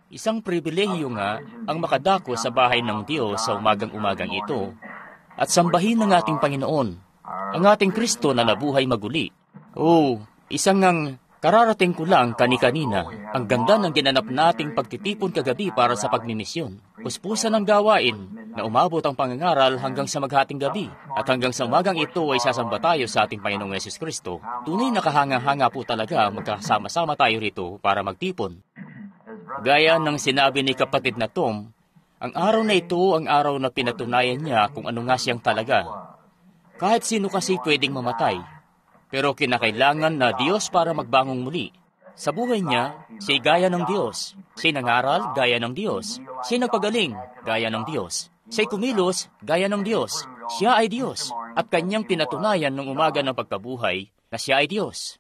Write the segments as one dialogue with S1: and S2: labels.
S1: Isang pribilehiyo nga ang makadako sa bahay ng Diyos sa umagang-umagang ito at sambahin ng ating Panginoon, ang ating Kristo na nabuhay maguli. Isang ngang kararating ko lang kani-kanina, ang ganda ng ginanap nating pagtitipon kagabi para sa pagmimisyon. Puspusan ng gawain na umabot ang pangangaral hanggang sa maghating gabi at hanggang sa umagang ito ay sasamba tayo sa ating Panginoong Yesus Kristo. Tunay na kahanga-hanga po talaga magkasama-sama tayo rito para magtipon. Gaya ng sinabi ni kapatid na Tom, ang araw na ito ang araw na pinatunayan niya kung ano nga siyang talaga. Kahit sino kasi pwedeng mamatay, pero kinakailangan na Diyos para magbangong muli. Sa buhay niya, siya'y gaya ng Diyos. Siya'y nangaral, gaya ng Diyos. Siya'y nagpagaling, gaya ng Diyos. Siya'y kumilos, gaya ng Diyos. Siya ay Diyos, at kanyang pinatunayan ng umaga ng pagkabuhay na siya ay Diyos.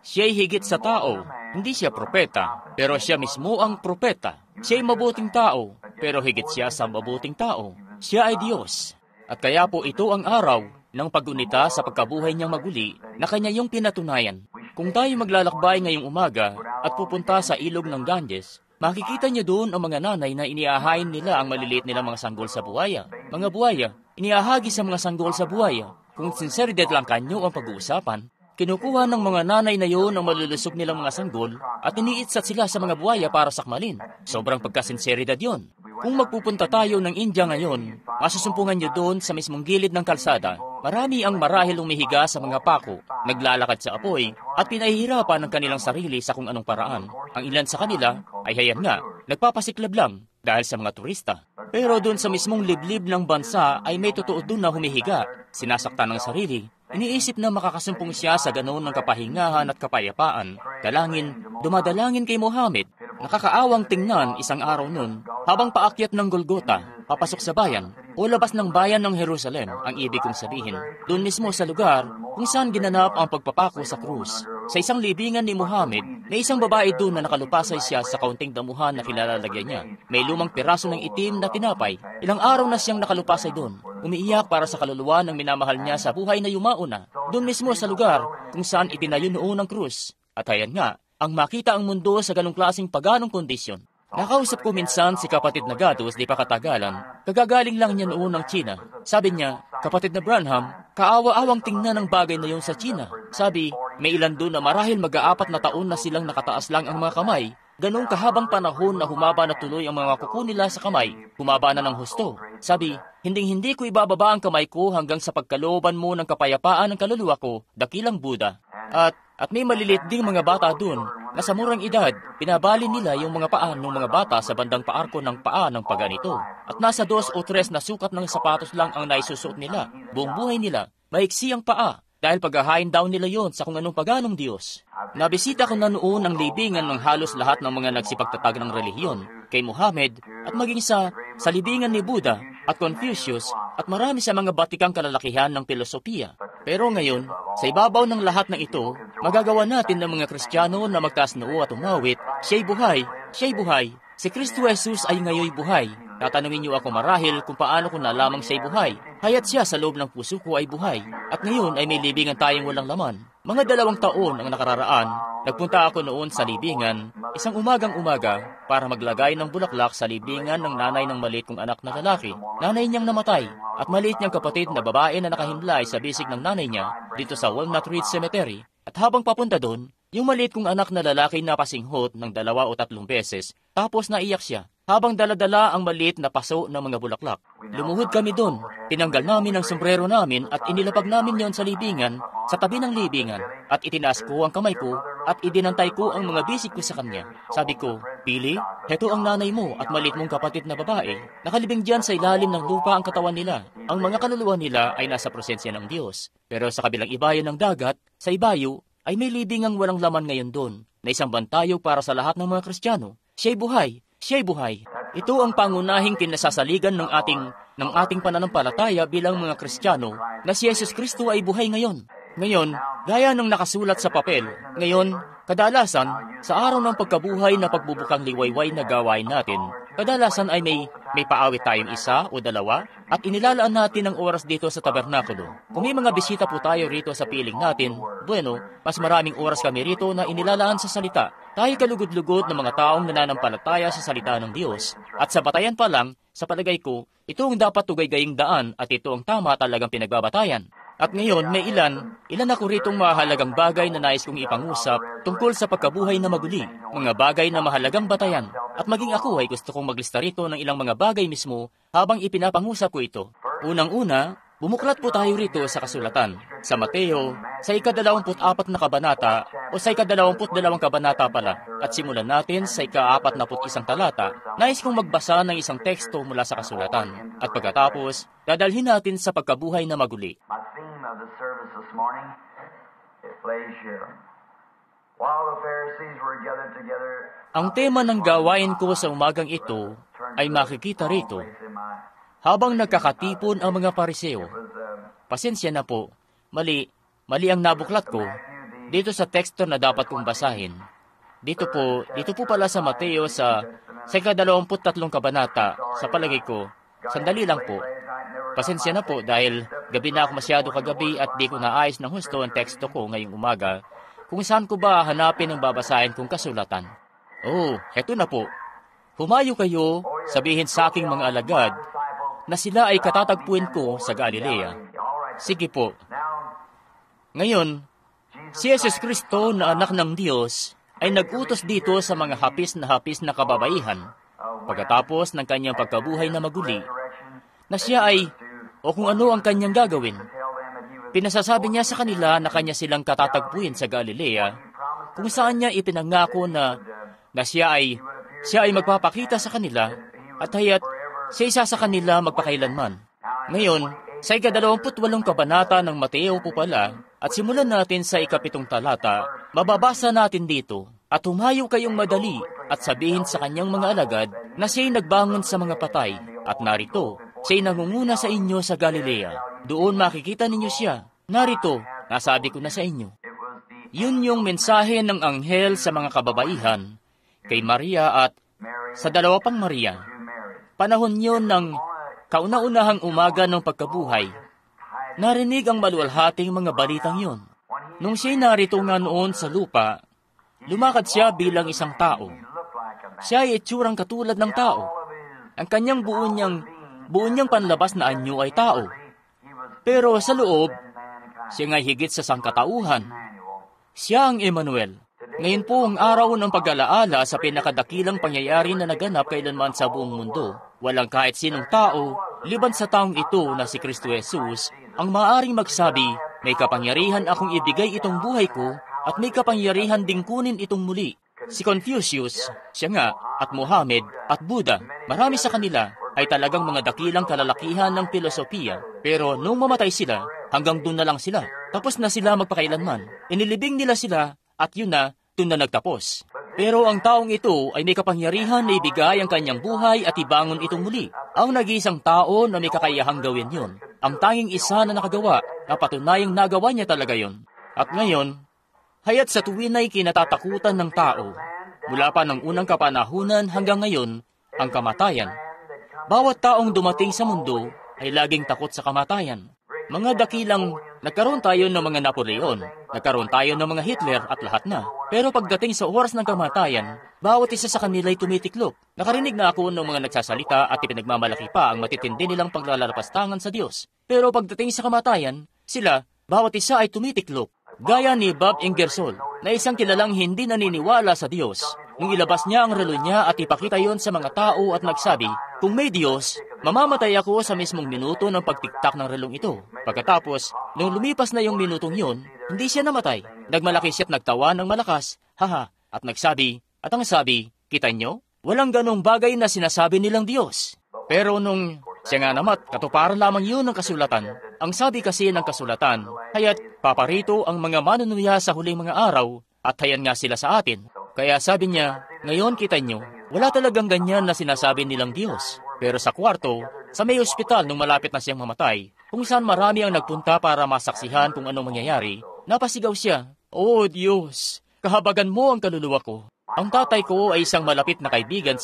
S1: Siya'y higit sa tao. Hindi siya propeta, pero siya mismo ang propeta. Siya'y mabuting tao, pero higit siya sa mabuting tao. Siya ay Diyos. At kaya po ito ang araw ng pag-unita sa pagkabuhay niyang maguli na kanya yung pinatunayan. Kung tayo maglalakbay ngayong umaga at pupunta sa ilog ng Ganges, makikita niyo doon ang mga nanay na iniahain nila ang maliliit nilang mga sanggol sa buhaya. Mga buhaya, iniahagi sa mga sanggol sa buhaya. Kung sinseridad lang kanyo ang pag-uusapan, kinukuha ng mga nanay na yun ang malulusog nilang mga sanggol at iniitsat sila sa mga buhaya para sakmalin. Sobrang pagkasinseridad yun. Kung magpupunta tayo ng India ngayon, masusumpungan nyo doon sa mismong gilid ng kalsada, marami ang marahil umihiga sa mga pako, naglalakad sa apoy, at pinahihirapan ng kanilang sarili sa kung anong paraan. Ang ilan sa kanila ay hayan nga, nagpapasiklab lang dahil sa mga turista. Pero doon sa mismong liblib ng bansa ay may totoo doon na humihiga, sinasaktan ng sarili. Iniisip na makakasumpong siya sa ganoon ng kapahingahan at kapayapaan. Dumadalangin kay Muhammad. Nakakaawang tingnan isang araw nun, habang paakyat ng Golgota, papasok sa bayan, o labas ng bayan ng Jerusalem, ang ibig kong sabihin, doon mismo sa lugar kung saan ginanap ang pagpapako sa krus. Sa isang libingan ni Muhammad, may isang babae doon na nakalupasay siya sa kaunting damuhan na kilalalagyan niya. May lumang piraso ng itim na tinapay. Ilang araw na siyang nakalupasay doon. Umiiyak para sa kaluluwa ng minamahal niya sa buhay na yumauna. Doon mismo sa lugar kung saan itinayo noon ang krus. At ayan nga, ang makita ang mundo sa ganong klaseng paganong kondisyon. Nakausap ko minsan si kapatid na Gatos di pa katagalan. Kagagaling lang niya noon ng China. Sabi niya, kapatid na Branham, kaawa-awang tingnan ang bagay na yun sa China. Sabi, may ilan doon na marahil mag-aapat na taon na silang nakataas lang ang mga kamay. Ganong kahabang panahon na humaba na tuloy ang mga kuko nila sa kamay. Humaba na ng husto. Sabi, hindi ko ibababa ang kamay ko hanggang sa pagkalooban mo ng kapayapaan ng kaluluwa ko, dakilang Buddha. At may malilit ding mga bata doon na sa murang edad, pinabali nila yung mga paa ng mga bata sa bandang paarko ng paa ng paganito. At nasa 2 o 3 na sukat ng sapatos lang ang naisusuot nila. Buong buhay nila, maiksi ang paa dahil paghahain daw nila yon sa kung anong paganong Diyos. Nabisita ko na noon ang libingan ng halos lahat ng mga nagsipagtatag ng relihiyon kay Muhammad at maging sa libingan ni Buddha at Confucius at marami sa mga batikang kalalakihan ng filosofiya. Pero ngayon, sa ibabaw ng lahat ng ito, magagawa natin ng mga Kristiyano na magtaas noo at umawit, siya'y buhay. Si Kristo Jesus ay ngayoy buhay. Tatanungin niyo ako marahil kung paano ko nalamang siya'y buhay. Haya't siya sa loob ng puso ko ay buhay. At ngayon ay may libingan tayong walang laman. Mga 2 taon ang nakararaan, nagpunta ako noon sa libingan, isang umagang-umaga, para maglagay ng bulaklak sa libingan ng nanay ng maliit kong anak na lalaki. Nanay niyang namatay, at maliit niyang kapatid na babae na nakahimlay sa bisig ng nanay niya dito sa Walnut Ridge Cemetery. At habang papunta doon, yung maliit kong anak na lalaki napasinghot ng 2 o 3 beses, tapos naiyak siya. Habang daladala ang maliit na paso ng mga bulaklak. Lumuhod kami doon. Tinanggal namin ang sombrero namin at inilapag namin yon sa libingan, sa tabi ng libingan. At itinaas ko ang kamay ko at idinantay ko ang mga bisig ko sa kanya. Sabi ko, Billy, heto ang nanay mo at maliit mong kapatid na babae. Nakalibing diyan sa ilalim ng lupa ang katawan nila. Ang mga kaluluwa nila ay nasa presensya ng Diyos. Pero sa kabilang ibayo ng dagat, sa ibayo, ay may libingang walang laman ngayon doon, na isang bantayo para sa lahat ng mga Kristiyano. Siya'y buhay. Ito ang pangunahing kinasasaligan ng ating pananampalataya bilang mga Kristiyano na si Jesus Kristo ay buhay ngayon. Ngayon, gaya ng nakasulat sa papel, ngayon, kadalasan, sa araw ng pagkabuhay na pagbubukang liwayway na gawain natin, kadalasan ay may paawit tayong 1 o 2 at inilalaan natin ang oras dito sa tabernakulo. Kung may mga bisita po tayo rito sa piling natin, bueno, mas maraming oras kami rito na inilalaan sa salita. Tayo kalugod-lugod ng mga taong nananampalataya sa salita ng Diyos. At sa batayan pa lang, sa palagay ko, ito ang dapat tugaygaying daan at ito ang tama talagang pinagbabatayan. At ngayon, may ilan ako ritong mahalagang bagay na nais kong ipangusap tungkol sa pagkabuhay na maguli, mga bagay na mahalagang batayan. At maging ako ay gusto kong maglista rito ng ilang mga bagay mismo habang ipinapangusap ko ito. Unang-una, bumuklat po tayo rito sa kasulatan. Sa Mateo, sa ika-24 na kabanata o sa ika-22 kabanata pala. At simulan natin sa ika-41 talata. Nais kong magbasa ng isang teksto mula sa kasulatan. At pagkatapos, dadalhin natin sa pagkabuhay na maguli. Ang tema ng gawain ko sa umagang ito ay makikita rito. Habang nagkakatipon ang mga Pariseo, pasensya na po, mali ang nabuklat ko dito sa teksto na dapat kong basahin. Dito po pala sa Mateo sa ika-23 kabanata, sa palagay ko, sandali lang po. Pasensya na po dahil gabi na ako masyado kagabi at di ko naayos ng husto ang teksto ko ngayong umaga kung saan ko ba hanapin ang babasahin kong kasulatan. Oh, heto na po. Humayo kayo, sabihin sa aking mga alagad, na sila ay katatagpuin ko sa Galilea. Sige po. Ngayon, si Jesus Kristo na anak ng Diyos ay nag-utos dito sa mga hapis na kababaihan pagkatapos ng kanyang pagkabuhay na maguli na siya ay o kung ano ang kanyang gagawin. Pinasasabi niya sa kanila na kanya silang katatagpuin sa Galilea kung saan niya ipinangako na siya ay magpapakita sa kanila at haya't siya isa sa kanila magpakailanman. Ngayon, sa ika-28 kabanata ng Mateo po pala, at simulan natin sa ika-7 talata, mababasa natin dito, at humayo kayong madali at sabihin sa kanyang mga alagad na siya'y nagbangon sa mga patay, at narito, siya'y nangunguna sa inyo sa Galilea. Doon makikita ninyo siya. Narito, nasabi ko na sa inyo. Yun yung mensahe ng anghel sa mga kababaihan, kay Maria at sa dalawa pang Maria. Panahon yun ng kauna-unahang umaga ng pagkabuhay. Narinig ang maluwalhating mga balitang yun. Nung siya'y narito nga noon sa lupa, lumakad siya bilang isang tao. Siya ay itsurang katulad ng tao. Ang kanyang buo niyang panlabas na anyo ay tao. Pero sa loob, siya nga'y higit sa sangkatauhan. Siya ang Emmanuel. Ngayon po ang araw ng pag-alaala sa pinakadakilang pangyayari na naganap kailanman sa buong mundo. Walang kahit sinong tao, liban sa taong ito na si Kristo Jesus, ang maaaring magsabi, may kapangyarihan akong ibigay itong buhay ko at may kapangyarihan ding kunin itong muli. Si Confucius, siya nga, at Muhammad at Buddha, marami sa kanila ay talagang mga dakilang kalalakihan ng filosofiya. Pero nung mamatay sila, hanggang doon na lang sila. Tapos na sila magpakailanman. Inilibing nila sila at yun na, doon na nagtapos. Pero ang taong ito ay may kapangyarihan na ibigay ang kanyang buhay at ibangon itong muli. Ang nag-iisang tao na may kakayahang gawin yon. Ang tanging isa na nakagawa na patunayang nagawa niya talaga yon. At ngayon, hayat sa tuwin ay kinatatakutan ng tao. Mula pa ng unang kapanahunan hanggang ngayon, ang kamatayan. Bawat taong dumating sa mundo ay laging takot sa kamatayan. Mga dakilang, nagkaroon tayo ng mga Napoleon, nagkaroon tayo ng mga Hitler at lahat na. Pero pagdating sa oras ng kamatayan, bawat isa sa kanila ay tumitiklop. Nakarinig na ako ng mga nagsasalita at ipinagmamalaki pa ang matitindi nilang paglalalapastangan sa Diyos. Pero pagdating sa kamatayan, sila, bawat isa ay tumitiklop. Gaya ni Bob Ingersoll, na isang kilalang hindi naniniwala sa Diyos. Nung ilabas niya ang relo niya at ipakita yon sa mga tao at nagsabi, kung may Diyos, mamamatay ako sa mismong minuto ng pagtiktak ng relong ito. Pagkatapos, nung lumipas na yung minutong yon, hindi siya namatay. Nagmalaki siya at nagtawa ng malakas, haha, at nagsabi, at ang sabi, kita nyo? Walang ganong bagay na sinasabi nilang Diyos. Pero nung siya nga namat, katuparan lamang yun ng kasulatan. Ang sabi kasi ng kasulatan, haya't paparito ang mga manunuya sa huling mga araw at hayan nga sila sa atin. Kaya sabi niya, ngayon kita nyo, wala talagang ganyan na sinasabi nilang Diyos. Pero sa kwarto, sa may ospital nung malapit na siyang mamatay, kung saan marami ang nagpunta para masaksihan kung anong mangyayari, napasigaw siya, "Oh Diyos, kahabagan mo ang kaluluwa ko." Ang tatay ko ay isang malapit na kaibigan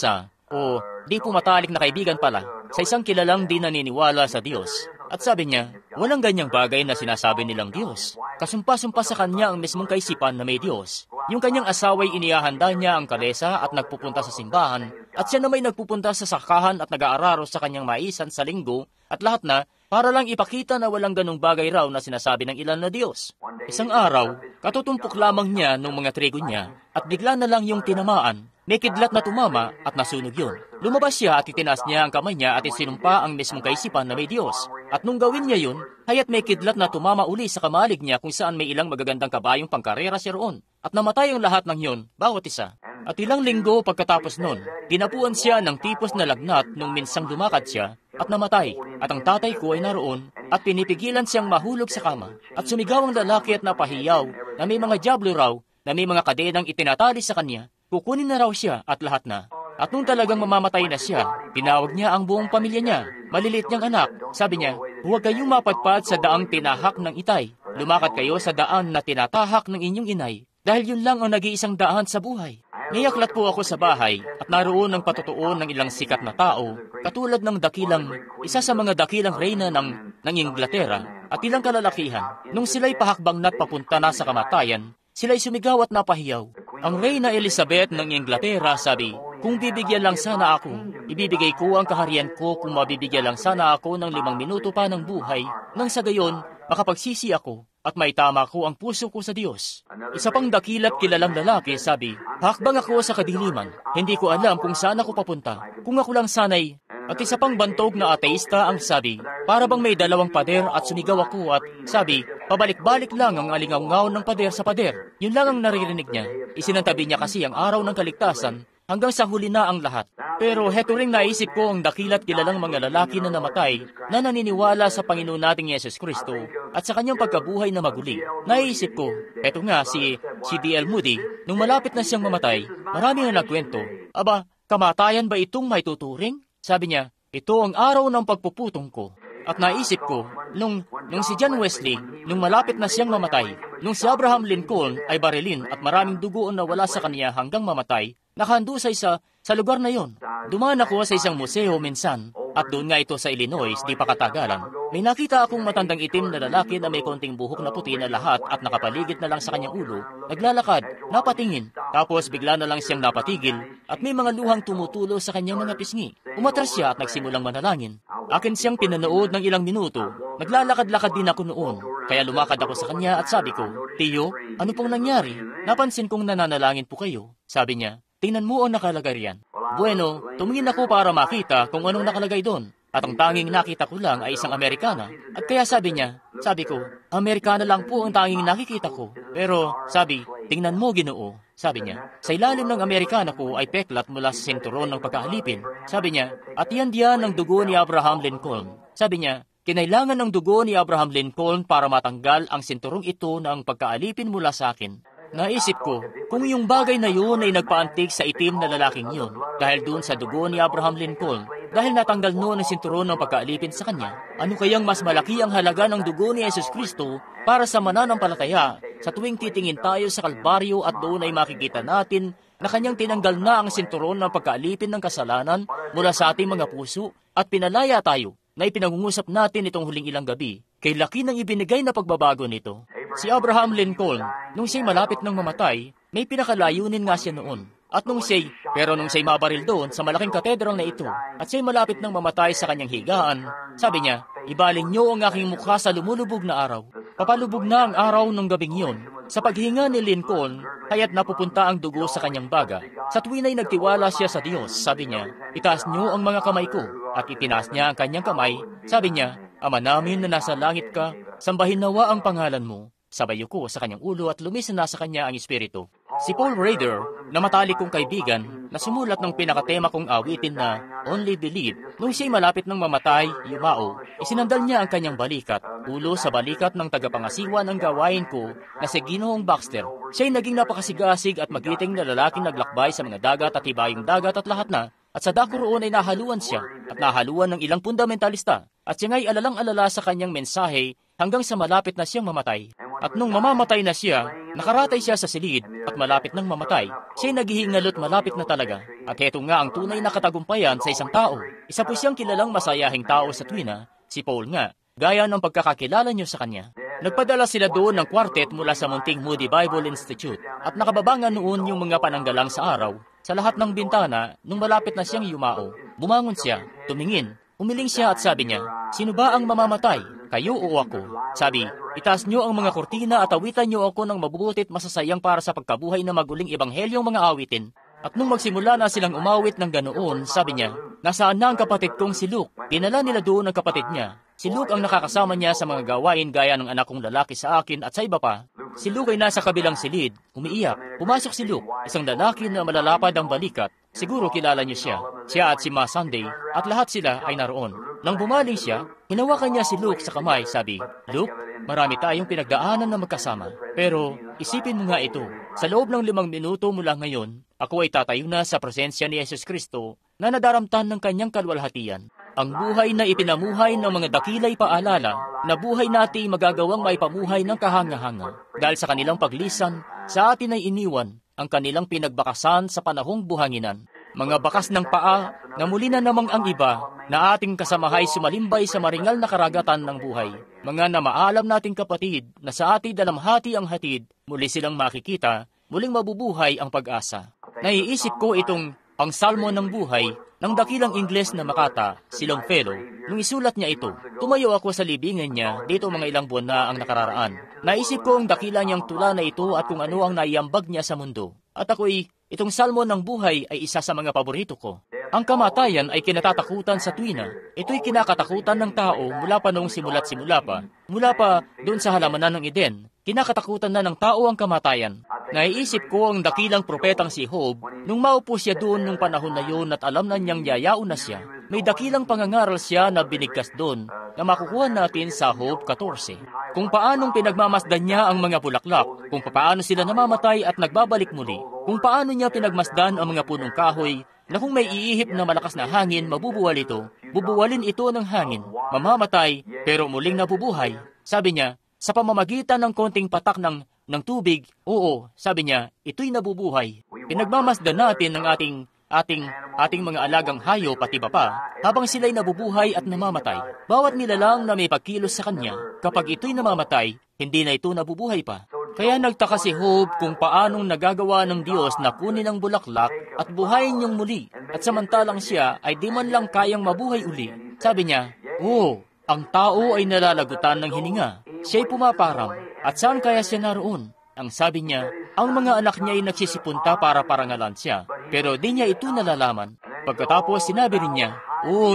S1: di pumatalik na kaibigan pala, sa isang kilalang di naniniwala sa Diyos. At sabi niya, walang ganyang bagay na sinasabi nilang Diyos. Kasumpa-sumpa sa kanya ang mismong kaisipan na may Diyos. Yung kanyang asawa'y inihahanda niya ang kalesa at nagpupunta sa simbahan, at siya na may nagpupunta sa sakahan at nag-aararo sa kanyang maisan sa linggo, at lahat na para lang ipakita na walang ganong bagay raw na sinasabi ng ilan na Diyos. Isang araw, katutumpok lamang niya ng mga trigo niya, at bigla na lang yung tinamaan. May kidlat na tumama at nasunog yun. Lumabas siya at itinaas niya ang kamay niya at isinumpa ang mismong kaisipan na may Diyos. At nung gawin niya yun, haya't may kidlat na tumama uli sa kamalig niya kung saan may ilang magagandang kabayong pangkarera siya roon. At namatay ang lahat ng yun, bawat isa. At ilang linggo pagkatapos nun, tinapuan siya ng tipos na lagnat nung minsang lumakad siya at namatay. At ang tatay ko ay naroon at pinipigilan siyang mahulog sa kama. At sumigaw ang lalaki at napahiyaw na may mga dyablo raw na may mga kadenang itinatali sa kanya. Kukunin na raw siya at lahat na. At nung talagang mamamatay na siya, tinawag niya ang buong pamilya niya, maliliit niyang anak. Sabi niya, huwag kayong mapadpad sa daang tinahak ng itay. Lumakad kayo sa daan na tinatahak ng inyong inay, dahil yun lang ang nag-iisang daan sa buhay. Ngayaklat po ako sa bahay at naroon ang patutuon ng ilang sikat na tao, katulad ng isa sa mga dakilang reyna ng Inglaterra at ilang kalalakihan. Nung sila'y pahakbang na't papunta na sa kamatayan, sila'y sumigaw at napahiyaw. Ang Reyna Elizabeth ng Inglaterra sabi, kung bibigyan lang sana ako, ibibigay ko ang kaharian ko kung mabibigyan lang sana ako ng 5 minuto pa ng buhay, nang sa gayon, makapagsisi ako at maitama ko ang puso ko sa Diyos. Isa pang dakila't kilalang lalaki sabi, hakbang ako sa kadiliman, hindi ko alam kung saan ako papunta, kung ako lang sanay. At isa pang bantog na ateista ang sabi, para bang may 2 pader at sumigaw ako at sabi, pabalik-balik lang ang alingaw-ngaw ng pader sa pader. Yun lang ang naririnig niya. Isinantabi niya kasi ang araw ng kaligtasan hanggang sa huli na ang lahat. Pero heto ring naisip ko ang dakila't kilalang mga lalaki na namatay na naniniwala sa Panginoon nating Yesus Kristo at sa kanyang pagkabuhay na maguli. Naisip ko, heto nga si D.L. Moody, nung malapit na siyang mamatay, marami na nagkwento, aba, kamatayan ba itong may tuturing? Sabi niya, ito ang araw ng pagpuputong ko. At naisip ko, nung si John Wesley, nung malapit na siyang mamatay, nung si Abraham Lincoln ay barilin at maraming dugo na wala sa kanya hanggang mamatay, nakahandusay sa lugar na yon. Dumaan ako sa isang museo minsan, at doon nga ito sa Illinois, di pa katagalan. May nakita akong matandang itim na lalaki na may konting buhok na puti na lahat at nakapaligid na lang sa kanyang ulo, naglalakad, napatingin, tapos bigla na lang siyang napatigil at may mga luhang tumutulo sa kanyang mga pisngi. Umatras siya at nagsimulang manalangin. Akin siyang pinanood ng ilang minuto. Naglalakad-lakad din ako noon, kaya lumakad ako sa kanya at sabi ko, Tiyo, ano pong nangyari? Napansin kong nananalangin po kayo. Sabi niya, tingnan mo ang nakalagay riyan. Bueno, tumingin ako para makita kung anong nakalagay doon. At ang tanging nakita ko lang ay isang Amerikana. At kaya sabi ko, Amerikana lang po ang tanging nakikita ko. Pero sabi, tingnan mo Ginoo. Sabi niya, sa ilalim ng Amerikana ko ay peklat mula sa sinturon ng pagkaalipin. Sabi niya, at yan diyan ang dugo ni Abraham Lincoln. Sabi niya, kinailangan ng dugo ni Abraham Lincoln para matanggal ang sinturong ito ng pagkaalipin mula sa akin. Naisip ko, kung yung bagay na yun ay nagpaantig sa itim na lalaking yun, dahil dun sa dugo ni Abraham Lincoln, dahil natanggal noon ang sinturon ng pagkaalipin sa kanya, ano kayang mas malaki ang halaga ng dugo ni Jesus Kristo para sa mananampalataya sa tuwing titingin tayo sa Kalbaryo at doon ay makikita natin na kanyang tinanggal na ang sinturon ng pagkaalipin ng kasalanan mula sa ating mga puso at pinalaya tayo na ipinangungusap natin itong huling ilang gabi kay laki ng ibinigay na pagbabago nito. Si Abraham Lincoln, nung siya'y malapit ng mamatay, may pinakalayunin nga siya noon. At nung siya'y mabaril doon sa malaking katedral na ito, at siya'y malapit ng mamatay sa kanyang higaan, sabi niya, ibaling niyo ang aking mukha sa lumulubog na araw. Papalubog na ang araw ng gabing yun. Sa paghinga ni Lincoln, kaya't napupunta ang dugo sa kanyang baga. Sa tuwin ay nagtiwala siya sa Diyos, sabi niya, itaas niyo ang mga kamay ko. At itinaas niya ang kanyang kamay, sabi niya, Ama namin na nasa langit ka, sambahin nawa ang pangalan mo. Sabay ko sa kanyang ulo at lumisan na sa kanya ang espiritu. Si Paul Rader, na matalik kong kaibigan, na sumulat ng pinakatema kong awitin na Only Believe, nung siya'y malapit ng mamatay, yumao, isinandal niya ang kanyang balikat, ulo sa balikat ng tagapangasiwa ng gawain ko na si Ginoong Baxter. Siya'y naging napakasigasig at magiting na lalaking naglakbay sa mga dagat at ibayong dagat at lahat na, at sa dako roon ay nahaluan siya at nahaluan ng ilang fundamentalista at siya nga'y alalang-alala sa kanyang mensahe hanggang sa malapit na siyang mamatay. At nung mamamatay na siya, nakaratay siya sa silid at malapit nang mamatay, siya'y naghihingalot malapit na talaga. At heto nga ang tunay na katagumpayan sa isang tao. Isa po siyang kilalang masayahing tao sa tuwina, si Paul nga, gaya ng pagkakakilala niyo sa kanya. Nagpadala sila doon ng quartet mula sa munting Moody Bible Institute at nakababangan noon yung mga pananggalang sa araw sa lahat ng bintana nung malapit na siyang yumao. Bumangon siya, tumingin, umiling siya at sabi niya, "Sino ba ang mamamatay? Kayo o ako?" Sabi, "Itaas niyo ang mga kurtina at awitan niyo ako ng mabubutit masasayang para sa pagkabuhay na maguling ebanghelyong mga awitin." At nung magsimula na silang umawit ng ganoon, sabi niya, "Nasaan na ang kapatid kong si Luke?" Dinala nila doon ang kapatid niya. Si Luke ang nakakasama niya sa mga gawain gaya ng anak kong lalaki sa akin at sa iba pa. Si Luke ay nasa kabilang silid, umiiyak. Pumasok si Luke, isang lalaki na malalapad ang balikat. Siguro kilala niyo siya. Siya at si Ma Sunday at lahat sila ay naroon. Nang bumaling siya, hinawakan niya si Luke sa kamay, sabi, "Luke, marami tayong pinagdaanan na magkasama. Pero isipin mo nga ito, sa loob ng 5 minuto mula ngayon, ako ay tatayo na sa presensya ni Jesus Kristo na nadaramtan ng kanyang kalwalhatian. Ang buhay na ipinamuhay ng mga dakilay paalala na buhay natin magagawang maipamuhay ng kahanga-hanga. Dahil sa kanilang paglisan, sa atin ay iniwan ang kanilang pinagbakasan sa panahong buhanginan. Mga bakas ng paa na muli na namang ang iba na ating kasamahay sumalimbay sa maringal na karagatan ng buhay. Mga namaalam nating kapatid na sa ating dalamhati ang hatid, muli silang makikita, muling mabubuhay ang pag-asa. Naiisip ko itong pangsalmo ng buhay ng dakilang Ingles na makata, si Longfellow. Nung isulat niya ito, tumayo ako sa libingan niya dito mga ilang buwan na ang nakararaan. Naisip ko ang dakila niyang tula na ito at kung ano ang naiambag niya sa mundo. At ako'y, itong salmo ng buhay ay isa sa mga paborito ko. Ang kamatayan ay kinatatakutan sa tuwina. Ito'y kinakatakutan ng tao mula pa noong simula't simula pa. Mula pa doon sa halamanan ng Eden, kinakatakutan na ng tao ang kamatayan. Naiisip ko ang dakilang propetang si Job nung maupo siya doon nung panahon na yun at alam na niyang yayaon na siya. May dakilang pangangaral siya na binigkas doon na makukuha natin sa Job 14. Kung paanong pinagmamasdan niya ang mga bulaklak, kung paano sila namamatay at nagbabalik muli, kung paano niya pinagmasdan ang mga punong kahoy na kung may iihip na malakas na hangin, mabubuwal ito, bubuwalin ito ng hangin, mamamatay pero muling nabubuhay. Sabi niya, sa pamamagitan ng konting patak ng tubig, oo, sabi niya, ito'y nabubuhay. Pinagmamasdan natin ng ating mga alagang hayo pati iba pa, habang sila'y nabubuhay at namamatay. Bawat nilalang na may pagkilos sa kanya, kapag ito'y namamatay, hindi na ito nabubuhay pa. Kaya nagtaka si Job kung paanong nagagawa ng Diyos na kunin ang bulaklak at buhayin niyang muli, at samantalang siya ay di man lang kayang mabuhay uli. Sabi niya, ang tao ay nalalagutan ng hininga. Siya'y pumaparang, at saan kaya siya naroon? Ang sabi niya, ang mga anak niya ay nagsisipunta para parangalan siya, pero di niya ito nalalaman. Pagkatapos sinabi rin niya,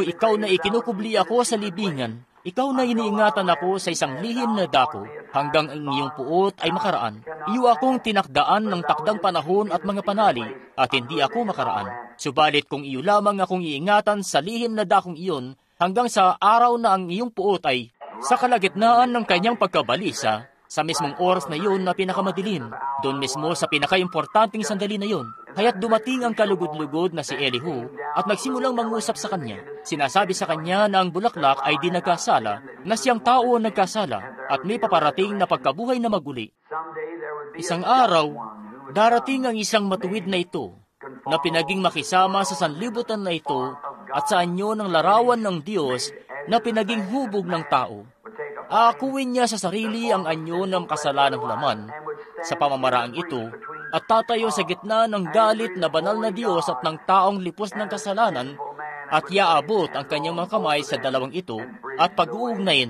S1: ikaw na ikinukubli ako sa libingan, ikaw na iniingatan ako sa isang lihim na dako, hanggang ang iyong puot ay makaraan. Iyo akong tinakdaan ng takdang panahon at mga panali, at hindi ako makaraan. Subalit kung iyo lamang akong iingatan sa lihim na dakong iyon, hanggang sa araw na ang iyong puot ay sa kalagitnaan ng kanyang pagkabalisa, sa mismong oras na iyon na pinakamadilim, doon mismo sa pinakaimportanteng sandali na iyon, kaya't dumating ang kalugod-lugod na si Elihu at nagsimulang mangusap sa kanya. Sinasabi sa kanya na ang bulaklak ay di nagkasala, na siyang tao ang nagkasala, at may paparating na pagkabuhay na maguli. Isang araw, darating ang isang matuwid na ito, na pinaging makisama sa sanlibutan na ito at sa anyo ng larawan ng Diyos na pinaging hubog ng tao. Aakuin niya sa sarili ang anyo ng kasalanang laman sa pamamaraang ito at tatayo sa gitna ng galit na banal na Diyos at ng taong lipos ng kasalanan at iaabot ang kanyang mga kamay sa dalawang ito at pag-uugnayin.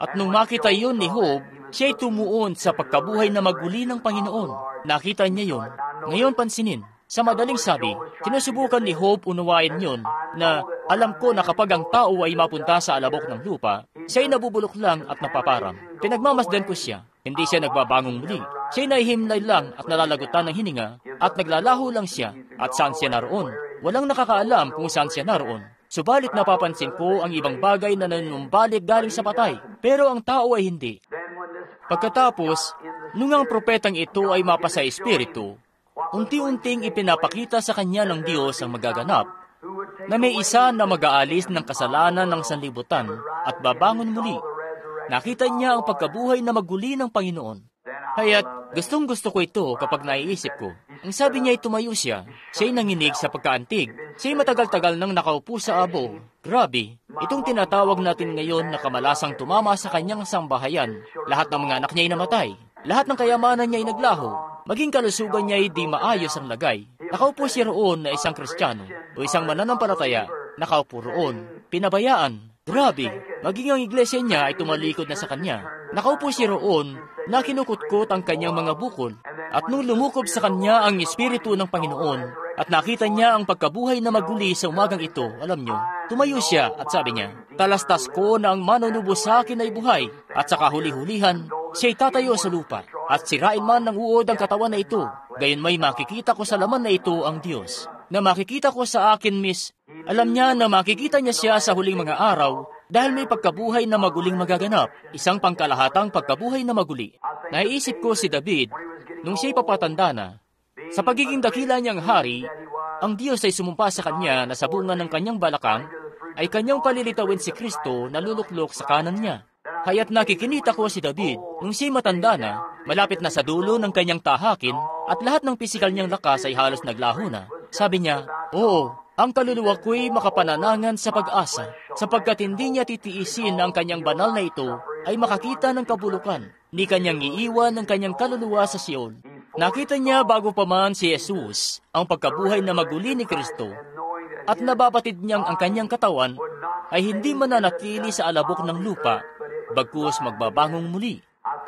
S1: At nung makita yun ni Job, siya'y tumuon sa pagkabuhay na maguli ng Panginoon. Nakita niya yun. Ngayon pansinin. Sa madaling sabi, sinusubukan ni Job unawain yun na alam ko na kapag ang tao ay mapunta sa alabok ng lupa, siya'y nabubulok lang at napaparang. Pinagmamasdan ko siya, hindi siya nagbabangong muli. Siya'y nahihimlay lang at nalalagutan ng hininga at naglalaho lang siya at saan siya naroon. Walang nakakaalam kung saan siya naroon. Subalit napapansin ko ang ibang bagay na nanunumbalik galing sa patay, pero ang tao ay hindi. Pagkatapos, nung ang propetang ito ay mapasa espiritu, unti-unting ipinapakita sa kanya ng Diyos ang magaganap, na may isa na mag-aalis ng kasalanan ng sanlibutan at babangon muli. Nakita niya ang pagkabuhay na maguli ng Panginoon. Kaya't gustong-gusto ko ito kapag naiisip ko. Ang sabi niya ay tumayo siya. Siya'y nanginig sa pagkaantig. Siya'y matagal-tagal nang nakaupo sa abo. Grabe, Itong tinatawag natin ngayon na kamalasang tumama sa kanyang sambahayan. Lahat ng mga anak niya ay namatay. Lahat ng kayamanan niya ay naglaho. Maging kalusugan niya ay di maayos ang lagay. Nakaupo siya roon na isang Kristiyano o isang mananampalataya. Nakaupo roon, pinabayaan. Grabe, maging ang iglesia niya ay tumalikod na sa kanya. Nakaupo siya roon na kinukutkot ang kanyang mga bukol. At nung lumukob sa kanya ang Espiritu ng Panginoon at nakita niya ang pagkabuhay na maguli sa umagang ito, alam niyo, tumayo siya at sabi niya, talastas ko na ang manunubo sa akin ay buhay at sa kahuli-hulihan, siya'y tatayo sa lupa at sirain man ng uod ang katawan na ito. Gayon may makikita ko sa laman na ito ang Diyos. Na makikita ko sa akin, miss, alam niya na makikita niya siya sa huling mga araw dahil may pagkabuhay na maguling magaganap, isang pangkalahatang pagkabuhay na maguli. Naiisip ko si David, nung siya'y papatanda na, sa pagiging dakila niyang hari, ang Diyos ay sumumpa sa kanya na sa bunga ng kanyang balakang ay kanyang palilitawin si Kristo na luluklok sa kanan niya. Kaya't nakikinita ko si David, nung siya'y matanda na, malapit na sa dulo ng kanyang tahakin at lahat ng pisikal niyang lakas ay halos naglaho na. Sabi niya, oo, ang kaluluwa ko'y makapananangan sa pag-asa, sapagkat hindi niya titiisin na ang kanyang banal na ito ay makakita ng kabulukan, ni kanyang iiwan ng kanyang kaluluwa sa Sion. Nakita niya bago pa man si Jesus ang pagkabuhay na maguli ni Kristo, at nababatid niyang ang kanyang katawan ay hindi mananatili sa alabok ng lupa, bagkus magbabangong muli.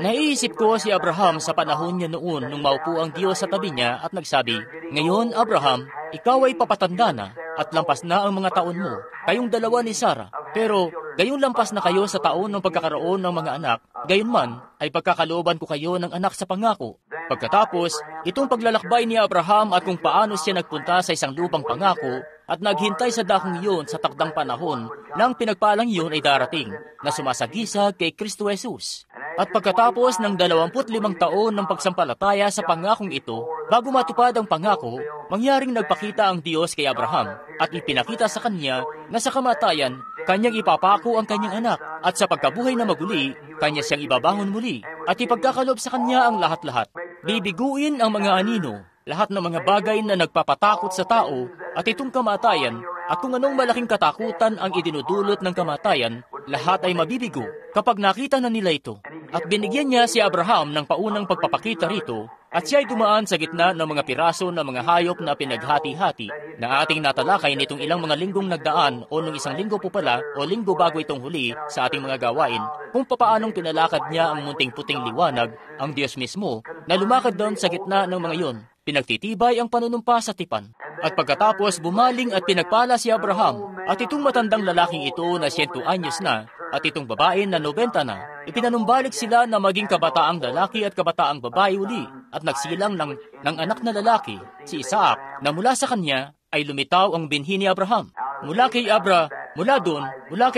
S1: Naiisip ko si Abraham sa panahon niya noon nung maupo ang Diyos sa tabi niya at nagsabi, ngayon, Abraham, ikaw ay papatanda na at lampas na ang mga taon mo, kayong dalawa ni Sarah. Pero gayong lampas na kayo sa taon ng pagkakaroon ng mga anak, gayon man ay pagkakalooban ko kayo ng anak sa pangako. Pagkatapos, itong paglalakbay ni Abraham at kung paano siya nagpunta sa isang lupang pangako at naghintay sa dakong iyon sa takdang panahon nang pinagpalang iyon ay darating na sumasagisag kay Kristo Jesus. At pagkatapos ng 25 taon ng pagsampalataya sa pangakong ito, bago matupad ang pangako, mangyaring nagpakita ang Diyos kay Abraham at ipinakita sa kanya na sa kamatayan, kanyang ipapako ang kanyang anak at sa pagkabuhay na maguli, kanya siyang ibabangon muli at ipagkakalob sa kanya ang lahat-lahat. Bibiguin ang mga anino, lahat ng mga bagay na nagpapatakot sa tao at itong kamatayan at kung anong malaking katakutan ang idinudulot ng kamatayan, lahat ay mabibigo kapag nakita na nila ito. At binigyan niya si Abraham ng paunang pagpapakita rito at siya ay dumaan sa gitna ng mga piraso ng mga hayop na pinaghati-hati na ating natalakay nitong ilang mga linggong nagdaan o nung isang linggo po pala o linggo bago itong huli sa ating mga gawain kung papaanong pinalakad niya ang munting puting liwanag, ang Diyos mismo, na lumakad doon sa gitna ng mga iyon. Pinagtitibay ang panunumpa sa tipan. At pagkatapos bumaling at pinagpala si Abraham at itong matandang lalaking ito na 100 anyos na at itong babae na 90 na, ipinanumbalik sila na maging kabataang lalaki at kabataang babae uli at nagsilang ng anak na lalaki, si Isaac, na mula sa kanya ay lumitaw ang binhi ni Abraham. Mula kay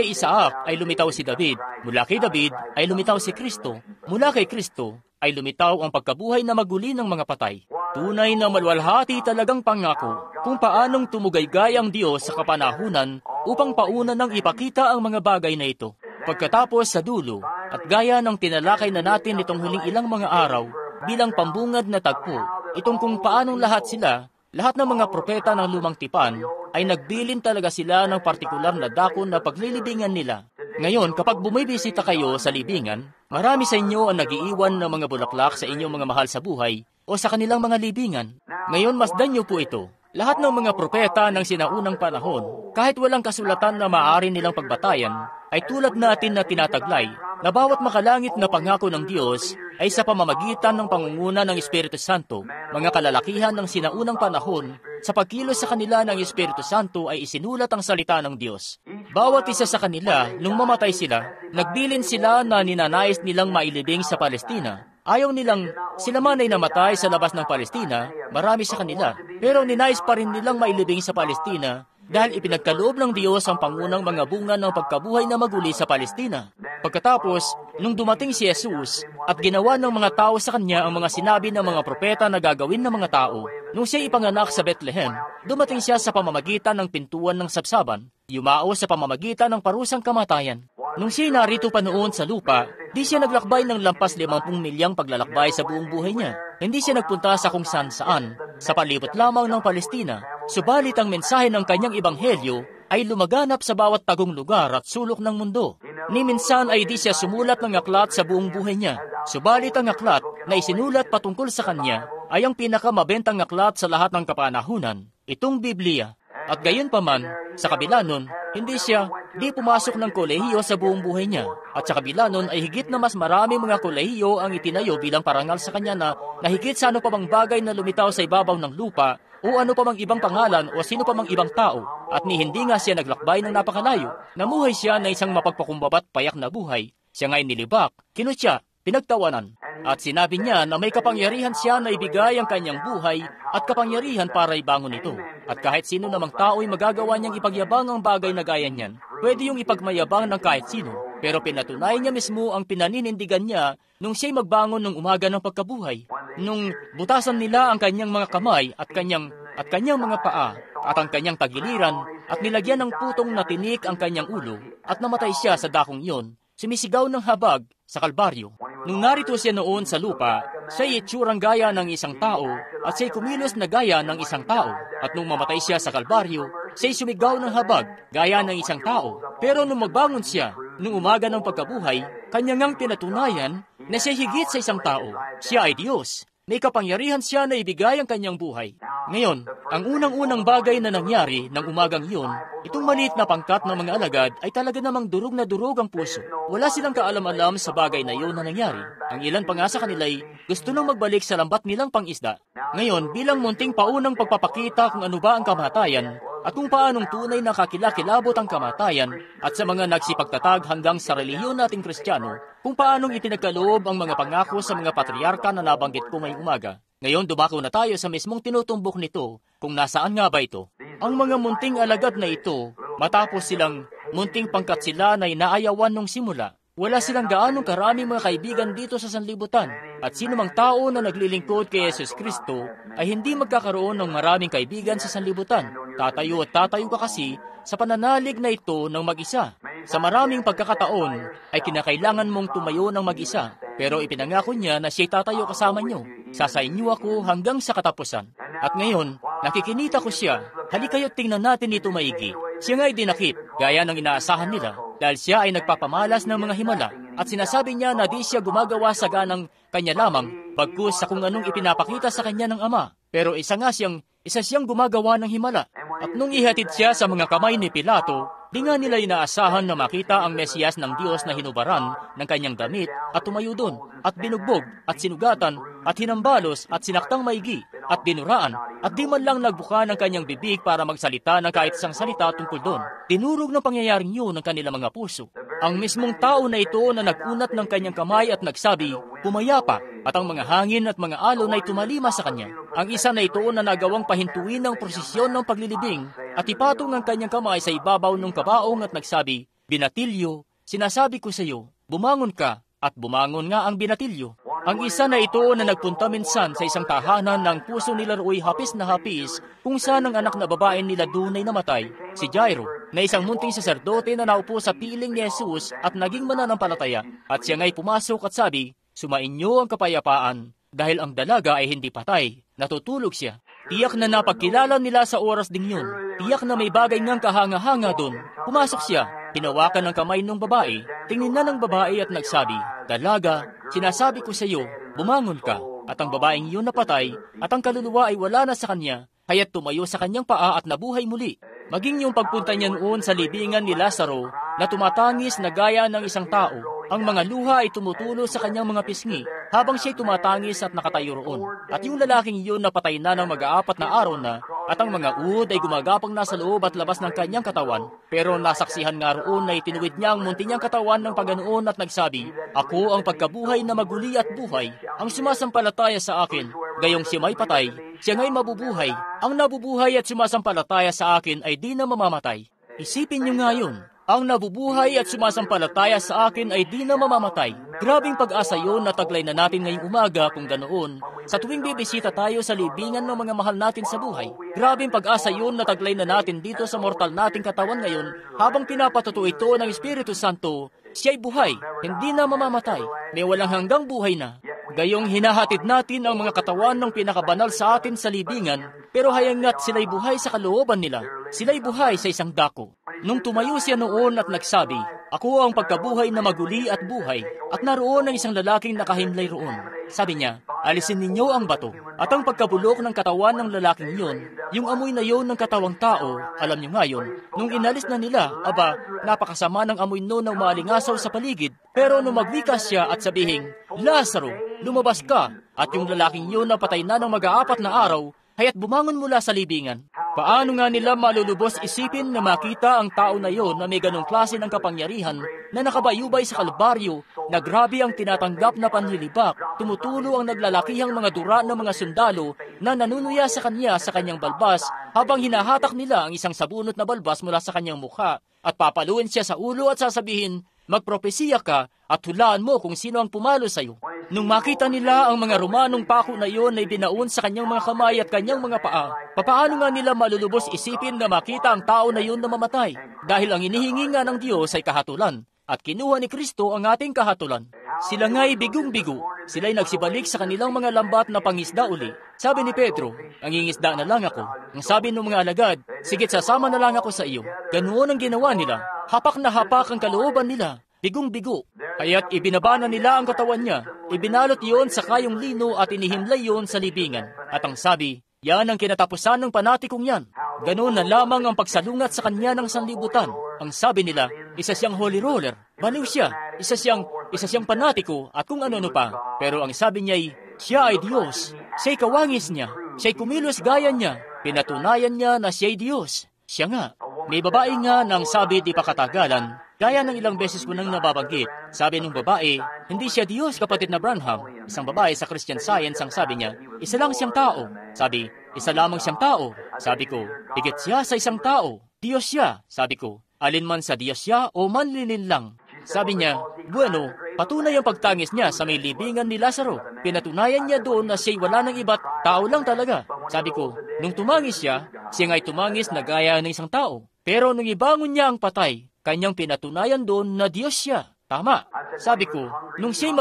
S1: Isaac ay lumitaw si David, mula kay David ay lumitaw si Kristo, mula kay Kristo ay lumitaw ang pagkabuhay na maguli ng mga patay. Tunay na malwalhati talagang pangako kung paanong tumugaygay ang Diyos sa kapanahunan upang pauna nang ipakita ang mga bagay na ito. Pagkatapos sa dulo, at gaya ng tinalakay na natin itong huling ilang mga araw, bilang pambungad na tagpo, itong kung paanong lahat ng mga propeta ng lumang tipan, ay nagbilin talaga sila ng partikular na dakon na paglilibingan nila. Ngayon, kapag bumibisita kayo sa libingan, marami sa inyo ang nagiiwan ng mga bulaklak sa inyong mga mahal sa buhay o sa kanilang mga libingan. Ngayon, masdan niyo po ito. Lahat ng mga propeta ng sinaunang panahon, kahit walang kasulatan na maaari nilang pagbatayan, ay tulad natin na tinataglay na bawat makalangit na pangako ng Diyos ay sa pamamagitan ng pangunguna ng Espiritu Santo, mga kalalakihan ng sinaunang panahon, sa pagkilos sa kanila ng Espiritu Santo ay isinulat ang salita ng Diyos. Bawat isa sa kanila, nung mamatay sila, nagbilin sila na ninanais nilang mailibing sa Palestina. Ayaw nilang sila man ay namatay sa labas ng Palestina, marami sa kanila, pero ninais pa rin nilang mailibing sa Palestina dahil ipinagkaloob ng Diyos ang pangunang mga bunga ng pagkabuhay na maguli sa Palestina. Pagkatapos, nung dumating si Jesus at ginawa ng mga tao sa kanya ang mga sinabi ng mga propeta na gagawin ng mga tao, nung siya ipanganak sa Bethlehem, dumating siya sa pamamagitan ng pintuan ng sabsaban, yumao sa pamamagitan ng parusang kamatayan. Nung siya narito pa noon sa lupa, di siya naglakbay ng lampas 50 milyang paglalakbay sa buong buhay niya. Hindi siya nagpunta sa kung saan, sa palibot lamang ng Palestina. Subalit ang mensahe ng kanyang ebanghelyo ay lumaganap sa bawat tagong lugar at sulok ng mundo. Ni minsan ay di siya sumulat ng aklat sa buong buhay niya. Subalit ang aklat na isinulat patungkol sa kanya ay ang pinakamabentang aklat sa lahat ng kapanahunan, itong Biblia. At gayon pa man, sa kabila nun, hindi siya di pumasok ng kolehiyo sa buong buhay niya. At sa kabila nun ay higit na mas marami mga kolehiyo ang itinayo bilang parangal sa kanya na higit sa ano pa bang bagay na lumitaw sa ibabaw ng lupa o ano pa mang ibang pangalan o sino pa mang ibang tao. At ni hindi nga siya naglakbay ng napakalayo. Namuhay siya na isang mapagpakumbabat payak na buhay. Siya nga'y nilibak, kinutya, pinagtawanan. At sinabi niya na may kapangyarihan siya na ibigay ang kanyang buhay at kapangyarihan para ibangon ito. At kahit sino namang tao'y magagawa niyang ipagyabang ang bagay na gaya niyan, pwede yung ipagmayabang ng kahit sino. Pero pinatunayan niya mismo ang pinaninindigan niya nung siya'y magbangon ng umaga ng pagkabuhay. Nung butasan nila ang kanyang mga kamay at kanyang mga paa at ang kanyang tagiliran at nilagyan ng putong na tinik ang kanyang ulo at namatay siya sa dakong iyon, sumisigaw ng habag sa Kalbaryo. Nung narito siya noon sa lupa, siya'y itsurang gaya ng isang tao at siya'y kumilos na gaya ng isang tao. At nung mamatay siya sa Kalbaryo, siya'y sumigaw ng habag gaya ng isang tao. Pero nung magbangon siya, nung umaga ng pagkabuhay, kanya ngang pinatunayan na siya higit sa isang tao. Siya ay Diyos. May kapangyarihan siya na ibigay ang kanyang buhay. Ngayon, ang unang-unang bagay na nangyari ng umagang iyon, itong maliit na pangkat ng mga alagad ay talaga namang durog na durog ang puso. Wala silang kaalam-alam sa bagay na iyon na nangyari. Ang ilan pa nga sa kanila'y gusto nang magbalik sa lambat nilang pangisda. Ngayon, bilang munting paunang pagpapakita kung ano ba ang kamatayan, at kung paanong tunay na kakilakilabot ang kamatayan at sa mga nagsipagtatag hanggang sa relihiyon nating Kristiyano, kung paanong itinagkaloob ang mga pangako sa mga patriarka na nabanggit ko ngayong umaga. Ngayon dumako na tayo sa mismong tinutumbok nito kung nasaan nga ba ito. Ang mga munting alagad na ito, matapos silang munting pangkat sila na inaayawan nung simula, wala silang gaanong karaming mga kaibigan dito sa sanlibutan. At sino mang tao na naglilingkod kay Jesus Kristo ay hindi magkakaroon ng maraming kaibigan sa sanlibutan. Tatayo at tatayo ka kasi sa pananalig na ito ng mag-isa. Sa maraming pagkakataon ay kinakailangan mong tumayo ng mag-isa. Pero ipinangako niya na siya'y tatayo kasama niyo. Sasainyo ako hanggang sa katapusan. At ngayon, nakikinita ko siya. Halikayo't tingnan natin ito maigi. Siya nga'y dinakip, gaya ng inaasahan nila, dahil siya ay nagpapamalas ng mga himala. At sinasabi niya na di siya gumagawa sa ganang kanya lamang, bagkus sa kung anong ipinapakita sa kanya ng Ama. Pero isa siyang gumagawa ng himala. At nung ihatid siya sa mga kamay ni Pilato, di nga nila inaasahan na makita ang Mesiyas ng Diyos na hinubaran ng kanyang damit at tumayo doon, at binugbog, at sinugatan, at hinambalos, at sinaktang maigi, at dinuraan, at di man lang nagbuka ng kanyang bibig para magsalita ng kahit isang salita tungkol doon. Tinurog ng pangyayaring yun ng kanilang mga puso. Ang mismong tao na ito na nagunat ng kanyang kamay at nagsabi, pumayapa, at ang mga hangin at mga alon ay tumalima sa kanya. Ang isa na ito na nagawang pahintuin ng prosesyon ng paglilibing at ipatong ang kanyang kamay sa ibabaw ng kabaong at nagsabi, Binatilyo, sinasabi ko sa iyo, bumangon ka, at bumangon nga ang binatilyo. Ang isa na ito na nagpunta minsan sa isang tahanan ng puso nila ro'y hapis na hapis kung saan ang anak na babae nila doon ay namatay, si Jairo, na isang munting saserdote na naupo sa piling ni Jesus at naging mananampalataya. At siya nga'y pumasok at sabi, sumainyo ang kapayapaan, dahil ang dalaga ay hindi patay, natutulog siya. Tiyak na napagkilala nila sa oras ding yun. Tiyak na may bagay ngang kahanga-hanga doon. Pumasok siya, hinawakan ng kamay ng babae, tingin na ng babae at nagsabi, Dalaga, sinasabi ko sa iyo, bumangon ka. At ang babaeng yun napatay, at ang kaluluwa ay wala na sa kanya, kaya't tumayo sa kanyang paa at nabuhay muli. Maging yung pagpunta niya noon sa libingan ni Lazaro, na tumatangis na gaya ng isang tao, ang mga luha ay tumutulo sa kanyang mga pisngi, habang siya'y tumatangis at nakatayo roon. At yung lalaking iyon napatay na ng mag-aapat na araw na, at ang mga uod ay gumagapang nasa loob at labas ng kanyang katawan. Pero nasaksihan nga roon na itinuwid niya ang munti niyang katawan ng paganoon at nagsabi, Ako ang pagkabuhay na maguli at buhay, ang sumasampalataya sa akin, gayong siya may patay, siya nga'y mabubuhay. Ang nabubuhay at sumasampalataya sa akin ay di na mamamatay. Isipin niyo nga yun. Ang nabubuhay at sumasampalataya sa akin ay di na mamamatay. Grabing pag-asa yun na taglay na natin ngayong umaga kung ganoon. Sa tuwing bibisita tayo sa libingan ng mga mahal natin sa buhay. Grabing pag-asa yun na taglay na natin dito sa mortal nating katawan ngayon habang pinapatuto ito ng Espiritu Santo. Siya'y buhay, hindi na mamamatay, may walang hanggang buhay na. Gayong hinahatid natin ang mga katawan ng pinakabanal sa atin sa libingan, pero hayangat sila'y buhay sa kalooban nila. Sila'y buhay sa isang dako. Nung tumayo siya noon at nagsabi, "Ako ang pagkabuhay na maguli at buhay," at naroon ang isang lalaking nakahimlay roon. Sabi niya, "Alisin ninyo ang bato." At ang pagkabulok ng katawan ng lalaking yun, yung amoy na yon ng katawang tao, alam niyo nga yun, nung inalis na nila, aba, napakasama ng amoy noon ng maalingasaw sa paligid. Pero nung magwikas siya at sabihing, "Lazaro, lumabas ka," at yung lalaking yun na patay na ng mag-aapat na araw, haya't bumangon mula sa libingan. Paano nga nila malulubos isipin na makita ang tao na yon na may ganong klase ng kapangyarihan na nakabayubay sa Kalbaryo, na grabe ang tinatanggap na panlilibak, tumutulo ang naglalakihang mga dura ng mga sundalo na nanunuya sa kanya sa kanyang balbas habang hinahatak nila ang isang sabunot na balbas mula sa kanyang mukha at papaluin siya sa ulo at sasabihin, "Magpropesiya ka at hulaan mo kung sino ang pumalo sa iyo." Nung makita nila ang mga Romanong pako na iyon ay binaon sa kanyang mga kamay at kanyang mga paa, papaano nga nila malulubos isipin na makita ang tao na iyon na mamatay? Dahil ang inihingi nga ng Diyos ay kahatulan, at kinuha ni Kristo ang ating kahatulan. Sila nga'y bigong-bigo, sila'y nagsibalik sa kanilang mga lambat na pangisda uli. Sabi ni Pedro, "Nangingisda na lang ako." Ang sabi ng mga alagad, "Sigit sasama na lang ako sa iyo." Ganoon ang ginawa nila, hapak na hapak ang kalooban nila. Bigong-bigo. Kaya't ibinaba na nila ang katawan niya. Ibinalot iyon sa kayong lino at inihimlay iyon sa libingan. At ang sabi, "Yan ang kinatapusan ng panatikong yan." Ganoon na lamang ang pagsalungat sa kanya ng sanlibutan. Ang sabi nila, isa siyang holy roller. Baliw siya. Isa siyang panatiko at kung ano-ano pa. Pero ang sabi niya ay, siya ay Diyos. Siya'y kawangis niya. Siya'y kumilos gaya niya. Pinatunayan niya na siya'y Diyos. Siya nga. May babae nga nang sabi di pa katagalan, gaya ng ilang beses ko nang nababanggit. Sabi ng babae, hindi siya Diyos, kapatid na Branham. Isang babae sa Christian Science ang sabi niya, isa lang siyang tao. Sabi, isa lamang siyang tao. Sabi ko, higit siya sa isang tao. Diyos siya. Sabi ko, alin man sa Diyos siya o manlilin lang. Sabi niya, bueno, patunay ang pagtangis niya sa may libingan ni Lazaro. Pinatunayan niya doon na siya'y wala ng iba't tao lang talaga. Sabi ko, nung tumangis siya nga'y tumangis na gaya ng isang tao. Pero nung ibangon niya ang patay, kanyang pinatunayan doon na Diyos siya. Tama. Sabi ko, nung siya'y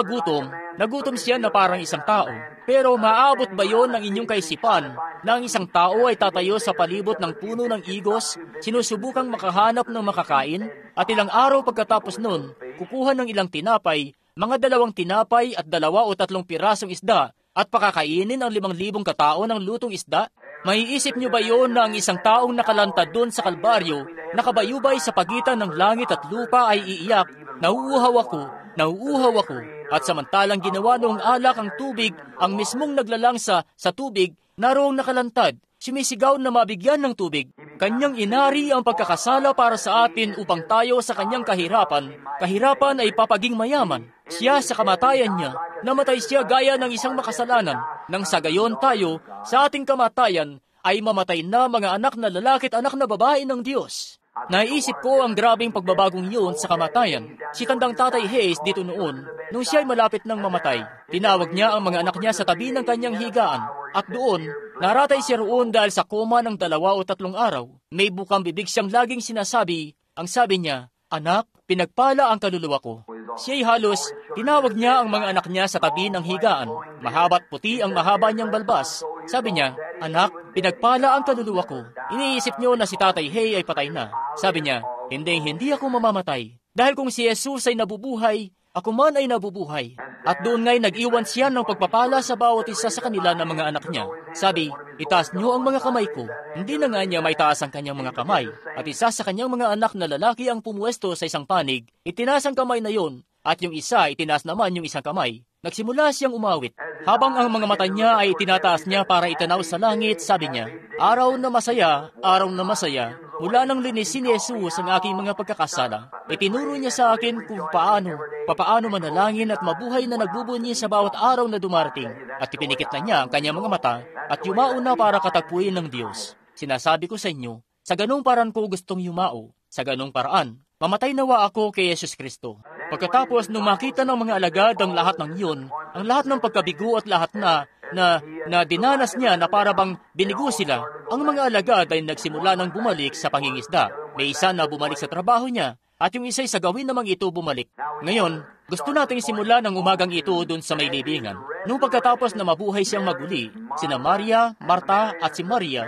S1: nagutom siya na parang isang tao. Pero maaabot ba yon ng inyong kaisipan na ang isang tao ay tatayo sa palibot ng puno ng igos, sinusubukang makahanap ng makakain, at ilang araw pagkatapos nun, kukuha ng ilang tinapay, mga 2 tinapay at 2 o 3 pirasong isda, at pakakainin ang 5,000 katao ng lutong isda? Maiisip niyo ba yon na ang isang taong nakalantad doon sa Kalbaryo, nakabayubay sa pagitan ng langit at lupa ay iiyak, nauuhaw ako, at samantalang ginawa noong alak ang tubig, ang mismong naglalangsa sa tubig, naroong nakalantad, sumisigaw na mabigyan ng tubig. Kanyang inari ang pagkakasala para sa atin upang tayo sa kanyang kahirapan ay papaging mayaman. Siya sa kamatayan niya, namatay siya gaya ng isang makasalanan, nang sa gayon tayo, sa ating kamatayan, ay mamatay na mga anak na lalaki at anak na babae ng Diyos. Naisip ko ang grabing pagbabagong yun sa kamatayan. Si tandang Tatay Hayes dito noon, nung siya'y malapit ng mamatay, tinawag niya ang mga anak niya sa tabi ng kanyang higaan. At doon, naratay siya roon dahil sa koma ng 2 o 3 araw. May bukang bibig siyang laging sinasabi. Ang sabi niya, "Anak, pinagpala ang kaluluwa ko." Siya'y halos, tinawag niya ang mga anak niya sa tabi ng higaan. Mahaba't puti ang mahaba niyang balbas. Sabi niya, "Anak, pinagpala ang kaluluwa ko." Iniisip niyo na si Tatay Hay ay patay na. Sabi niya, hindi ako mamamatay. Dahil kung si Jesus ay nabubuhay, ako man ay nabubuhay. At doon nga'y nag-iwan siya ng pagpapala sa bawat isa sa kanila ng mga anak niya. Sabi, "Itaas niyo ang mga kamay ko." Hindi na nga niya may taas ang kanyang mga kamay. At isa sa kanyang mga anak na lalaki ang pumuwesto sa isang panig. Itinaas ang kamay na yon, at yung isa itinaas naman yung isang kamay. Nagsimula siyang umawit. Habang ang mga mata niya ay tinataas niya para itanaw sa langit, sabi niya, araw na masaya, mula nang linisin ni Jesus ang aking mga pagkakasala, itinuro niya sa akin kung papaano manalangin at mabuhay na nagbubunyi sa bawat araw na dumarating. At ipinikit na niya ang kanyang mga mata at yumao na para katagpuin ng Diyos. Sinasabi ko sa inyo, sa ganung paraan ko gustong yumao, sa ganung paraan, mamatay nawa ako kay Jesus Kristo. Pagkatapos nung makita ng mga alagad ang lahat ng iyon, ang lahat ng pagkabigo at lahat na dinanas niya na para bang binigo sila, ang mga alagad ay nagsimula ng bumalik sa pangingisda. May isa na bumalik sa trabaho niya, at yung isa'y sa gawin namang ito bumalik. Ngayon, gusto nating simula ng umagang ito doon sa may libingan. Nung pagkatapos na mabuhay siyang maguli, sina Maria, Marta at si Maria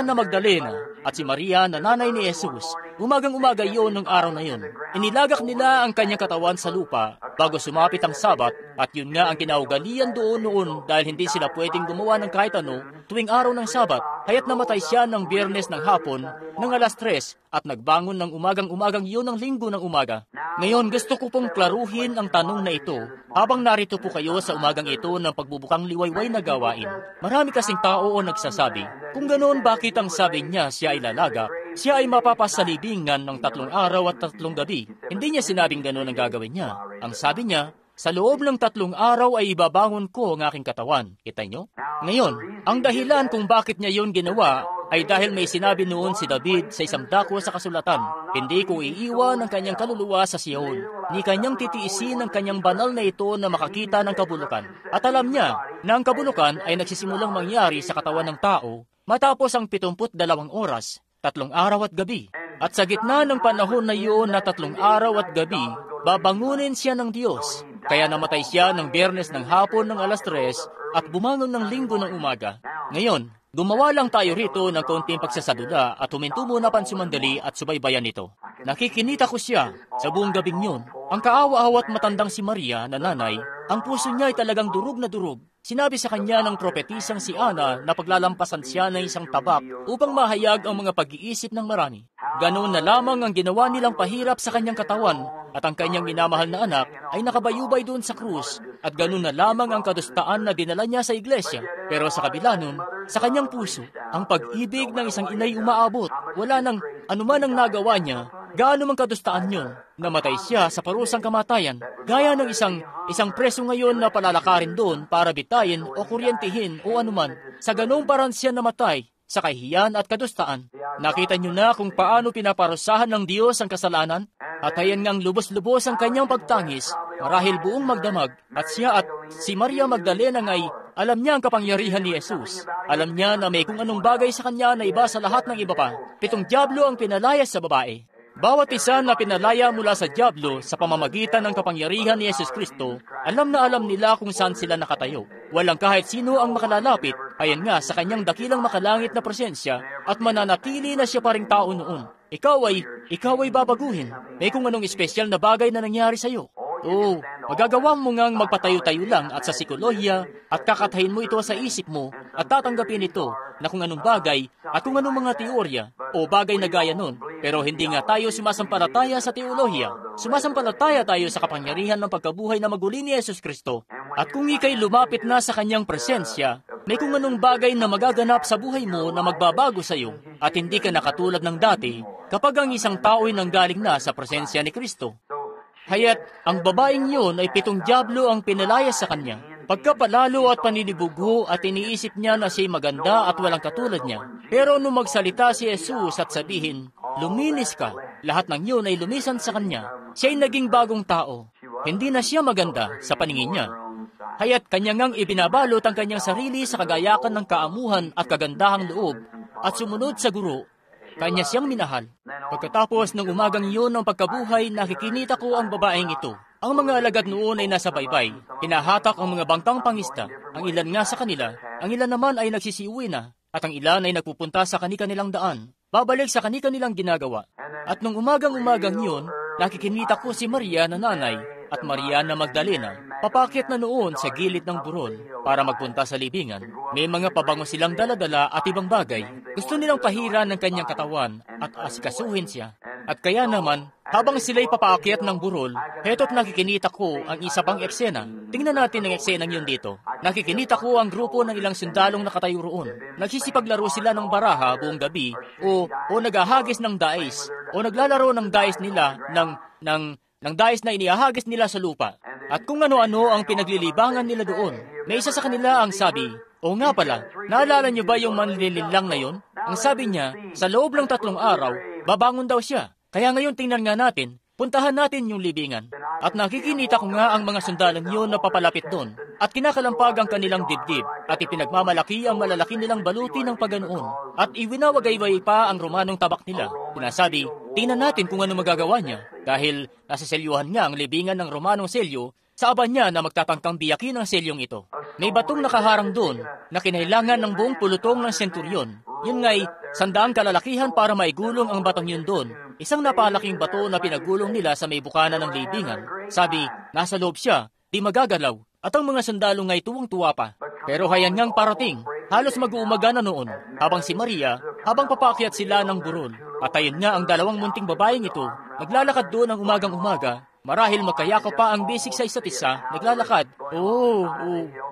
S1: na Magdalena, at si Maria na nanay ni Jesus, Umagang-umaga iyon ng araw na yun. Inilagak nila ang kanyang katawan sa lupa bago sumapit ang Sabat at yun nga ang kinaugalian doon noon dahil hindi sila pwedeng gumawa ng kahit ano tuwing araw ng Sabat. Kaya't namatay siya ng Biyernes ng hapon ng 3:00 at nagbangon ng umagang-umagang iyon ng Linggo ng umaga. Ngayon gusto ko pong klaruhin ang tanong na ito habang narito po kayo sa umagang ito ng pagbubukang liwayway na gawain. Marami kasing tao o nagsasabi, kung ganoon bakit ang sabi niya siya ay lalaga? Siya ay mapapasalibingan ng 3 araw at 3 gabi. Hindi niya sinabing ganoon ang gagawin niya. Ang sabi niya, sa loob ng 3 araw ay ibabangon ko ang aking katawan. Kita niyo? Ngayon, ang dahilan kung bakit niya yun ginawa ay dahil may sinabi noon si David sa isang dako sa kasulatan, hindi ko iiwan ang kanyang kaluluwa sa Sion, ni kanyang titiisin ang kanyang banal na ito na makakita ng kabulukan. At alam niya na ang kabulukan ay nagsisimulang mangyari sa katawan ng tao matapos ang 72 oras, 3 araw at gabi. At sa gitna ng panahon na iyon na 3 araw at gabi, babangunin siya ng Diyos. Kaya namatay siya ng Biyernes ng hapon ng 3:00 at bumangon ng Linggo ng umaga. Ngayon, gumawa lang tayo rito ng kaunting pagsasadula at huminto muna pansumandali at subaybayan ito. Nakikinita ko siya sa buong gabing yun. Ang kaawa-awat matandang si Maria na nanay, ang puso niya ay talagang durog na durog. Sinabi sa kanya ng propetisang si Ana na paglalampasan siya ng isang tabak upang mahayag ang mga pag-iisip ng marami. Ganoon na lamang ang ginawa nilang pahirap sa kanyang katawan at ang kanyang minamahal na anak ay nakabayubay doon sa krus at ganoon na lamang ang kadustaan na dinala niya sa iglesia. Pero sa kabila nun, sa kanyang puso, ang pag-ibig ng isang inay umaabot. Wala nang anuman ang nagawa niya, gaano mang kadustaan yun. Namatay siya sa parusang kamatayan, gaya ng isang preso ngayon na palalakarin doon para bitayin o kuryentihin o anuman. Sa ganoong paraan siya namatay, sa kahihiyan at kadustaan. Nakita niyo na kung paano pinaparusahan ng Diyos ang kasalanan? At ayan ngang lubos-lubos ang kanyang pagtangis, marahil buong magdamag, at siya at si Maria Magdalena ay alam niya ang kapangyarihan ni Jesus. Alam niya na may kung anong bagay sa kanya na iba sa lahat ng iba pa. 7 dyablo ang pinalayas sa babae. Bawat isa na pinalaya mula sa dyablo sa pamamagitan ng kapangyarihan ni Jesus Kristo, alam na alam nila kung saan sila nakatayo. Walang kahit sino ang makalalapit, ayan nga sa kanyang dakilang makalangit na presensya at mananatili na siya pa ring tao noon. Ikaw ay babaguhin. May kung anong espesyal na bagay na nangyari sa iyo. Oo, magagawa mo ngang magpatayo-tayo lang at sa psikolohiya at kakatahin mo ito sa isip mo at tatanggapin ito na kung anong bagay at kung anong mga teorya o bagay na gaya nun. Pero hindi nga tayo sumasampalataya sa teolohiya. Sumasampalataya tayo sa kapangyarihan ng pagkabuhay na maguli ni Jesus Kristo. At kung ika'y lumapit na sa kanyang presensya, may kung anong bagay na magaganap sa buhay mo na magbabago sa iyo at hindi ka nakatulad ng dati kapag ang isang tao ay nanggaling na sa presensya ni Kristo. Haya't ang babaeng yun ay 7 dyablo ang pinalayas sa kanya. Pagkapalalo at paninibugo at iniisip niya na siya'y maganda at walang katulad niya. Pero nung magsalita si Jesus at sabihin, luminis ka, lahat ng yun ay lumisan sa kanya. Siya'y naging bagong tao. Hindi na siya maganda sa paningin niya. Haya't kanya ngang ibinabalot ang kanyang sarili sa kagayakan ng kaamuhan at kagandahang loob at sumunod sa guro. Kanya siyang minahal. Pagkatapos ng umagang iyon ng pagkabuhay, nakikinita ko ang babaeng ito. Ang mga alagad noon ay nasa baybay. Hinahatak ang mga bangkang pangista. Ang ilan nga sa kanila, ang ilan naman ay nagsisiuwi na, at ang ilan ay nagpupunta sa kani-kanilang daan. Babalik sa kani-kanilang ginagawa. At nung umagang-umagang iyon, nakikinita ko si Maria na nanay at Maria na Magdalena, papakit na noon sa gilid ng burol para magpunta sa libingan. May mga pabango silang daladala at ibang bagay. Gusto nilang pahiran ng kanyang katawan at asikasuhin siya. At kaya naman, habang sila'y papaakyat ng burol, heto't nakikinita ko ang isa pang eksena. Tingnan natin ang eksenang yun dito. Nakikinita ko ang grupo ng ilang sundalong nakatayo roon. Nagsisipaglaro sila ng baraha buong gabi o naghahagis ng dais o naglalaro ng dais nila ng dais na inihahagis nila sa lupa. At kung ano-ano ang pinaglilibangan nila doon. May isa sa kanila ang sabi, o nga pala, naalala niyo ba yung manlililang na yon? Ang sabi niya, sa loob ng 3 araw, babangon daw siya. Kaya ngayon tingnan nga natin, puntahan natin yung libingan. At nakikinita ko nga ang mga sundalang yun na papalapit doon. At kinakalampag ang kanilang dibdib. At ipinagmamalaki ang malalaki nilang baluti ng paganoon. At iwinawagayway pa ang Romanong tabak nila. Sinasabi, tingnan natin kung ano magagawa niya. Dahil nasa selyuhan niya ang libingan ng Romanong selyo, sa aba niya na magtatangkang biyakin ang selyong ito. May batong nakaharang doon na kinailangan ng buong pulutong ng senturyon. Yun nga'y 100 kalalakihan para maigulong ang batong yun doon isang napalaking bato na pinagulong nila sa may bukana ng libingan. Sabi, nasa loob siya, di magagalaw, at ang mga sundalo nga'y tuwang-tuwa pa. Pero hayan ngang parating, halos mag-uumaga na noon, habang si Maria, habang papakyat sila ng burol. At ayun nga ang dalawang munting babaeng ito, naglalakad doon ang umagang-umaga, marahil magkayakap pa ang bisig sa isa't isa, naglalakad.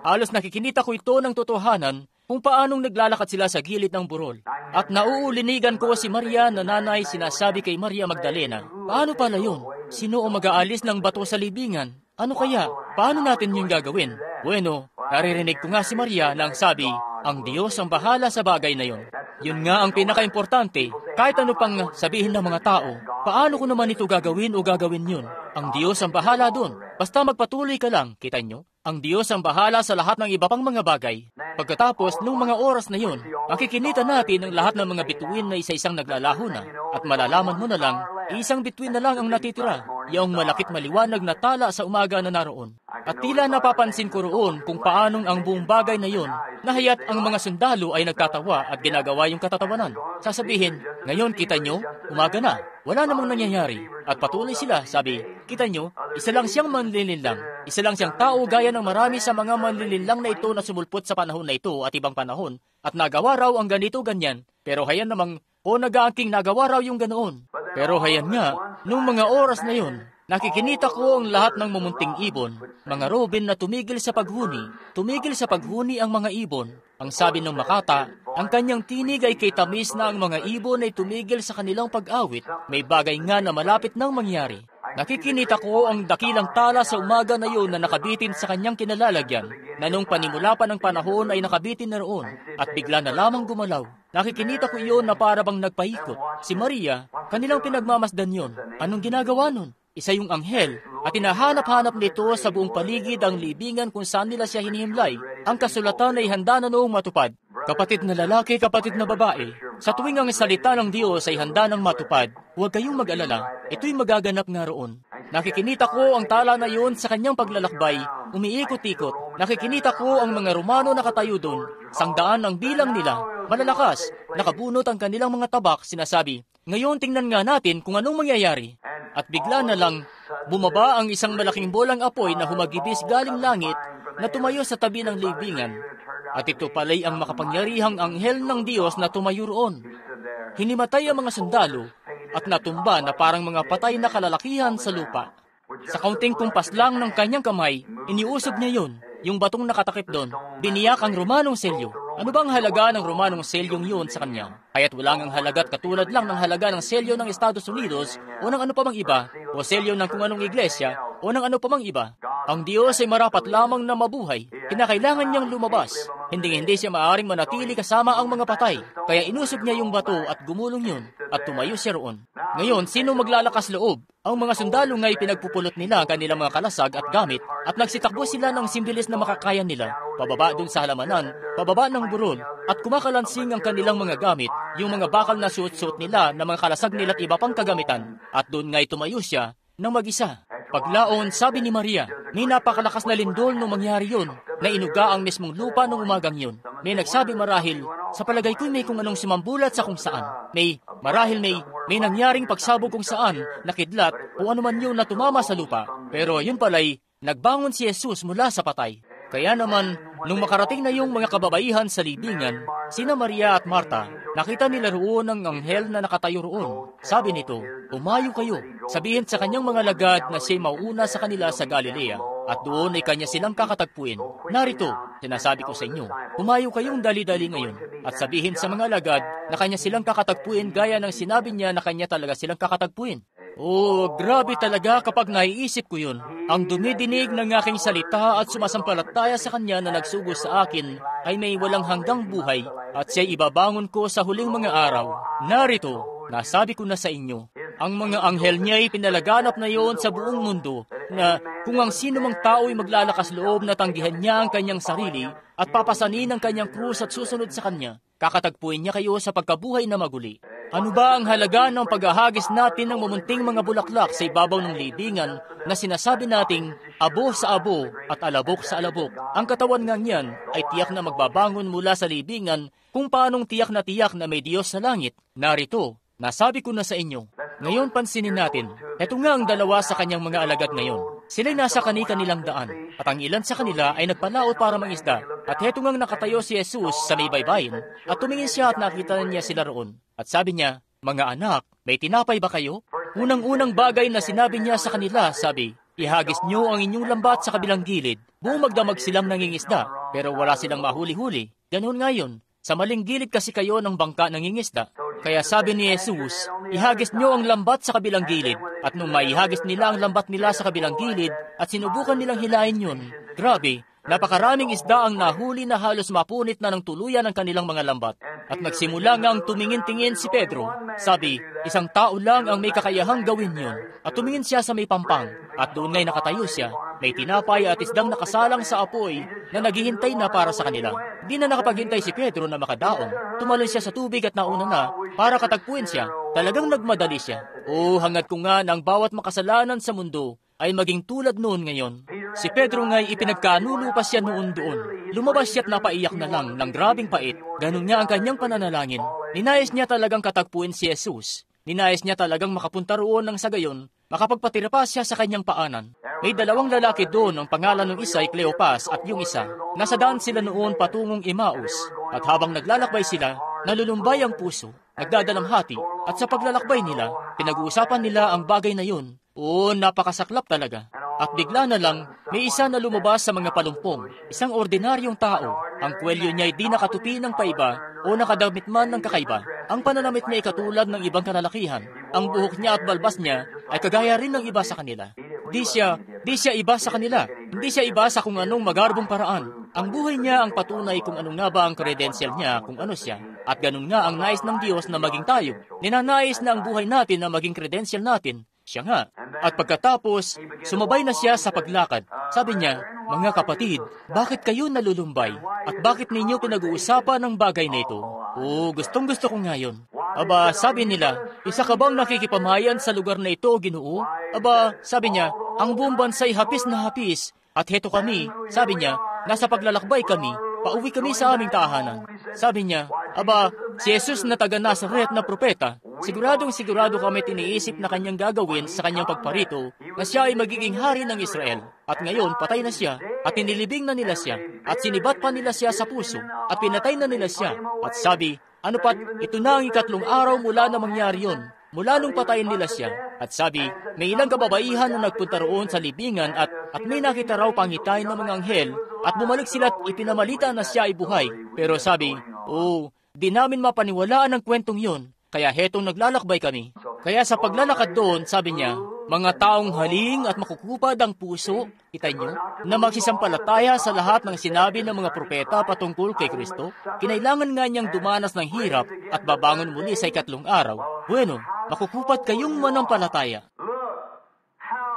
S1: Halos nakikinita ko ito ng totohanan kung paanong naglalakad sila sa gilid ng burol. At nauulinigan ko si Maria na nanay sinasabi kay Maria Magdalena, paano pala yun? Sino ang mag-aalis ng bato sa libingan? Ano kaya? Paano natin yung gagawin? Bueno, naririnig ko nga si Maria na ang sabi, ang Diyos ang bahala sa bagay na yun. Yun nga ang pinaka-importante, kahit ano pang sabihin ng mga tao, paano ko naman ito gagawin o gagawin yun? Ang Diyos ang bahala doon. Basta magpatuloy ka lang, kita nyo? Ang Diyos ang bahala sa lahat ng iba pang mga bagay. Pagkatapos, nung mga oras na yun, makikinita natin ang lahat ng mga bituin na isa-isang naglalaho na. At malalaman mo na lang, isang bituin na lang ang natitira, yung malakit maliwanag na tala sa umaga na naroon. At tila napapansin ko roon kung paanong ang buong bagay na yun, na haya't ang mga sundalo ay nagtatawa at ginagawa yung katatawanan. Sasabihin, ngayon kita nyo, umaga na, wala namang nangyayari. At patuloy sila, sabi, kita nyo, isa lang siyang manlilinlang. Isa lang siyang tao gaya ng marami sa mga manlilinlang na ito na sumulpot sa panahon na ito at ibang panahon. At nagawa raw ang ganito-ganyan. Pero hayan namang, nag-aangking nagawa raw yung ganoon. Pero hayan nga, nung mga oras na yun, nakikinita ko ang lahat ng mumunting ibon, mga robin na tumigil sa paghuni ang mga ibon. Ang sabi ng makata, ang kanyang tinig ay kay tamis na ang mga ibon ay tumigil sa kanilang pag-awit, may bagay nga na malapit nang mangyari. Nakikinita ko ang dakilang tala sa umaga na yun na nakabitin sa kanyang kinalalagyan, na nung panimula pa ng panahon ay nakabitin na roon, at bigla na lamang gumalaw. Nakikinita ko iyon na para bang nagpaikot. Si Maria, kanilang pinagmamasdan yon. Anong ginagawa nun? Isa yung anghel, at hinahanap-hanap nito sa buong paligid ang libingan kung saan nila siya hinihimlay. Ang kasulatan ay handa na noong matupad. Kapatid na lalaki, kapatid na babae, sa tuwing ang salita ng Diyos ay handa ng matupad, huwag kayong mag-alala, ito'y magaganap nga roon. Nakikinita ko ang tala na yun sa kanyang paglalakbay, umiikot-ikot. Nakikinita ko ang mga Romano nakatayo doon, 100 ang bilang nila, malalakas, nakabunot ang kanilang mga tabak, sinasabi, ngayon tingnan nga natin kung anong mangyayari. At bigla na lang, bumaba ang isang malaking bolang apoy na humagibis galing langit na tumayo sa tabi ng libingan. At ito pala'y ang makapangyarihang anghel ng Diyos na tumayo roon. Hinimatay ang mga sundalo at natumba na parang mga patay na kalalakihan sa lupa. Sa kaunting kumpas lang ng kanyang kamay, iniusog niya yun, yung batong nakatakip doon, biniyak ang Romanong selyo. Ano ba ang halaga ng Romanong selyong yun sa kanya? Kaya't wala ngang halaga at katulad lang ng halaga ng selyo ng Estados Unidos o ng ano pa mang iba, o selyo ng kung anong iglesia o ng ano pa mang iba. Ang Diyos ay marapat lamang na mabuhay. Kinakailangan niyang lumabas. Hindi siya maaaring manatili kasama ang mga patay. Kaya inusog niya yung bato at gumulong yun at tumayo siya roon. Ngayon, sino maglalakas loob? Ang mga sundalo nga'y pinagpupulot nila ang kanilang mga kalasag at gamit at nagsitakbo sila ng simbilis na makakaya nila. Pababa dun sa halamanan, pababa ng burol at kumakalansing ang kanilang mga gamit, yung mga bakal na suot-suot nila na mga kalasag nila at iba pang kagamitan. At doon nga'y tumayo siya ng mag-isa. Paglaon, sabi ni Maria, may napakalakas na lindol nung mangyari yun, na inuga ang mismong lupa nung umagang yun. May nagsabi marahil, sa palagay ko may kung anong sumambulat sa kung saan. Marahil may nangyaring pagsabog kung saan, nakidlat, o anuman yun na tumama sa lupa. Pero yun pala'y, nagbangon si Jesus mula sa patay. Kaya naman, nung makarating na yung mga kababaihan sa libingan, sina Maria at Marta, nakita nila roon ang anghel na nakatayo roon. Sabi nito, umayo kayo, sabihin sa kanyang mga lagad na siya'y mauuna sa kanila sa Galilea, at doon ay kanya silang kakatagpuin. Narito, sinasabi ko sa inyo, umayo kayong dali-dali ngayon, at sabihin sa mga lagad na kanya silang kakatagpuin gaya ng sinabi niya na kanya talaga silang kakatagpuin. Grabe talaga kapag naiisip ko yun. Ang dumidinig ng aking salita at sumasampalataya sa kanya na nagsugo sa akin ay may walang hanggang buhay at siya'y ibabangon ko sa huling mga araw. Narito, nasabi ko na sa inyo, ang mga anghel niya'y pinalaganap na yon sa buong mundo na kung ang sino mang tao'y maglalakas loob na tanggihan niya ang kanyang sarili at papasanin ang kanyang krus at susunod sa kanya, kakatagpuin niya kayo sa pagkabuhay na maguli. Ano ba ang halaga ng paghahagis natin ng mumunting mga bulaklak sa ibabaw ng libingan na sinasabi nating abo sa abo at alabok sa alabok? Ang katawan nga niyan ay tiyak na magbabangon mula sa libingan kung paanong tiyak na may Diyos sa langit. Narito, nasabi ko na sa inyo. Ngayon pansinin natin, eto nga ang dalawa sa kanyang mga alagad ngayon. Sila'y nasa kani-kanilang daan, at ang ilan sa kanila ay nagpalaot para mangisda. At heto ngang nakatayo si Jesus sa may baybayin, at tumingin siya at nakita niya sila roon. At sabi niya, "Mga anak, may tinapay ba kayo?" Unang-unang bagay na sinabi niya sa kanila, sabi, "Ihagis niyo ang inyong lambat sa kabilang gilid." Buong magdamag silang nangingisda, pero wala silang mahuli-huli. Ganoon ngayon, sa maling gilid kasi kayo ng bangka nangingisda. Kaya sabi ni Jesus, ihagis niyo ang lambat sa kabilang gilid. At nung maihagis nila ang lambat nila sa kabilang gilid at sinubukan nilang hilain yun, grabe, napakaraming isda ang nahuli na halos mapunit na ng tuluyan ang kanilang mga lambat. At nagsimula nga ang tumingin-tingin si Pedro. Sabi, isang tao lang ang may kakayahang gawin yun. At tumingin siya sa may pampang. At doon nga'y nakatayo siya. May tinapay at isdang nakasalang sa apoy na naghihintay na para sa kanila. Di na nakapaghintay si Pedro na makadaong. Tumalon siya sa tubig at nauna na para katagpuin siya. Talagang nagmadali siya. Hangad ko nga na ang bawat makasalanan sa mundo ay maging tulad noon ngayon. Si Pedro nga'y ipinagkanulupas siya noon doon. Lumabas siya at napaiyak na lang ng grabing pait. Ganun nga ang kanyang pananalangin. Ninayos niya talagang katagpuin si Jesus. Ninayos niya talagang makapunta roon ng sa gayon, makapagpatira pa siya sa kanyang paanan. May dalawang lalaki doon, ang pangalan ng isa ay Cleopas at yung isa. Nasa daan sila noon patungong Emmaus. At habang naglalakbay sila, nalulumbay ang puso, nagdadalamhati. At sa paglalakbay nila, pinag-uusapan nila ang bagay na yun. Napakasaklap talaga. At bigla na lang, may isa na lumabas sa mga palumpong, isang ordinaryong tao. Ang kwelyo niya ay di nakatupi ng paiba o nakadamit man ng kakaiba. Ang pananamit niya ay katulad ng ibang kalalakihan. Ang buhok niya at balbas niya ay kagaya rin ng iba sa kanila. Di siya iba sa kanila. Hindi siya iba sa kung anong magarbong paraan. Ang buhay niya ang patunay kung ano nga ba ang credential niya, kung ano siya. At ganun nga ang nais ng Diyos na maging tayo. Ninanais na ang buhay natin na maging credential natin. Siya nga. At pagkatapos, sumabay na siya sa paglakad. Sabi niya, "Mga kapatid, bakit kayo nalulumbay? At bakit ninyo pinag-uusapan ang bagay na ito?" Gustong-gusto ko ngayon. Aba, sabi nila, "Isa ka bang nakikipamayan sa lugar na ito, Ginoo?" Aba, sabi niya, "Ang buong bansa'y hapis na hapis. At heto kami," sabi niya, "nasa paglalakbay kami. Pauwi kami sa aming tahanan." Sabi niya, "Aba, si Jesus na taga Nazaret na propeta, sigurado kami tiniisip na kanyang gagawin sa kanyang pagparito na siya ay magiging hari ng Israel. At ngayon, patay na siya, at inilibing na nila siya, at sinibat pa nila siya sa puso, at pinatay na nila siya." At sabi, "Ano pat, ito na ang 3 araw mula na mangyari yon, mula nung patayin nila siya." At sabi, may ilang kababaihan na nagpunta roon sa libingan at may nakita raw pangitain ng mga anghel at bumalik sila at ipinamalita na siya ay buhay. Pero sabi, di namin mapaniwalaan ang kwentong yon, kaya hetong naglalakbay kami. Kaya sa paglalakad doon, sabi niya, mga taong haling at makukupad ang puso, kita nyo, na magsisampalataya sa lahat ng sinabi ng mga propeta patungkol kay Kristo, kinailangan nga niyang dumanas ng hirap at babangon muli sa 3 araw. Bueno, makukupad kayong manampalataya.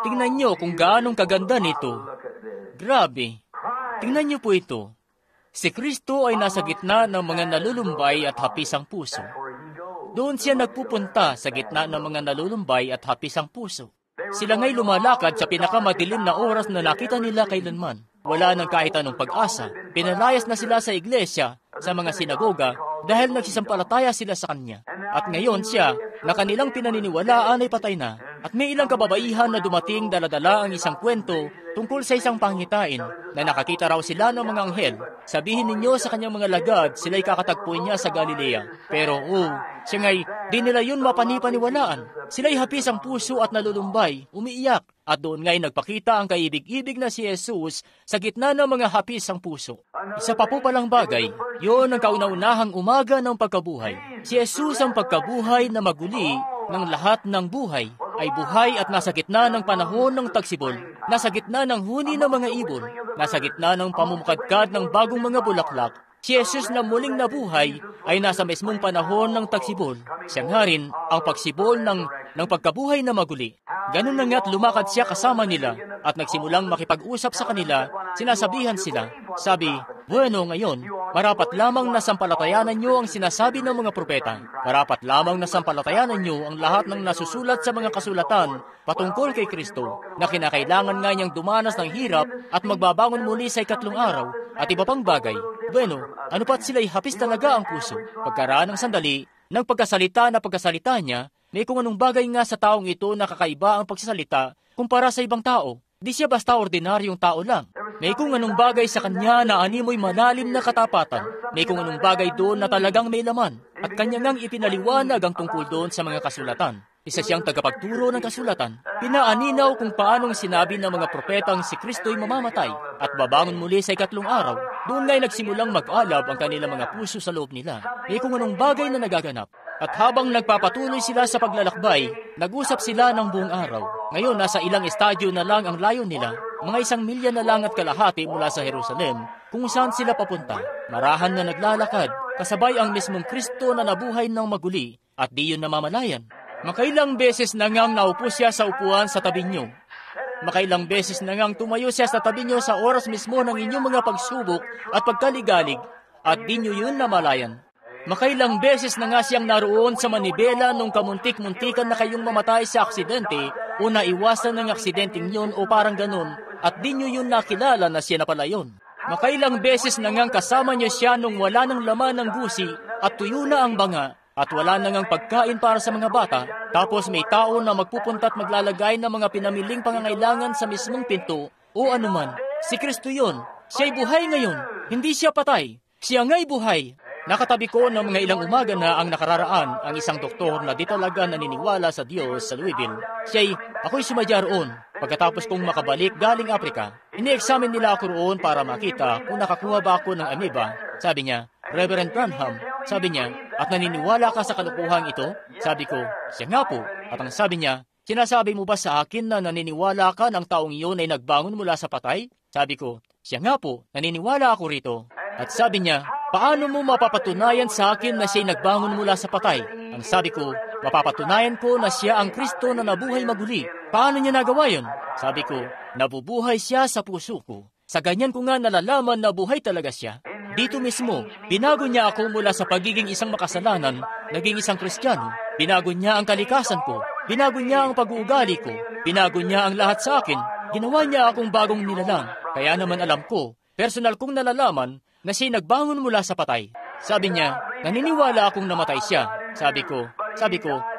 S1: Tingnan nyo kung gaanong kaganda nito. Grabe. Tingnan nyo po ito. Si Kristo ay nasa gitna ng mga nalulumbay at hapis ang puso. Doon siya nagpupunta sa gitna ng mga nalulumbay at hapis ang puso. Sila nga'y lumalakad sa pinakamadilim na oras na nakita nila kailanman. Wala nang kahit anong pag-asa. Pinalayas na sila sa iglesia, sa mga sinagoga, dahil nagsisampalataya sila sa kanya. At ngayon siya, na kanilang pinaniniwalaan ay patay na. At may ilang kababaihan na dumating daladala ang isang kwento tungkol sa isang pangitain na nakakita raw sila ng mga anghel. Sabihin ninyo sa kanyang mga lagad, sila'y kakatagpuin niya sa Galilea. Pero siya nga'y di nila yun mapanipaniwalaan. Sila'y hapis ang puso at nalulumbay, umiiyak. At doon nga'y nagpakita ang kaibig-ibig na si Jesus sa gitna ng mga hapis ang puso. Isa pa po palang bagay, yun ang kauna-unahang umaga ng pagkabuhay. Si Jesus ang pagkabuhay na maguli ng lahat ng buhay, ay buhay at nasa gitna ng panahon ng tagsibol, nasa gitna ng huni ng mga ibon, nasa gitna ng pamumukadkad ng bagong mga bulaklak. Si Jesus na muling nabuhay ay nasa mismong panahon ng tagsibol. Siya nga rin ang pagsibol ng pagkabuhay na maguli. Ganun na nga't lumakad siya kasama nila at nagsimulang makipag-usap sa kanila, sinasabihan sila. Sabi, bueno, ngayon, marapat lamang na sampalatayanan nyo ang sinasabi ng mga propeta. Marapat lamang na sampalatayanan nyo ang lahat ng nasusulat sa mga kasulatan patungkol kay Kristo, na kinakailangan nga niyang dumanas ng hirap at magbabangon muli sa 3 araw at iba pang bagay. Bueno, ano pa't sila'y hapis talaga ang puso. Pagkaraan ng sandali, nang pagkasalita niya, May kung anong bagay nga sa taong ito na kakaiba ang pagsasalita kumpara sa ibang tao. Di siya basta ordinaryong tao lang. May kung anong bagay sa kanya na animoy malalim na katapatan. May kung anong bagay doon na talagang may laman. At kanya ngang ipinaliwanag ang tungkol doon sa mga kasulatan. Isa siyang tagapagturo ng kasulatan. Pinaaninaw kung paanong sinabi ng mga propetang si Kristo'y mamamatay at babangon muli sa ikatlong araw. Doon nga'y nagsimulang mag-alab ang kanilang mga puso sa loob nila. May kung anong bagay na nagaganap. At habang nagpapatuloy sila sa paglalakbay, nag-usap sila ng buong araw. Ngayon, nasa ilang estadyo na lang ang layo nila, mga 1 milya na lang at kalahati mula sa Jerusalem, kung saan sila papunta. Marahan na naglalakad, kasabay ang mismong Kristo na nabuhay ng maguli, at di yun namamalayan. Makailang beses na ngang naupo siya sa upuan sa tabi niyo. Makailang beses na ngang tumayo siya sa tabi niyo sa oras mismo ng inyong mga pagsubok at pagkaligalig, at di niyo yun namalayan. Makailang beses na nga siyang naroon sa manibela nung kamuntik-muntikan na kayong mamatay sa aksidente o naiwasan ng aksidenteng yun o parang ganun, at di niyo yun nakilala na siya na pala yun. Makailang beses na ngang kasama niyo siya nung wala ng laman ng gusi at tuyo na ang banga, at wala na ngang pagkain para sa mga bata, tapos may tao na magpupunta at maglalagay ng mga pinamiling pangangailangan sa mismong pinto o anuman. Si Kristo yun. Siya'y buhay ngayon. Hindi siya patay. Siya nga'y buhay. Nakatabi ko ng mga ilang umaga na ang nakararaan ang isang doktor na di talaga naniniwala sa Diyos sa Louisville. Ako'y sumadya roon. Pagkatapos kong makabalik galing Afrika, ini-examine nila ako roon para makita kung nakakuha ba ako ng amoeba. Sabi niya, Reverend Branham, sabi niya, at naniniwala ka sa kalukuhang ito? Sabi ko, siya nga po. At ang sabi niya, sinasabi mo ba sa akin na naniniwala ka ng taong iyon ay nagbangon mula sa patay? Sabi ko, siya nga po, naniniwala ako rito. At sabi niya, paano mo mapapatunayan sa akin na siya'y nagbangon mula sa patay? Ang sabi ko, mapapatunayan ko na siya ang Kristo na nabuhay maguli. Paano niya nagawa yun? Sabi ko, nabubuhay siya sa puso ko. Sa ganyan ko nga nalalaman na buhay talaga siya. Dito mismo, binago niya ako mula sa pagiging isang makasalanan, naging isang Kristiyano. Binago niya ang kalikasan ko. Binago niya ang pag-uugali ko. Binago niya ang lahat sa akin. Ginawa niya akong bagong nilalang. Kaya naman alam ko, personal kong nalalaman, na siya nagbangon mula sa patay. Sabi niya, naniniwala akong namatay siya. Sabi ko,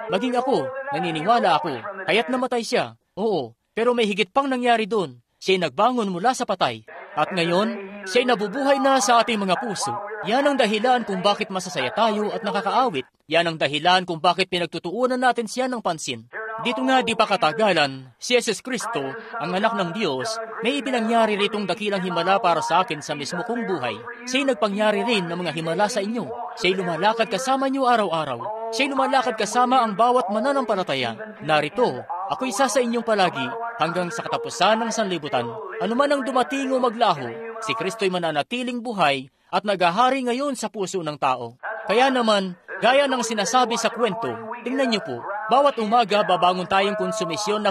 S1: maging ako, naniniwala ako, kaya't namatay siya. Oo, pero may higit pang nangyari doon. Siya'y nagbangon mula sa patay. At ngayon, siya'y nabubuhay na sa ating mga puso. Yan ang dahilan kung bakit masasaya tayo at nakakaawit. Yan ang dahilan kung bakit pinagtutuunan natin siya ng pansin. Dito nga di pa katagalan, si Jesus Kristo, ang anak ng Diyos, may ipinangyari ritong dakilang himala para sa akin sa mismo kong buhay. Siya'y nagpangyari rin ng mga himala sa inyo. Siya'y lumalakad kasama niyo araw-araw. Siya'y lumalakad kasama ang bawat mananampalataya. Narito, ako'y isa sa inyong palagi hanggang sa katapusan ng sanlibutan. Ano man ang dumating o maglaho, si Kristo'y mananatiling buhay at naghahari ngayon sa puso ng tao. Kaya naman, gaya ng sinasabi sa kwento, tingnan niyo po, bawat umaga babangon tayong konsumisyon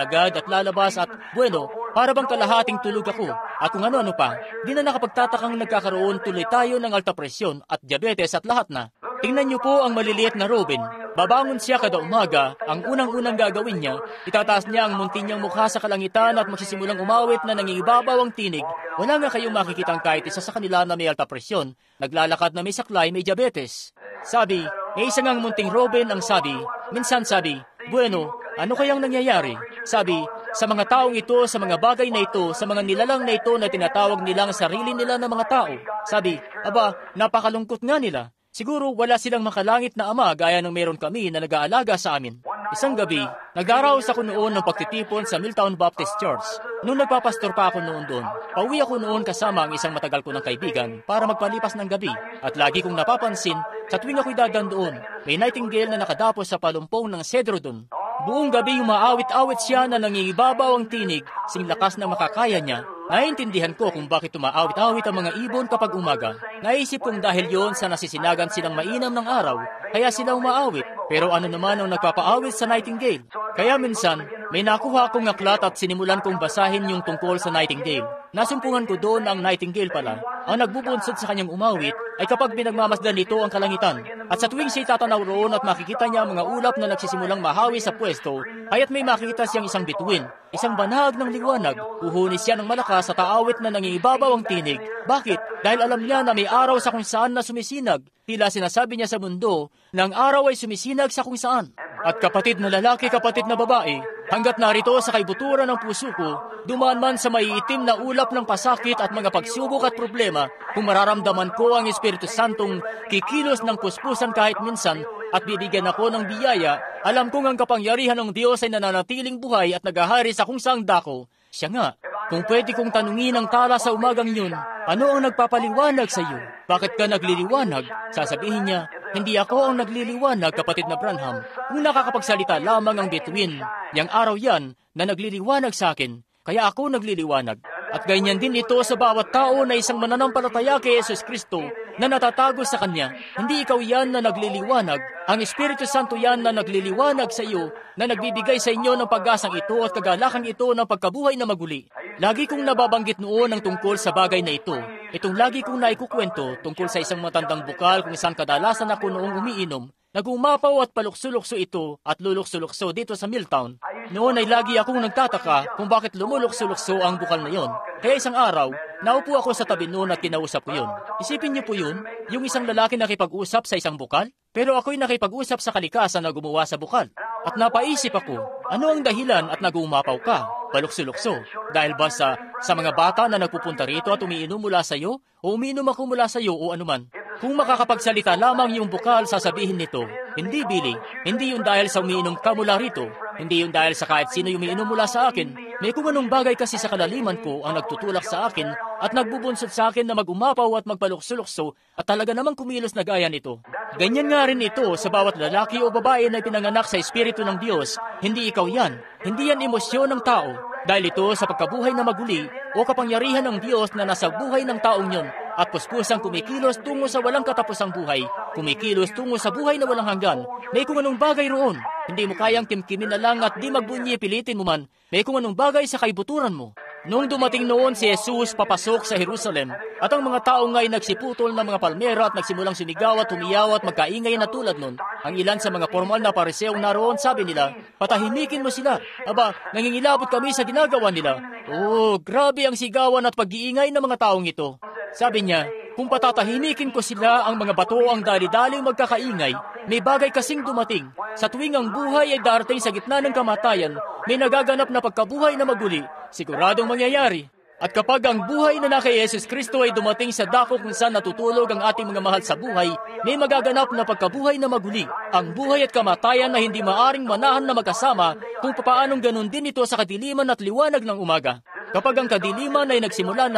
S1: agad at lalabas at, bueno, para bang kalahating tulog ako. At kung ano-ano pa, di na nakapagtatakang nagkakaroon tuloy tayo ng alta presyon at diabetes at lahat na. Tingnan niyo po ang maliliit na Robin. Babangon siya kada umaga, ang unang-unang gagawin niya, itataas niya ang munti niyang mukha sa kalangitan at magsisimulang umawit na nangingibabaw ang tinig. Wala nga kayong makikitang kahit isa sa kanila na may alta presyon, naglalakad na may saklay, may diabetes. Sabi, may isang ang munting Robin ang sabi, minsan sabi, bueno, ano kayang nangyayari? Sabi, sa mga taong ito, sa mga bagay na ito, sa mga nilalang na ito na tinatawag nilang sarili nila na mga tao. Sabi, aba, napakalungkot nga nila. Siguro wala silang makalangit na ama gaya ng meron kami na nag-aalaga sa amin. Isang gabi, nagdaraos ako noon ng pagtitipon sa Milltown Baptist Church. Noong nagpapastor pa ako noon doon, pauwi ako noon kasama ang isang matagal ko ng kaibigan para magpalipas ng gabi. At lagi kong napapansin, sa tuwing ako'y dadan doon, may nightingale na nakadapos sa palumpong ng sedro doon. Buong gabi umaawit-awit siya na nangingibabaw ang tinig, sing lakas na makakaya niya. Naiintindihan ko kung bakit umaawit-awit ang mga ibon kapag umaga. Naisip kong dahil yon sa nasisinagan silang mainam ng araw, kaya sila umaawit. Pero ano naman ang nagpapaawit sa nightingale? Kaya minsan, may nakuha akong aklat at sinimulan kong basahin yung tungkol sa nightingale. Nasumpungan ko doon ang nightingale pala. Ang nagbubunsod sa kanyang umawit ay kapag pinagmamasdan nito ang kalangitan. At sa tuwing siya'y tatanaw roon at makikita niya ang mga ulap na nagsisimulang mahawi sa pwesto, kaya't may makikita siyang isang bituin, isang banhag ng liwanag, uhunis siya ng malakas sa taawit na nangingibabaw ang tinig. Bakit? Dahil alam niya na may araw sa kung saan na sumisinag. Tila sinasabi niya sa mundo na ang araw ay sumisinag sa kung saan. At kapatid na lalaki, kapatid na babae, hanggat narito sa kaibuturan ng puso ko, dumaan man sa maiitim na ulap ng pasakit at mga pagsubok at problema, kung mararamdaman ko ang Espiritu Santong kikilos ng puspusan kahit minsan at bibigyan ako ng biyaya, alam kong ang kapangyarihan ng Diyos ay nananatiling buhay at nagahari sa kung saang dako. Siya nga, kung pwede kong tanungin ang tala sa umagang yun, ano ang nagpapaliwanag sa iyo? Bakit ka nagliliwanag? Sasabihin niya, hindi ako ang nagliliwanag, kapatid na Branham. Kung nakakapagsalita lamang ang bituin, yang araw yan na nagliliwanag sa akin, kaya ako nagliliwanag. At ganyan din ito sa bawat tao na isang mananampalataya kay Jesus Kristo na natatago sa Kanya. Hindi ikaw yan na nagliliwanag. Ang Espiritu Santo yan na nagliliwanag sa iyo, na nagbibigay sa inyo ng pag-asang ito at kagalakang ito ng pagkabuhay na maguli. Lagi kong nababanggit noon ang tungkol sa bagay na ito. Itong lagi kong naikukwento tungkol sa isang matandang bukal kung saan kadalasan ako noong umiinom. Nagumapaw at palukso-lukso ito at lulukso-lukso dito sa Milltown. Noon ay lagi akong nagtataka kung bakit lumulukso-lukso ang bukal na yon. Kaya isang araw, naupo ako sa tabi noon at kinausap ko yun. Isipin niyo po yun, yung isang lalaki nakipag-usap sa isang bukal? Pero ako'y nakipag-usap sa kalikasan na gumawa sa bukal. At napaisip ako, ano ang dahilan at nagumapaw ka? Palukso-lukso. Dahil ba sa mga bata na nagpupunta rito at umiinom mula sa iyo? O umiinom ako mula sa iyo o anuman? Kung makakapagsalita lamang yung bukal, sasabihin nito, hindi Billy, hindi yun dahil sa umiinom ka mula rito. Hindi yun dahil sa kahit sino yung umiinom mula sa akin. May kung anong bagay kasi sa kalaliman ko ang nagtutulak sa akin at nagbubunsod sa akin na magumapaw at magpalukso-lukso at talaga namang kumilos na gaya nito. Ganyan nga rin ito sa bawat lalaki o babae na pinanganak sa Espiritu ng Diyos. Hindi ikaw yan. Hindi yan emosyon ng tao. Dahil ito sa pagkabuhay na maguli o kapangyarihan ng Diyos na nasa buhay ng taong yon at puspusang kumikilos tungo sa walang katapusang buhay, kumikilos tungo sa buhay na walang hanggan. May kung anong bagay roon. Hindi mo kayang kimkimin na lang at di magbunyi pilitin mo man. May kung anong bagay sa kaibuturan mo. Noong dumating noon si Jesus papasok sa Jerusalem at ang mga tao nga'y nagsiputol ng mga palmera at nagsimulang sinigaw at humiyaw at magkaingay na tulad nun, ang ilan sa mga formal na pariseong naroon sabi nila, patahimikin mo sila. Aba, nangingilabot kami sa ginagawa nila. Oh, grabe ang sigawan at pag-iingay ng mga taong ito. Sabi niya, kung patatahimikin ko sila, ang mga bato ang dali-daling magkakaingay, may bagay kasing dumating. Sa tuwing ang buhay ay darating sa gitna ng kamatayan, may nagaganap na pagkabuhay na maguli, siguradong mangyayari. At kapag ang buhay na kay Jesus Kristo ay dumating sa dako kung saan natutulog ang ating mga mahal sa buhay, may magaganap na pagkabuhay na maguli. Ang buhay at kamatayan na hindi maaring manahan na magkasama kung papaanong ganun din ito sa kadiliman at liwanag ng umaga. Kapag ang kadiliman ay nagsimula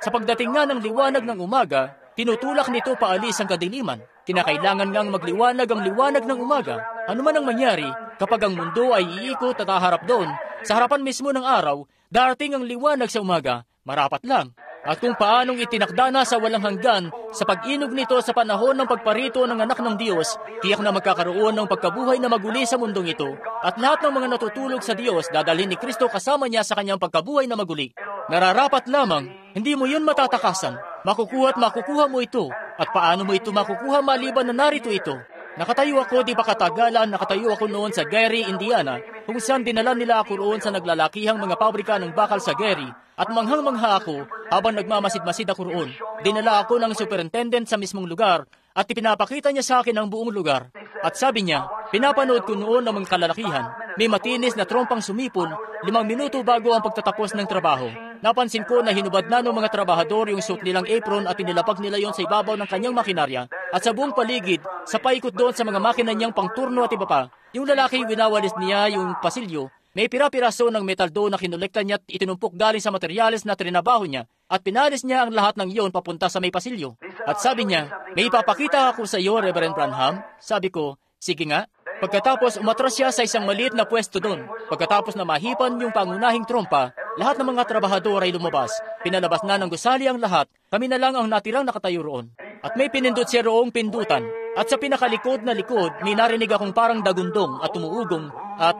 S1: sa pagdating nga ng liwanag ng umaga, tinutulak nito paalis ang kadiliman. Kinakailangan ngang magliwanag ang liwanag ng umaga. Ano man ang mangyari, kapag ang mundo ay iikot at haharap doon, sa harapan mismo ng araw, darating ang liwanag sa umaga, marapat lang. At kung paanong itinakda na sa walang hanggan sa pag-inog nito sa panahon ng pagparito ng anak ng Diyos, tiyak na magkakaroon ng pagkabuhay na maguli sa mundong ito at lahat ng mga natutulog sa Diyos dadalhin ni Kristo kasama niya sa kanyang pagkabuhay na maguli. Nararapat lamang, hindi mo yun matatakasan. Makukuha at makukuha mo ito. At paano mo ito makukuha maliban na narito ito? Nakatayo ako di pa katagalan, nakatayo ako noon sa Gary, Indiana, kung saan dinala nila ako roon sa naglalakihang mga pabrika ng bakal sa Gary, at manghang-mangha ako habang nagmamasid-masid ako roon. Dinala ako ng superintendent sa mismong lugar at ipinapakita niya sa akin ang buong lugar. At sabi niya, pinapanood ko noon ang mga kalalakihan. May matinis na trompang sumipon 5 minuto bago ang pagtatapos ng trabaho. Napansin ko na hinubad na ng mga trabahador yung suot nilang apron at inilapag nila yon sa ibabaw ng kanyang makinarya. At sa buong paligid, sa paikot doon sa mga makina niyang pangturno at iba pa, yung lalaking winawalis niya yung pasilyo, may pira-piraso ng metal doon na kinolekta niya at itinumpok galing sa materyales na trinabaho niya at pinalis niya ang lahat ng iyon papunta sa may pasilyo. At sabi niya, may ipapakita ako sa iyo, Reverend Branham. Sabi ko, sige nga. Pagkatapos umatras siya sa isang maliit na pwesto doon. Pagkatapos na mahipan yung pangunahing trompa, lahat ng mga trabahador ay lumabas. Pinalabas na ng gusali ang lahat. Kami na lang ang natirang nakatayo roon. At may pinindot siya roong pindutan. At sa pinakalikod na likod, may narinig akong parang dagundong at umuugong at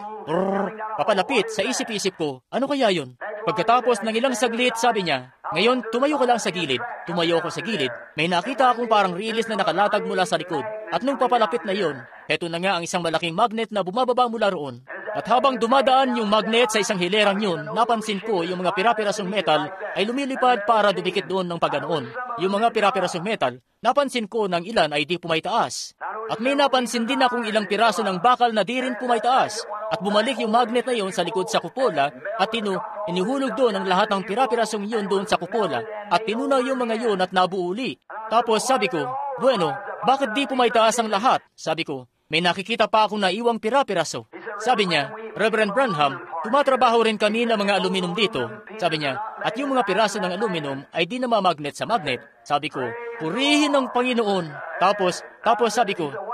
S1: papalapit sa isip-isip ko. Ano kaya yun? Pagkatapos ng ilang saglit, sabi niya, ngayon, tumayo ka lang sa gilid. Tumayo ako sa gilid. May nakita akong parang rilis na nakalatag mula sa likod. At nung papalapit na yon, heto na nga ang isang malaking magnet na bumababa mula roon. At habang dumadaan yung magnet sa isang hilerang yun, napansin ko yung mga pira-pirasong metal ay lumilipad para dumikit doon ng paganoon. Yung mga pira-pirasong metal, napansin ko ng ilan ay di pumaytaas. At may napansin din akong ilang piraso ng bakal na di rin pumaytaas. At bumalik yung magnet na yon sa likod sa kupola at inihulog doon ang lahat ng pirasong yun doon sa kupola at tinunaw yung mga yun at nabuuli. Tapos sabi ko, bueno, bakit di pumaytaas ang lahat? Sabi ko, may nakikita pa akong naiwang piraso. Sabi niya, Reverend Branham, tumatrabaho rin kami ng mga aluminum dito. Sabi niya, at yung mga piraso ng aluminum ay di namamagnet sa magnet. Sabi ko, purihin ng Panginoon. Tapos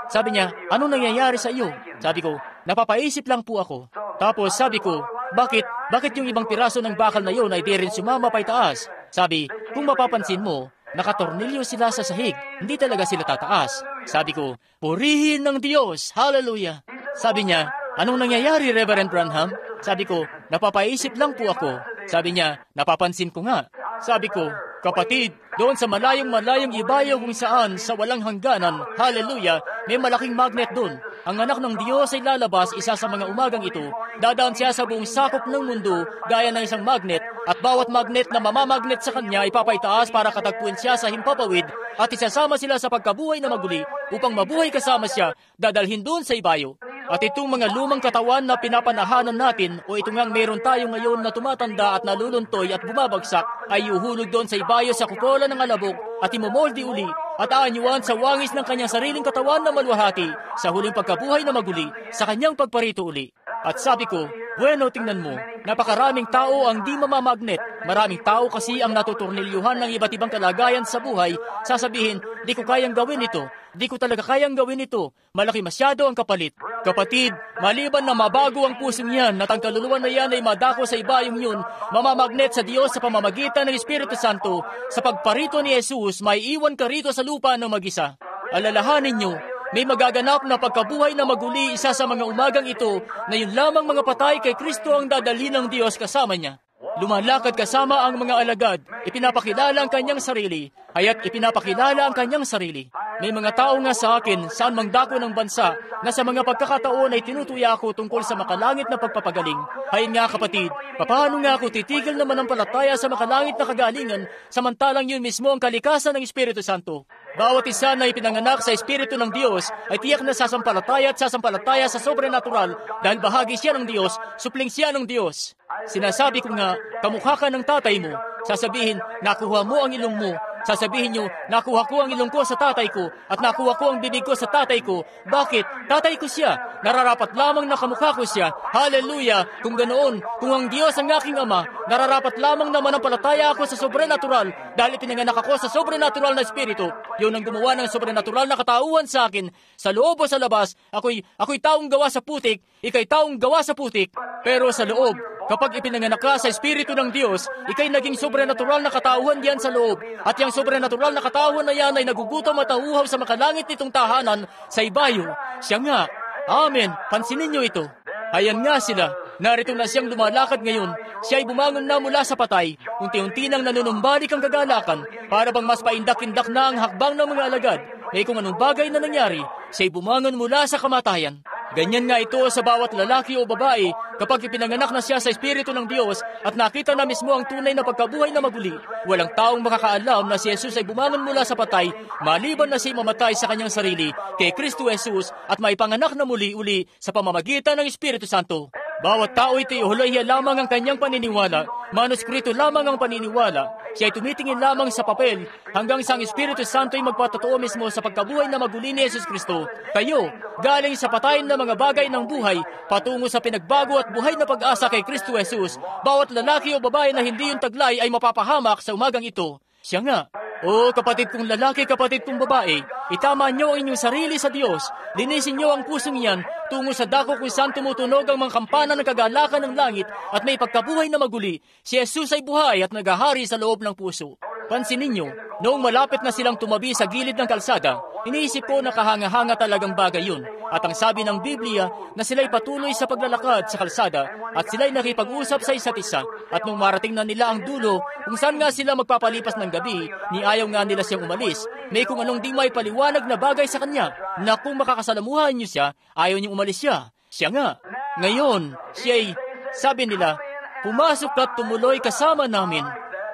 S1: sabi niya, anong nangyayari sa iyo? Sabi ko, napapaisip lang po ako. Tapos sabi ko, bakit yung ibang piraso ng bakal na yun ay di rin sumama pa itaas? Sabi, kung mapapansin mo, nakatornilyo sila sa sahig, hindi talaga sila tataas. Sabi ko, purihin ng Diyos, hallelujah. Sabi niya, anong nangyayari, Reverend Branham? Sabi ko, napapaisip lang po ako. Sabi niya, napapansin ko nga. Sabi ko, kapatid, doon sa malayong ibayo kung saan sa walang hangganan, hallelujah, may malaking magnet doon. Ang anak ng Diyos ay lalabas isa sa mga umagang ito, dadaan siya sa buong sakop ng mundo gaya ng isang magnet, at bawat magnet na mamamagnet sa kanya ipapaitaas para katagpuin siya sa himpapawid at isasama sila sa pagkabuhay na maguli upang mabuhay kasama siya, dadalhin doon sa ibayo. At itong mga lumang katawan na pinapanahanan natin o ito ngang meron tayo ngayon na tumatanda at naluluntoy at bumabagsak ay uhulog doon sa ibayo sa kupola ng alabok at imomoldi uli at aanyuan sa wangis ng kanyang sariling katawan na maluwahati sa huling pagkabuhay na maguli sa kanyang pagparito uli. At sabi ko, bueno, tingnan mo, napakaraming tao ang di mamamagnet. Maraming tao kasi ang natutornilyuhan ng iba't ibang kalagayan sa buhay. Sasabihin, di ko kayang gawin ito. Di ko talaga kayang gawin ito. Malaki masyado ang kapalit. Kapatid, maliban na mabago ang pusong yan at ang kaluluwa na yan ay madako sa ibayong yun, mamamagnet sa Diyos sa pamamagitan ng Espiritu Santo, sa pagparito ni Jesus, may iwan ka rito sa lupa ng mag-isa. Alalahanin nyo, may magaganap na pagkabuhay na maguli isa sa mga umagang ito na yun lamang mga patay kay Kristo ang dadalhin ng Diyos kasama niya. Lumalakad kasama ang mga alagad, ipinapakilala ang kanyang sarili, haya't ipinapakilala ang kanyang sarili. May mga tao nga sa akin, saan mang dako ng bansa, na sa mga pagkakataon ay tinutuya ako tungkol sa makalangit na pagpapagaling. Hayin nga kapatid, paano nga ako titigil na manampalataya sa makalangit na kagalingan, samantalang yun mismo ang kalikasan ng Espiritu Santo? Bawat isa na ipinanganak sa Espiritu ng Diyos ay tiyak na sasampalataya at sasampalataya sa sobrenatural dahil bahagi siya ng Diyos, supling siya ng Diyos. Sinasabi ko nga, kamukha ka ng tatay mo. Sasabihin, nakuha mo ang ilong mo. Sasabihin nyo, nakuha ko ang ilong ko sa tatay ko at nakuha ko ang bibig ko sa tatay ko. Bakit? Tatay ko siya. Nararapat lamang na kamukha ko siya. Hallelujah! Kung ganoon, kung ang Diyos ang aking Ama, nararapat lamang na manampalataya ako sa sobrenatural dahil ipinanganak ako sa sobrenatural na Espiritu. Yun ang gumawa ng sobrenatural na katauhan sa akin. Sa loob o sa labas, ako'y taong gawa sa putik, ikay taong gawa sa putik. Pero sa loob, kapag ipinanganak ka sa Espiritu ng Diyos, ikay naging sobrenatural na katauhan diyan sa loob. At yung sobrenatural na katauhan na yan ay nagugutom at nauuhaw sa makalangit nitong tahanan sa ibayo. Siya nga. Amen. Pansinin niyo ito. Ayan nga sila. Narito na siyang lumalakad ngayon. Siya ay bumangon na mula sa patay. Unti-unti nang nanunumbalik ang kagalakan para bang mas paindak-indak na ang hakbang ng mga alagad. May kung anong bagay na nangyari, siya ay bumangon mula sa kamatayan. Ganyan nga ito sa bawat lalaki o babae kapag ipinanganak na siya sa Espiritu ng Diyos at nakita na mismo ang tunay na pagkabuhay na maguli. Walang taong makakaalam na si Jesus ay bumangon mula sa patay maliban na siya mamatay sa kanyang sarili kay Kristo Jesus at maipanganak na muli-uli sa pamamagitan ng Espiritu Santo. Bawat tao ito'y hulaya lamang ang kanyang paniniwala. Manuskrito lamang ang paniniwala. Siya ay tumitingin lamang sa papel hanggang sa ang Espiritu Santo ay magpatotoo mismo sa pagkabuhay na maguli ni Jesus Kristo. Kayo, galing sa patayin na mga bagay ng buhay, patungo sa pinagbago at buhay na pag-asa kay Kristo Jesus, bawat lalaki o babae na hindi yung taglay ay mapapahamak sa umagang ito. Siya nga. O kapatid kong lalaki, kapatid kong babae, itama niyo ang inyong sarili sa Diyos. Linisin niyo ang pusong iyan tungo sa dako kung saan tumutunog ang mga kampana ng kagalakan ng langit at may pagkabuhay na maguli. Si Jesus ay buhay at nagahari sa loob ng puso. Pansinin niyo, noong malapit na silang tumabi sa gilid ng kalsada, iniisip ko na kahanga-hanga talagang bagay yun. At ang sabi ng Biblia na sila'y patuloy sa paglalakad sa kalsada at sila'y nakipag-usap sa isa't isa. At nung marating na nila ang dulo, kung saan nga sila magpapalipas ng gabi, ni ayaw nga nila siyang umalis. May kung anong di may paliwanag na bagay sa kanya na kung makakasalamuhan niyo siya, ayaw niyong umalis siya. Siya nga. Ngayon, siya'y, sabi nila, pumasok ka't tumuloy kasama namin.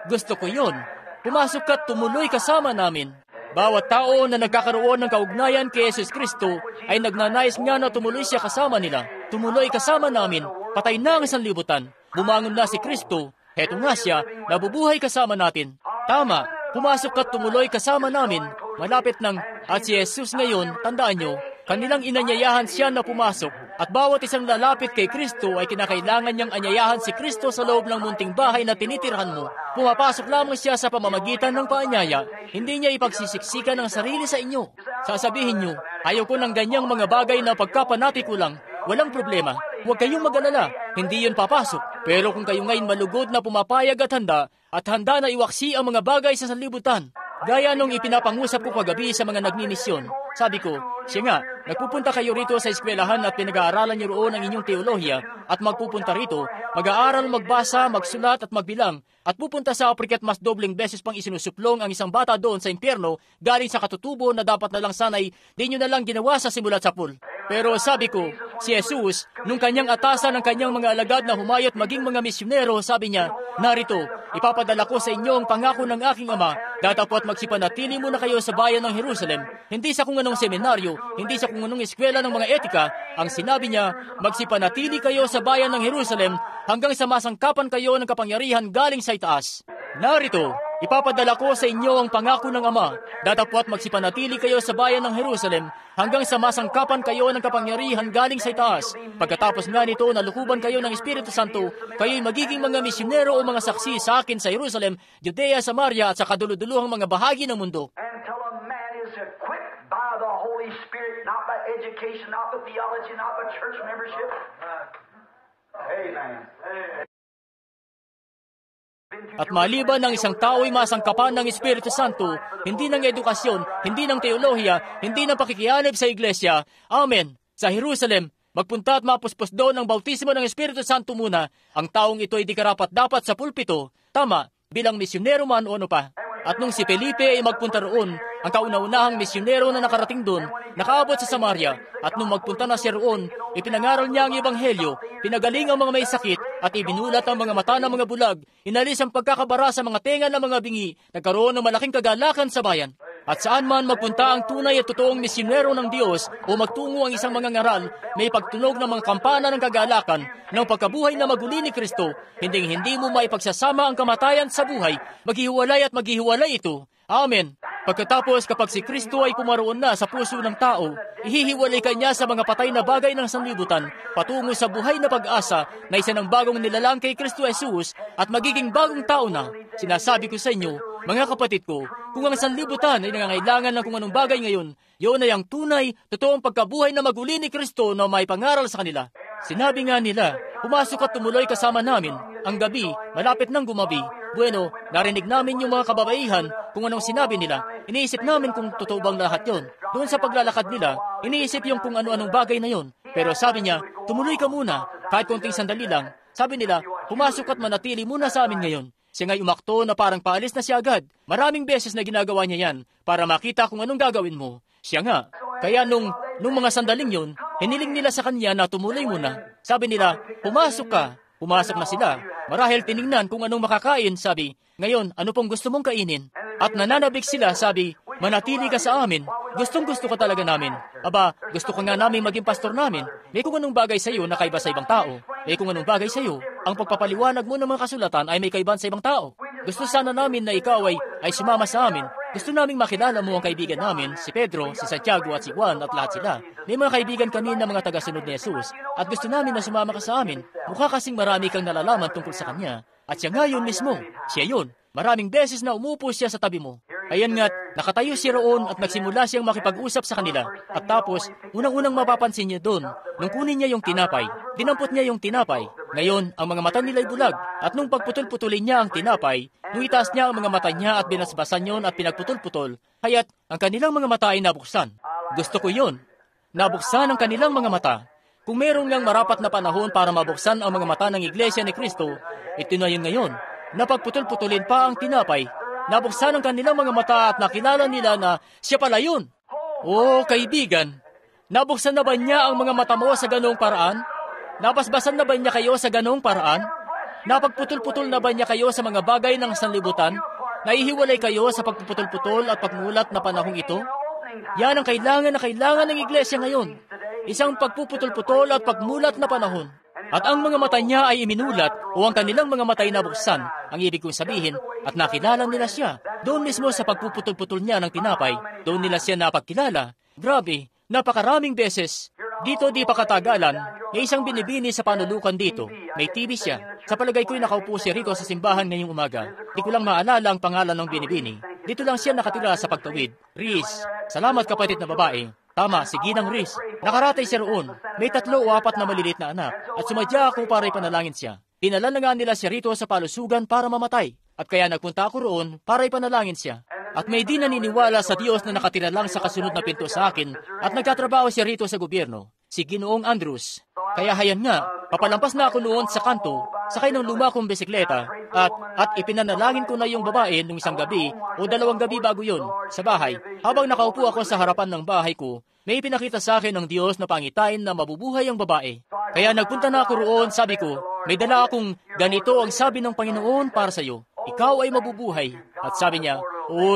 S1: Gusto ko yun. Pumasok ka't tumuloy kasama namin. Bawat tao na nagkakaroon ng kaugnayan kay Jesus Kristo ay nagnanais nga na tumuloy siya kasama nila. Tumuloy kasama namin. Patay na ang sanlibutan. Bumangon na si Kristo. Heto nga siya, nabubuhay kasama natin. Tama, pumasok at tumuloy kasama namin. Malapit nang, at si Jesus ngayon, tandaan nyo, kanilang inanyayahan siya na pumasok. At bawat isang lalapit kay Kristo ay kinakailangan niyang anyayahan si Kristo sa loob ng munting bahay na tinitirhan mo. Pumapasok lamang siya sa pamamagitan ng paanyaya. Hindi niya ipagsisiksikan ang sarili sa inyo. Sasabihin niyo, ayaw ko ng ganyang mga bagay na pagkapanati ko lang. Walang problema. Huwag kayong mag-alala. Hindi yun papasok. Pero kung kayo ngayon malugod na pumapayag at handa na iwaksi ang mga bagay sa sanlibutan, gaya nung ipinapangusap ko kagabi sa mga nagnimisyon, sabi ko, siya nga, nagpupunta kayo rito sa eskwelahan at pinag-aaralan niyo roon ang inyong teolohiya at magpupunta rito, mag-aaral, magbasa, magsulat at magbilang at pupunta sa Africa at mas dobleng beses pang isinusuplong ang isang bata doon sa impyerno galing sa katutubo na dapat na lang sanay di nyo na lang ginawa sa simulat sa pool. Pero sabi ko, si Jesus, nung kanyang atasan ng kanyang mga alagad na humayot maging mga misyonero, sabi niya, narito, ipapadala ko sa inyo ang pangako ng aking ama, datapot magsipanatili muna kayo sa bayan ng Jerusalem, hindi sa kung anong seminaryo, hindi sa kung anong eskwela ng mga etika, ang sinabi niya, magsipanatili kayo sa bayan ng Jerusalem hanggang sa masangkapan kayo ng kapangyarihan galing sa itaas. Narito, ipapadala ko sa inyo ang pangako ng Ama, datapwat magsipanatili kayo sa bayan ng Jerusalem hanggang sa masangkapan kayo ng kapangyarihan galing sa itaas. Pagkatapos nga nito na lukuban kayo ng Espiritu Santo, kayo'y magiging mga misyonero o mga saksi sa akin sa Jerusalem, Judea, Samaria at sa kaduluduluhang mga bahagi ng mundo.
S2: Until a man is equipped by the Holy Spirit, not by education, not by theology, not by church membership. Amen.
S1: At maliban ng isang tao'y masangkapan ng Espiritu Santo, hindi ng edukasyon, hindi ng teolohiya, hindi ng pakikianib sa iglesia, amen, sa Jerusalem, magpunta at mapuspos doon ang bautismo ng Espiritu Santo muna, ang taong ito ay di karapat-dapat sa pulpito, tama, bilang misyonero man o ano pa. At nung si Felipe ay magpunta roon, ang kauna-unahang misyonero na nakarating doon, nakaabot sa Samaria, at nung magpunta na siya roon, ipinangaral niya ang ebanghelyo, pinagaling ang mga may sakit, at ibinulat ang mga mata ng mga bulag, inalis ang pagkakabara sa mga tenga ng mga bingi, nagkaroon ng malaking kagalakan sa bayan. At saan man magpunta ang tunay at totoong misyonero ng Diyos o magtungo ang isang mga ngaral, may pagtunog ng mga kampana ng kagalakan ng pagkabuhay na maguli ni Kristo, hindi mo maipagsasama ang kamatayan sa buhay, maghihiwalay at maghihiwalay ito. Amen. Pagkatapos kapag si Kristo ay pumaroon na sa puso ng tao, ihihiwalay kanya sa mga patay na bagay ng sanlibutan, patungo sa buhay na pag-asa na isa ng bagong nilalang kay Kristo Jesus at magiging bagong tao na. Sinasabi ko sa inyo, mga kapatid ko, kung ang sanlibutan ay nangangailangan ng kung anong bagay ngayon, yun ay ang tunay, totoong pagkabuhay na maguli ni Kristo na may pangaral sa kanila. Sinabi nga nila, pumasok at tumuloy kasama namin. Ang gabi, malapit nang gumabi. Bueno, narinig namin yung mga kababaihan kung anong sinabi nila. Iniisip namin kung totoo bang lahat yon. Doon sa paglalakad nila, iniisip yung kung ano-anong bagay na yon. Pero sabi niya, tumuloy ka muna, kahit konting sandali lang. Sabi nila, pumasok at manatili muna sa amin ngayon. Siya nga'y umakto na parang paalis na siya agad. Maraming beses na ginagawa niya yan para makita kung anong gagawin mo. Siya nga. Kaya nung mga sandaling yun, hiniling nila sa kanya na tumuloy muna. Sabi nila, pumasok ka. Pumasok na sila. Marahil tiningnan kung anong makakain, sabi. Ngayon, ano pong gusto mong kainin? At nananabik sila, sabi, manatili ka sa amin. Gustong-gusto ka talaga namin. Aba, gusto ka nga namin maging pastor namin. May kung anong bagay sa iyo na kaiba sa ibang tao. May kung anong bagay sa iyo. Ang pagpapaliwanag mo ng mga kasulatan ay may kaiban sa ibang tao. Gusto sana namin na ikaw ay sumama sa amin. Gusto naming makilala mo ang kaibigan namin, si Pedro, si Santiago at si Juan at lahat sila. May mga kaibigan kami na mga tagasunod ni Jesus at gusto namin na sumama ka sa amin. Mukha kasing marami kang nalalaman tungkol sa kanya. At siya nga yun mismo. Siya yun. Maraming beses na umupo siya sa tabi mo. Ayan nga't, nakatayo siya roon at nagsimula siyang makipag-usap sa kanila. At tapos, unang-unang mapapansin niya doon, nung kunin niya yung tinapay, dinampot niya yung tinapay. Ngayon, ang mga mata nila'y bulag. At nung pagputol-putulin niya ang tinapay, nung itaas niya ang mga mata niya at binasbasan yon at pinagputol-putol, kaya't ang kanilang mga mata ay nabuksan. Gusto ko yon. Nabuksan ang kanilang mga mata. Kung meron ngang marapat na panahon para mabuksan ang mga mata ng Iglesia ni Kristo, ito na yun ngayon. Napagputol-putulin pa ang tinapay, nabuksan ang kanilang mga mata at nakilala nila na siya pala yun. Oh, kaibigan, nabuksan na ba niya ang mga mata mo sa ganong paraan? Napasbasan na ba niya kayo sa ganong paraan? Napagputol-putol na ba niya kayo sa mga bagay ng sanlibutan? Naihiwalay kayo sa pagpuputol-putol at pagmulat na panahong ito? Yan ang kailangan ng iglesia ngayon. Isang pagpuputol-putol at pagmulat na panahon. At ang mga mata niya ay iminulat o ang kanilang mga mata ay nabuksan, ang ibig kong sabihin, at nakilala nila siya. Doon mismo sa pagpuputol-putol niya ng tinapay, doon nila siya napagkilala. Grabe, napakaraming beses. Dito di pa katagalan, may isang binibini sa panulukan dito. May TV siya. Sa palagay ko'y nakaupo si Rico sa simbahan ngayong umaga. Di ko lang maalala ang pangalan ng binibini. Dito lang siya nakatira sa pagtawid. Riz, salamat kapatid na babae. Tama, si Ginang Riz. Nakaratay siya roon. May 3 o 4 na maliliit na anak. At sumadya ako para ipanalangin siya. Pinala na nga nila siya rito sa palusugan para mamatay. At kaya nagpunta ako roon para ipanalangin siya. At may di naniniwala sa Diyos na nakatira lang sa kasunod na pinto sa akin at nagtatrabaho siya rito sa gobyerno, si Ginoong Andrews. Kaya hayan nga, papalampas na ako noon sa kanto, sakay ng luma kong bisikleta, at ipinanalangin ko na yung babae nung isang gabi o 2 gabi bago yun, sa bahay. Habang nakaupo ako sa harapan ng bahay ko, may pinakita sa akin ng Diyos na pangitain na mabubuhay ang babae. Kaya nagpunta na ako roon, sabi ko, may dala akong ganito ang sabi ng Panginoon para sa iyo. Ikaw ay mabubuhay. At sabi niya,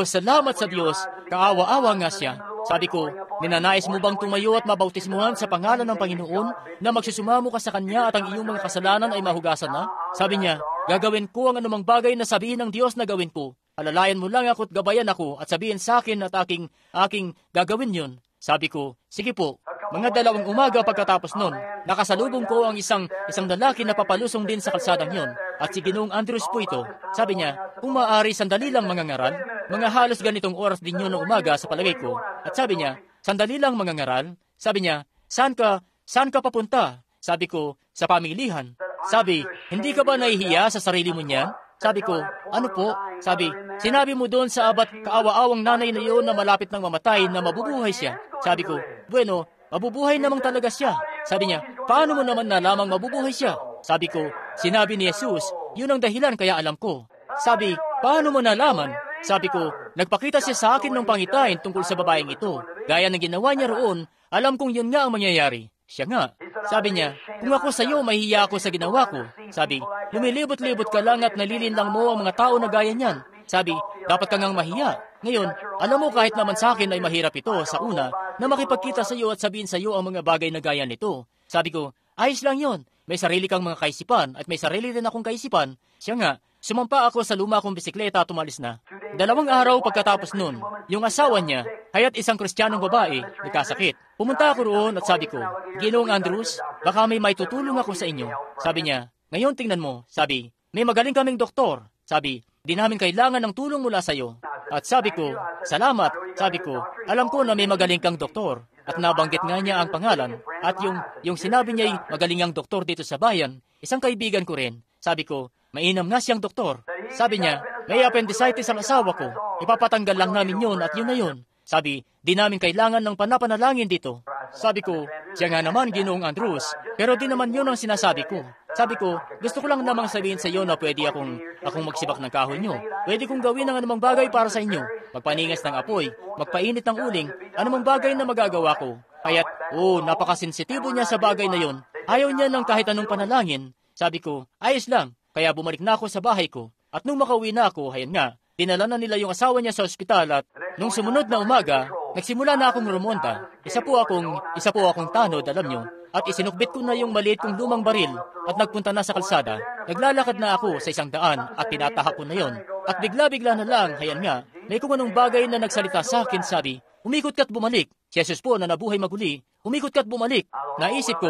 S1: salamat sa Diyos, kaawa-awa nga siya. Sabi ko, ninanais mo bang tumayo at mabautismuhan sa pangalan ng Panginoon na magsusumamo ka sa Kanya at ang iyong mga kasalanan ay mahugasan na? Sabi niya, gagawin ko ang anumang bagay na sabihin ng Diyos na gawin ko. Alalayan mo lang ako at gabayan ako at sabihin sa akin at aking gagawin yun. Sabi ko, sige po. Mga 2 umaga pagkatapos nun, nakasalubong ko ang isang lalaki na papalusong din sa kalsadang yon. At si Ginoong Andrews po ito. Sabi niya, kung maaari sandali lang mangangaral, mga halos ganitong oras din yun ng umaga sa palagay ko. At sabi niya, sandali lang mangangaral. Sabi niya, saan ka papunta? Sabi ko, sa pamilihan. Sabi, hindi ka ba nahihiya sa sarili mo niyan? Sabi ko, ano po? Sabi, sinabi mo doon sa abat kaawa-awang nanay na yun na malapit ng mamatay na mabubuhay siya. Sabi ko, bueno, mabubuhay namang talaga siya. Sabi niya, paano mo naman nalamang mabubuhay siya? Sabi ko, sinabi ni Jesus, yun ang dahilan kaya alam ko. Sabi, paano mo nalaman? Sabi ko, nagpakita siya sa akin ng pangitain tungkol sa babaeng ito. Gaya ng ginawa niya roon, alam kong yun nga ang mangyayari. Siya nga. Sabi niya, kung ako sa iyo, mahihiya ako sa ginawa ko. Sabi, lumilibot-libot ka lang at nalilinlang mo ang mga tao na gaya niyan. Sabi, dapat ka ngang mahiya. Ngayon, alam mo kahit naman sa akin ay mahirap ito sa una na makipagkita sa iyo at sabihin sa iyo ang mga bagay na gaya nito. Sabi ko, ayos lang yon. May sarili kang mga kaisipan at may sarili din akong kaisipan. Siya nga, sumampa ako sa luma kong bisikleta at umalis na. 2 araw pagkatapos nun, yung asawa niya, kaya't isang Kristiyanong babae, nagkasakit. Pumunta ako roon at sabi ko, Ginoong Andrews, baka may tutulong ako sa inyo. Sabi niya, ngayon tingnan mo. Sabi, may magaling kaming doktor. Sabi, di namin kailangan ng tulong mula sa iyo. At sabi ko, salamat. Sabi ko, alam ko na may magaling kang doktor. At nabanggit nga niya ang pangalan. At yung sinabi niya ay magaling ang doktor dito sa bayan, isang kaibigan ko rin. Sabi ko, mainam nga siyang doktor. Sabi niya, may appendicitis ang asawa ko. Ipapatanggal lang namin yun at yun na yun. Sabi, di namin kailangan ng panapanalangin dito. Sabi ko, siya nga naman Ginoong Andrews, pero di naman yun ang sinasabi ko. Sabi ko, gusto ko lang namang sabihin sa iyo na pwede akong magsibak ng kahoy nyo. Pwede kong gawin ang anumang bagay para sa inyo. Magpaningas ng apoy, magpainit ng uling, anumang bagay na magagawa ko. Kaya't, napakasensitibo niya sa bagay na yon. Ayaw niya ng kahit anong panalangin. Sabi ko, ayos lang. Kaya bumalik na ako sa bahay ko. At nung makauwi na ako, hayan nga, dinala na nila yung asawa niya sa ospital at nung sumunod na umaga, nagsimula na akong rumonta. Isa po akong tanod, alam nyo. At isinukbit ko na yung maliit kong lumang baril at nagpunta na sa kalsada. Naglalakad na ako sa 100 at tinatahak ko na yon. At bigla-bigla na lang, hayan nga, may kung anong bagay na nagsalita sa akin, sabi, umikot ka't bumalik. Si Jesus po na nabuhay maguli, umikot ka't bumalik. Naisip ko,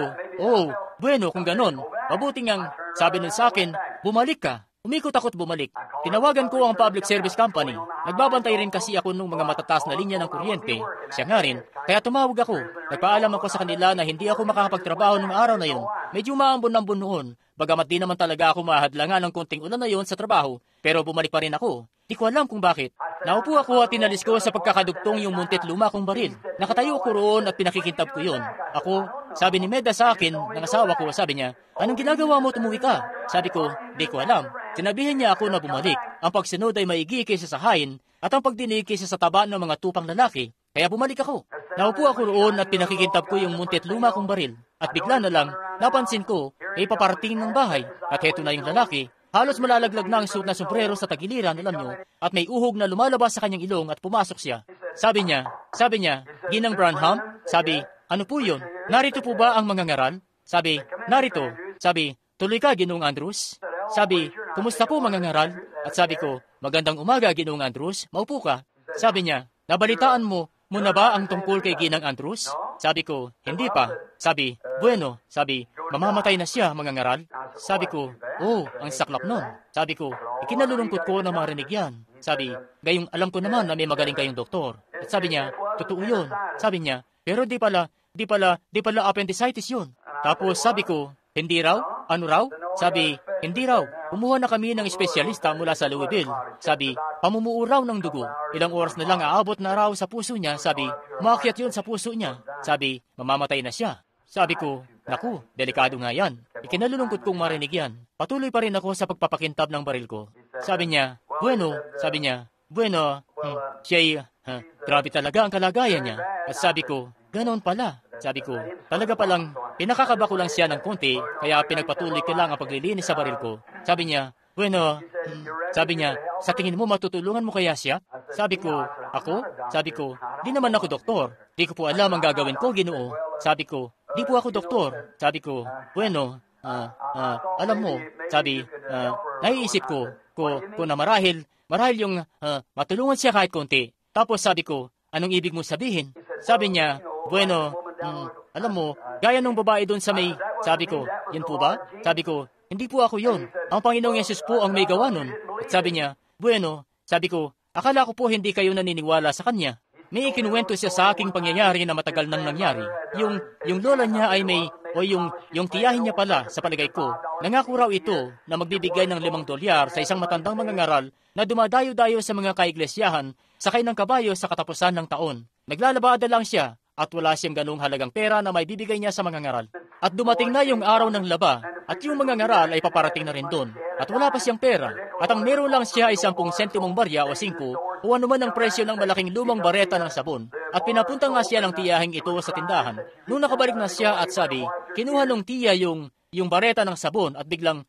S1: bueno kung ganon, mabuti ngang, sabi nun sa akin, bumalik ka. Umikot ako't bumalik. Tinawagan ko ang public service company. Nagbabantay rin kasi ako ng mga matataas na linya ng kuryente. Siya nga rin. Kaya tumawag ako. Nagpaalam ako sa kanila na hindi ako makakapagtrabaho ng araw na yun. Medyo maambon-ambon noon. Bagamat di naman talaga ako mahadlangan ng konting ulan na yun sa trabaho. Pero bumalik pa rin ako. Di ko alam kung bakit. Naupo ako at tinalis ko sa pagkakadugtong yung muntit luma kong baril. Nakatayo ko roon at pinakikintab ko yun. Ako, sabi ni Meda sa akin, ng asawa ko, sabi niya, anong ginagawa mo, tumuwi ka? Sabi ko, di ko alam. Sinabihan niya ako na bumalik. Ang pagsunod ay maigi kaysa sa hain at ang pagdinig kaysa sa taba ng mga tupang lalaki. Kaya bumalik ako. Naupo ako roon at pinakikintab ko yung muntit luma kong baril. At bigla na lang, napansin ko, ay paparating ng bahay. At heto na yung lalaki. Halos malalaglag na ang suot na sombrero sa tagiliran, alam nyo, at may uhog na lumalabas sa kanyang ilong at pumasok siya. Sabi niya, Ginang Branham, sabi, ano po yun? Narito po ba ang mga ngaral? Sabi, narito. Sabi, tuloy ka, Ginoong Andrews. Sabi, kumusta po mga ngaral? At sabi ko, magandang umaga, Ginoong Andrews, maupo ka. Sabi niya, nabalitaan mo na ba ang tungkol kay Ginang Andrews? Sabi ko, hindi pa. Sabi, bueno. Sabi, mamamatay na siya, mga ngaral. Sabi ko, oh, ang saklap nun. Sabi ko, ikinalulungkot ko na marinig yan. Sabi, gayong alam ko naman na may magaling kayong doktor. At sabi niya, totoo yun. Sabi niya, pero di pala appendicitis yun. Tapos sabi ko, hindi raw? Ano raw? Sabi, hindi raw. Kumuha na kami ng espesyalista mula sa Louisville. Sabi, pamumuo raw ng dugo. Ilang oras na lang aabot na raw sa puso niya. Sabi, umakyat yun sa puso niya. Sabi, mamamatay na siya. Sabi ko, naku, delikado nga yan. Ikinalulungkot kong marinig yan. Patuloy pa rin ako sa pagpapakintab ng baril ko. Sabi niya, bueno, siya'y, grabe talaga ang kalagayan niya. At sabi ko, ganoon pala. Sabi ko, talaga palang, pinakakaba ko lang siya ng konti, kaya pinagpatuloy ko lang ang paglilinis sa baril ko. Sabi niya, bueno, sa tingin mo matutulungan mo kaya siya? Sabi ko, ako? Sabi ko, di naman ako doktor. Di ko po alam ang gagawin ko, Ginoo. Sabi ko, di po ako doktor. Sabi ko, bueno, alam mo, sabi, naiisip ko na marahil yung matulungan siya kahit konti. Tapos sabi ko, anong ibig mo sabihin? Sabi niya, bueno, alam mo, gaya nung babae doon sa may, sabi ko, yun po ba? Sabi ko, hindi po ako yun. Ang Panginoong Yesus po ang may gawa nun. At sabi niya, bueno, sabi ko, akala ko po hindi kayo naniniwala sa kanya. May ikinuwento siya sa aking pangyayari na matagal nang nangyari. Yung lola niya ay yung tiyahin niya pala, sa palagay ko, nangako raw ito na magbibigay ng $5 sa isang matandang mangangaral na dumadayo-dayo sa mga kaiglesiyahan, sakay ng kabayo sa katapusan ng taon. Naglalabada lang siya at wala siyang ganung halagang pera na may bibigay niya sa mangangaral. At dumating na yung araw ng laba at yung mangangaral ay paparating na rin doon. At wala pa siyang pera. At ang meron lang siya ay 10 sentimong barya o 5 o anuman ang presyo ng malaking lumang bareta ng sabon. At pinapunta nga siya ng tiyahing ito sa tindahan. Nung nakabalik na siya at sabi, kinuha nung tiya yung bareta ng sabon at biglang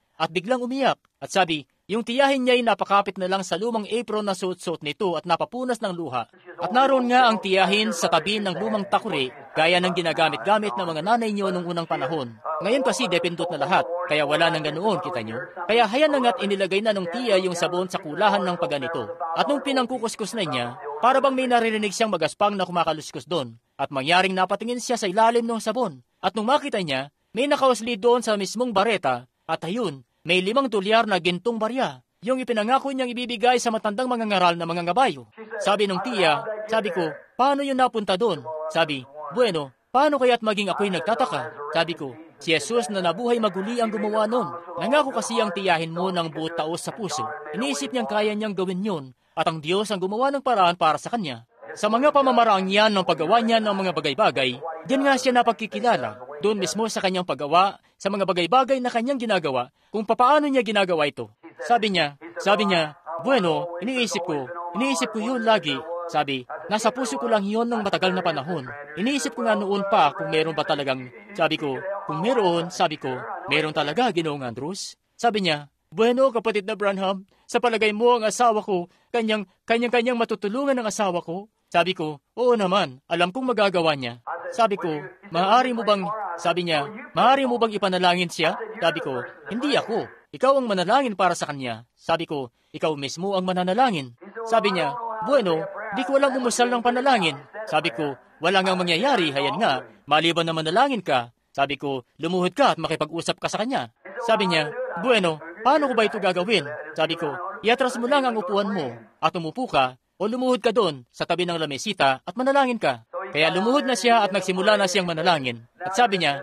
S1: umiyak. At sabi, yung tiyahin niya ay napakapit na lang sa lumang apron na suot-suot nito at napapunas ng luha. At naroon nga ang tiyahin sa tabi ng lumang takuri, gaya ng ginagamit-gamit ng mga nanay niyo nung unang panahon. Ngayon kasi depindot na lahat, kaya wala nang ganoon, kita niyo. Kaya hayan na nga't inilagay na ng tiya yung sabon sa kulahan ng paganito. At nung pinangkukuskus na niya, para bang may naririnig siyang magaspang na kumakaluskos doon. At mangyaring napatingin siya sa ilalim ng sabon. At nung makita niya, may nakausli doon sa mismong bareta, at ayun, may $5 na gintong barya, yung ipinangako niyang ibibigay sa matandang mangangaral na mga ngabayo. Sabi nung tiya, sabi ko, paano yun napunta doon? Sabi, bueno, paano kaya't maging ako'y nagtataka? Sabi ko, si Jesus na nabuhay maguli ang gumawa nun. Nangako kasi ang tiyahin mo ng buot taos sa puso. Iniisip niyang kaya niyang gawin yun, at ang Diyos ang gumawa ng paraan para sa kanya. Sa mga pamamaraang yan ng paggawa niya ng mga bagay-bagay, diyan nga siya napagkikilala. Doon mismo sa kanyang paggawa, sa mga bagay-bagay na kanyang ginagawa, kung papaano niya ginagawa ito. Sabi niya, bueno, iniisip ko yun lagi. Sabi, nasa puso ko lang yun ng matagal na panahon. Iniisip ko nga noon pa kung meron ba talagang, sabi ko, kung meron, meron talaga, Ginoong Andrews. Sabi niya, bueno, kapatid na Branham, sa palagay mo ang asawa ko, kanyang matutulungan ng asawa ko? Sabi ko, oo naman, alam kong magagawa niya. Sabi ko, maaari mo bang ipanalangin siya? Sabi ko, hindi ako. Ikaw ang manalangin para sa kanya. Sabi ko, ikaw mismo ang mananalangin. Sabi niya, bueno, di ko alam umusal ng panalangin. Sabi ko, wala ngang mangyayari, hayan nga, maliban na manalangin ka. Sabi ko, lumuhod ka at makipag-usap ka sa kanya. Sabi niya, bueno, paano ko ba ito gagawin? Sabi ko, iatras mo lang ang upuan mo at umupo ka o lumuhod ka doon sa tabi ng lamesita at manalangin ka. Kaya lumuhod na siya at nagsimula na siyang manalangin. At sabi niya,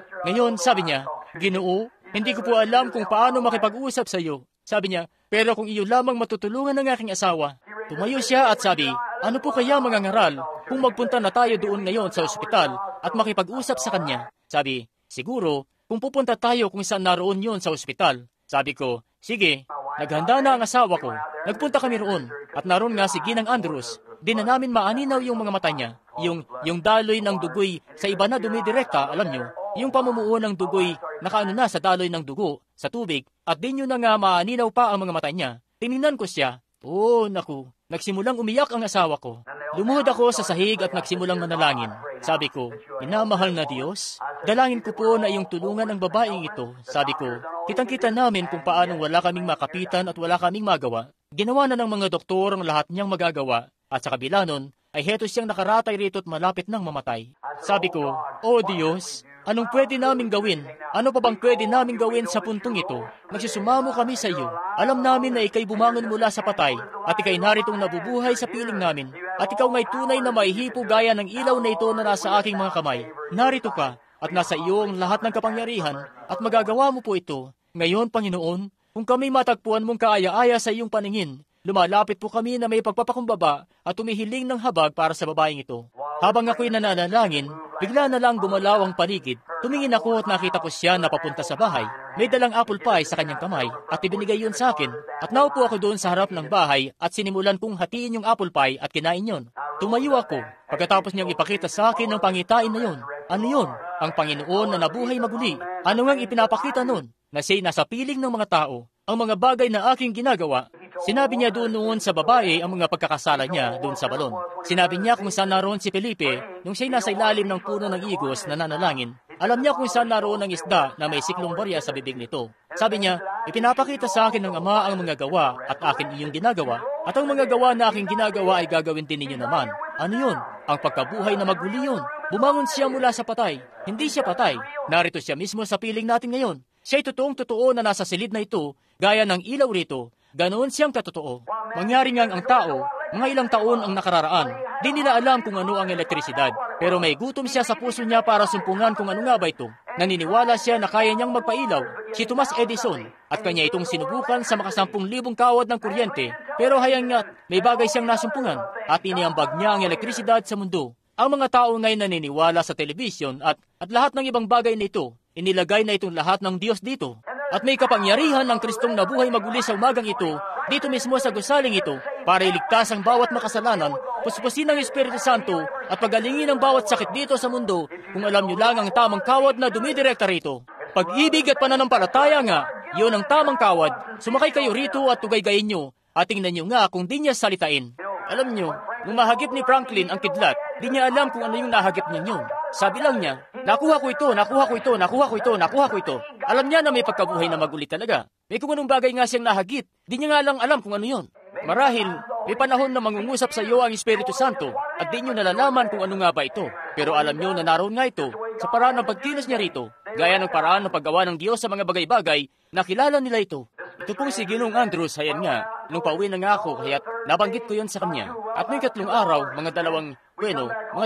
S1: Ginoo, hindi ko po alam kung paano makipag-usap sa iyo. Sabi niya, pero kung iyo lamang matutulungan ng aking asawa. Tumayo siya at sabi, ano po kaya mga ngaral kung magpunta na tayo doon ngayon sa ospital at makipag-usap sa kanya? Sabi, siguro, kung pupunta tayo kung saan naroon yun sa ospital. Sabi ko, sige, naghanda na ang asawa ko. Nagpunta kami roon at naroon nga si Ginang Andrews. Di na namin maaninaw yung mga mata niya. yung daloy ng dugoy sa iba na dumidirekta, alam nyo, yung pamumuo ng dugoy nakaano na sa daloy ng dugo, sa tubig, at di nyo na nga maaninaw pa ang mga mata niya. Tinignan ko siya. Oh, naku, nagsimulang umiyak ang asawa ko. Lumuhod ako sa sahig at nagsimulang manalangin. Sabi ko, minamahal na Diyos, dalangin ko po na iyong tulungan ang babaeng ito. Sabi ko, kitang-kita namin kung paanong wala kaming makapitan at wala kaming magawa. Ginawa na ng mga doktor ang lahat niyang magagawa. At sa kabila nun, ay heto siyang nakaratay rito at malapit nang mamatay. Sabi ko, oh Diyos, anong pwede naming gawin? Ano pa bang pwede naming gawin sa puntong ito? Nagsusumamo kami sa iyo. Alam namin na ikay bumangon mula sa patay, at ikay naritong nabubuhay sa piling namin. At ikaw nga'y tunay na maihipo gaya ng ilaw na ito na nasa aking mga kamay. Narito ka, at nasa iyo ang lahat ng kapangyarihan, at magagawa mo po ito. Ngayon, Panginoon, kung kami matagpuan mong kaaya-aya sa iyong paningin, lumalapit po kami na may pagpapakumbaba at tumihiling ng habag para sa babaeng ito. Habang ako'y nananalangin, bigla na lang gumalaw ang paligid. Tumingin ako at nakita ko siya na papunta sa bahay. May dalang apple pie sa kanyang kamay at ibinigay yun sa akin. At naupo ako doon sa harap ng bahay at sinimulan kong hatiin yung apple pie at kinain yun. Tumayo ako pagkatapos niyang ipakita sa akin ang pangitain na yun. Ano yun? Ang Panginoon na nabuhay maguli. Ano ngang ipinapakita nun? Na siya'y nasa piling ng mga tao. Ang mga bagay na aking ginagawa, sinabi niya doon noon sa babae ang mga pagkakasala niya doon sa balon. Sinabi niya kung saan naroon si Felipe nung siya'y nasa ilalim ng puno ng igos na nanalangin. Alam niya kung saan naroon ang isda na may siklong barya sa bibig nito. Sabi niya, ipinapakita sa akin ng Ama ang mga gawa at akin iyong ginagawa. At ang mga gawa na aking ginagawa ay gagawin din ninyo naman. Ano yun? Ang pagkabuhay na maguli yun. Bumangon siya mula sa patay. Hindi siya patay. Narito siya mismo sa piling natin ngayon. Siya'y totoong-totoo na nasa silid na ito, gaya ng ilaw rito. Ganoon siyang katotoo. Mangyari ngang ang tao, mga ilang taon ang nakararaan. Di nila alam kung ano ang elektrisidad. Pero may gutom siya sa puso niya para sumpungan kung ano nga ba ito. Naniniwala siya na kaya niyang magpailaw, si Thomas Edison, at kanya itong sinubukan sa makasampung libong kawad ng kuryente. Pero hayang nga't may bagay siyang nasumpungan at iniambag niya ang elektrisidad sa mundo. Ang mga tao ngayon naniniwala sa telebisyon at lahat ng ibang bagay na ito. Inilagay na itong lahat ng Diyos dito. At may kapangyarihan ng Kristong nabuhay maguli sa umagang ito, dito mismo sa gusaling ito, para iligtas ang bawat makasalanan, puspusin ng Espiritu Santo, at pagalingin ang bawat sakit dito sa mundo, kung alam nyo lang ang tamang kawad na dumidirekta rito. Pag-ibig at pananampalataya nga, yun ang tamang kawad. Sumakay kayo rito at tugay-gayin nyo, at tingnan nyo nga kung di niya salitain. Alam nyo, nung mahagip ni Franklin ang kidlat, di niya alam kung ano yung nahagip niya yun. Sabi lang niya, nakuha ko ito, nakuha ko ito, nakuha ko ito, nakuha ko ito. Alam niya na may pagkabuhay na magulit talaga. May kung anong bagay nga siyang nahagit, di niya nga lang alam kung ano yun. Marahil, may panahon na mangungusap sa iyo ang Espiritu Santo at di niyo nalalaman kung ano nga ba ito. Pero alam niyo na naroon nga ito sa paraan ng pagkilos niya rito, gaya ng paraan ng paggawa ng Diyos sa mga bagay-bagay, nakilala nila ito. Ito pong si Ginoong Andrews, hayan nga, nung pauwi na nga ako, kaya't nabanggit ko yon sa kanya. At noong 3 araw, mga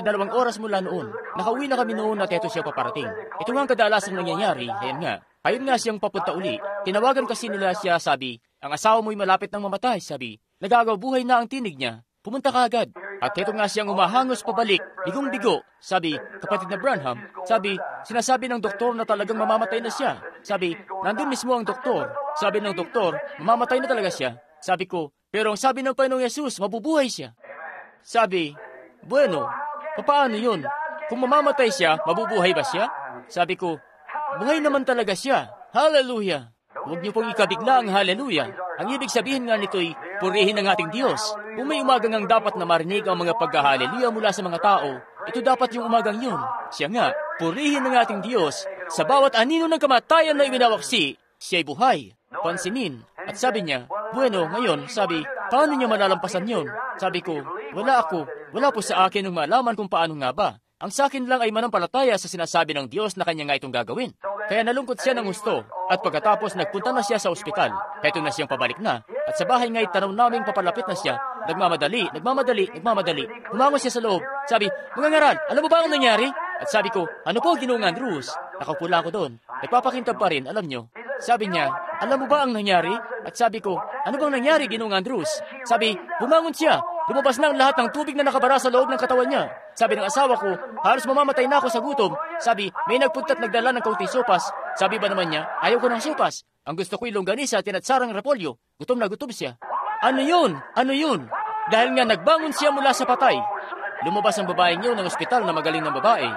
S1: dalawang oras mula noon, nakauwi na kami noon at eto siya paparating. Ito nga ang kadalasang nangyayari, hayan nga. Ayun nga siyang papunta uli. Tinawagan kasi nila siya, sabi, ang asawa mo'y malapit nang mamatay, sabi. Nagagabuhay na ang tinig niya. Pumunta ka agad. At eto nga siyang umahangos pabalik, bigong-bigo. Sabi, kapatid na Branham, sabi, sinasabi ng doktor na talagang mamamatay na siya. Sabi, nandun mismo ang doktor. Sabi ng doktor, mamamatay na talaga siya. Sabi ko, pero ang sabi ng Panginoong Yesus, mabubuhay siya. Sabi, bueno, paano yun? Kung mamamatay siya, mabubuhay ba siya? Sabi ko, buhay naman talaga siya. Hallelujah! Huwag niyo pong ikabigla ang hallelujah. Ang ibig sabihin nga nito'y purihin ng ating Diyos. Kung may umagang ang dapat na marinig ang mga pagka-hallelujah mula sa mga tao, ito dapat yung umagang yun. Siya nga, purihin ng ating Diyos. Sa bawat anino ng kamatayan na iwinawaksi, siya'y buhay. Pansinin. At sabi niya, bueno, ngayon, sabi, paano niya malalampasan yun? Sabi ko, wala po sa akin nung malaman kung paano nga ba. Ang sa akin lang ay manampalataya sa sinasabi ng Diyos na kanya nga itong gagawin. Kaya nalungkot siya ng gusto. At pagkatapos nagpunta na siya sa ospital. Heto na siyang pabalik na. At sa bahay nga'y tanaw naming papalapit na siya. Nagmamadali. Humangos siya sa loob. Sabi, mga ngaral, alam mo ba ang nangyari? At sabi ko, ano po, Ginoong Andrews? Nakapula ako doon. Nagpapakintab pa rin, alam nyo. Sabi niya, alam mo ba ang nangyari? At sabi ko, ano bang nangyari, Ginoong Andrews? Sabi, bumangon siya. Lumabas na ang lahat ng tubig na nakabara sa loob ng katawan niya. Sabi ng asawa ko, halos mamamatay na ako sa gutom. Sabi, may nagpunta't nagdala ng kaunting sopas. Sabi ba naman niya, ayaw ko ng sopas. Ang gusto ko'y longganisa at tinatsarang repolyo. Gutom na gutom siya. Ano yun? Dahil nga nagbangon siya mula sa patay. lumabas ang babaeng yun ng ospital na magaling na babae.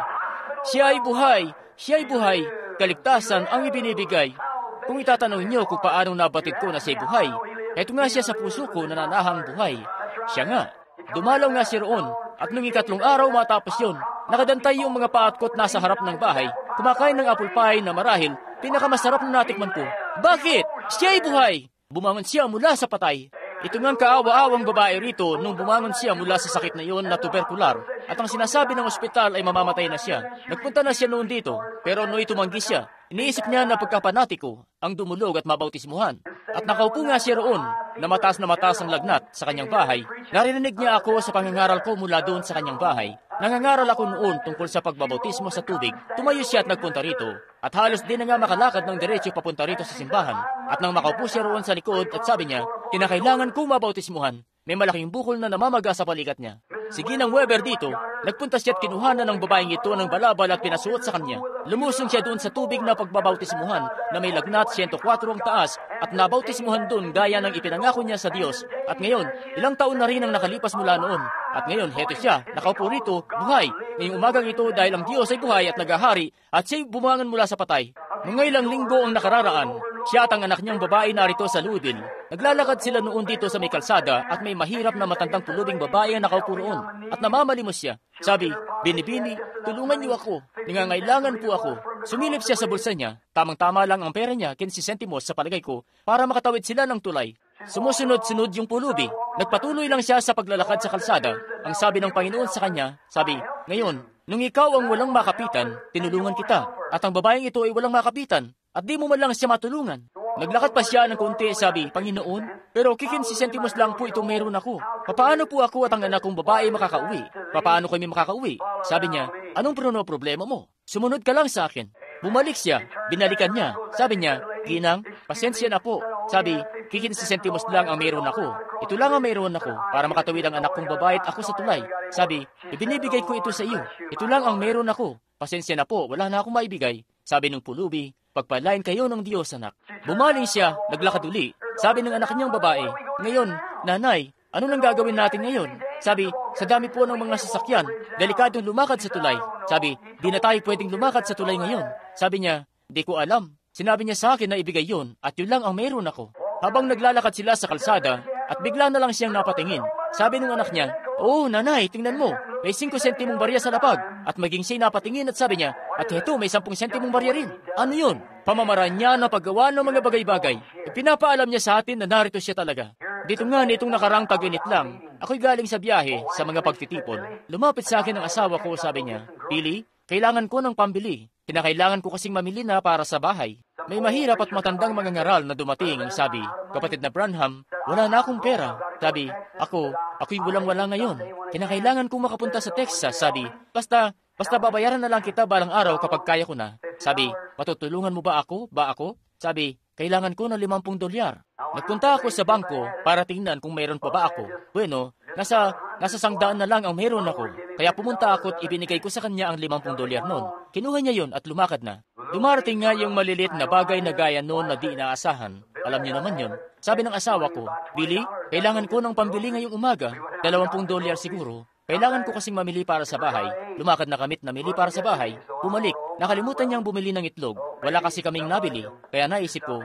S1: Siya ay buhay! Siya ay buhay! Kaligtasan ang ibinibigay. Kung itatanong niyo kung paano nabatid ko na siya'y buhay, eto nga siya sa puso ko na nanahang buhay. Siya nga. Dumalaw nga siya roon, at nung 3 araw matapos yun, nakadantay yung mga paatkot nasa harap ng bahay, kumakain ng apple pie na marahil pinakamasarap na natikman ko. Bakit? Siya ay buhay! Bumangon siya mula sa patay. Ito nga ang kaawa-awang babae rito nung bumangon siya mula sa sakit na iyon na tuberkular at ang sinasabi ng ospital ay mamamatay na siya. Nagpunta na siya noon dito, pero noong tumanggi siya, iniisip niya na pagkapanatiko ang dumulog at mabautismuhan. At nakaupo nga siya roon na mataas ang lagnat sa kanyang bahay. Narinig niya ako sa pangangaral ko mula doon sa kanyang bahay. Nangangaral ako noon tungkol sa pagbabautismo sa tubig. Tumayo siya at nagpunta rito. At halos di na nga makalakad ng diretso papunta rito sa simbahan. At nang makaupo siya roon sa likod at sabi niya, kinakailangan kong mabautismuhan. May malaking bukol na namamaga sa balikat niya. Si Ginang Weber dito, nagpunta siya at kinuhanan ng babaeng ito ng balabal at pinasuot sa kanya. Lumusong siya doon sa tubig na pagbabautismuhan na may lagnat 104 ang taas at nabautismuhan doon gaya ng ipinangako niya sa Diyos. At ngayon, ilang taon na rin ang nakalipas mula noon. At ngayon, heto siya, nakaupo rito, buhay. Ngayong umagang ito dahil ang Diyos ay buhay at nagahari at siya'y bumangon mula sa patay. Nung ilang linggo ang nakararaan, siya at ang anak niyang babae narito sa Louisville. Naglalakad sila noon dito sa may kalsada at may mahirap na matandang tulubing babae ang nakaupo roon. At namamalimos siya. Sabi, Binibini, tulungan niyo ako. Nangangailangan po ako. Sumilip siya sa bulsa niya. Tamang-tama lang ang pera niya, 15 sentimos sa palagay ko, para makatawid sila ng tulay. Sumusunod-sunod yung pulubi. Nagpatuloy lang siya sa paglalakad sa kalsada. Ang sabi ng Panginoon sa kanya, sabi, ngayon, nung ikaw ang walang makapitan, tinulungan kita. At ang babaeng ito ay walang makapitan. At di mo man lang siya matulungan. Naglakad pa siya ng konti, sabi, Panginoon, pero 15 sentimos lang po itong meron ako. Papaano po ako at ang anak kong babae makakauwi? Papaano kami makakauwi? Sabi niya, anong problema mo? Sumunod ka lang sa akin. Bumalik siya, binalikan niya. Sabi niya, Ginang, pasensya na po. Sabi, 15 sentimos lang ang meron ako. Ito lang ang meron ako para makatawid ang anak kong babae at ako sa tulay. Sabi, ibinibigay ko ito sa iyo. Ito lang ang meron ako. Pasensya na po, wala na akong maibigay. Sabi ng pulubi, pagpalain kayo ng Diyos, anak. Bumaling siya, naglakad uli. Sabi ng anak niyang babae, ngayon, nanay, ano nang gagawin natin ngayon? Sabi, sa dami po ng mga sasakyan, delikadong lumakad sa tulay. Sabi, di na tayo pwedeng lumakad sa tulay ngayon. Sabi niya, di ko alam. Sinabi niya sa akin na ibigay yun at yun lang ang meron ako. Habang naglalakad sila sa kalsada at bigla na lang siyang napatingin. Sabi ng anak niya, oh nanay, tingnan mo. May 5 sentimong barya sa lapag. At maging siya'y napatingin at sabi niya, at heto may 10 sentimong barya rin. Ano yun? Pamamaraan niya na paggawa ng mga bagay-bagay. Pinapaalam niya sa atin na narito siya talaga. Dito nga nitong nakarang tag-init lang, ako'y galing sa biyahe sa mga pagtitipon. Lumapit sa akin ang asawa ko, sabi niya, Billy, kailangan ko ng pambili. Kinakailangan ko kasing mamili na para sa bahay. May mahirap at matandang mga ngaral na dumating ang sabi, kapatid na Branham, wala na akong pera. Sabi, ako'y walang-wala ngayon. Kinakailangan kong makapunta sa Texas, sabi. Basta babayaran na lang kita balang araw kapag kaya ko na. Sabi, matutulungan mo ba ako? Sabi, kailangan ko ng $50. Nagpunta ako sa bangko para tingnan kung mayroon pa ba ako. Bueno, nasa 100 na lang ang mayroon ako. Kaya pumunta ako at ibinigay ko sa kanya ang $50 noon. Kinuha niya yon at lumakad na. Dumarating nga yung malilit na bagay na gaya noon na di inaasahan. Alam niyo naman yon. Sabi ng asawa ko, Billy, kailangan ko ng pambili ngayong umaga. $20 siguro. Kailangan ko kasing mamili para sa bahay. Lumakad na kamit namili para sa bahay. Bumalik, nakalimutan niyang bumili ng itlog. Wala kasi kaming nabili. Kaya naisip ko,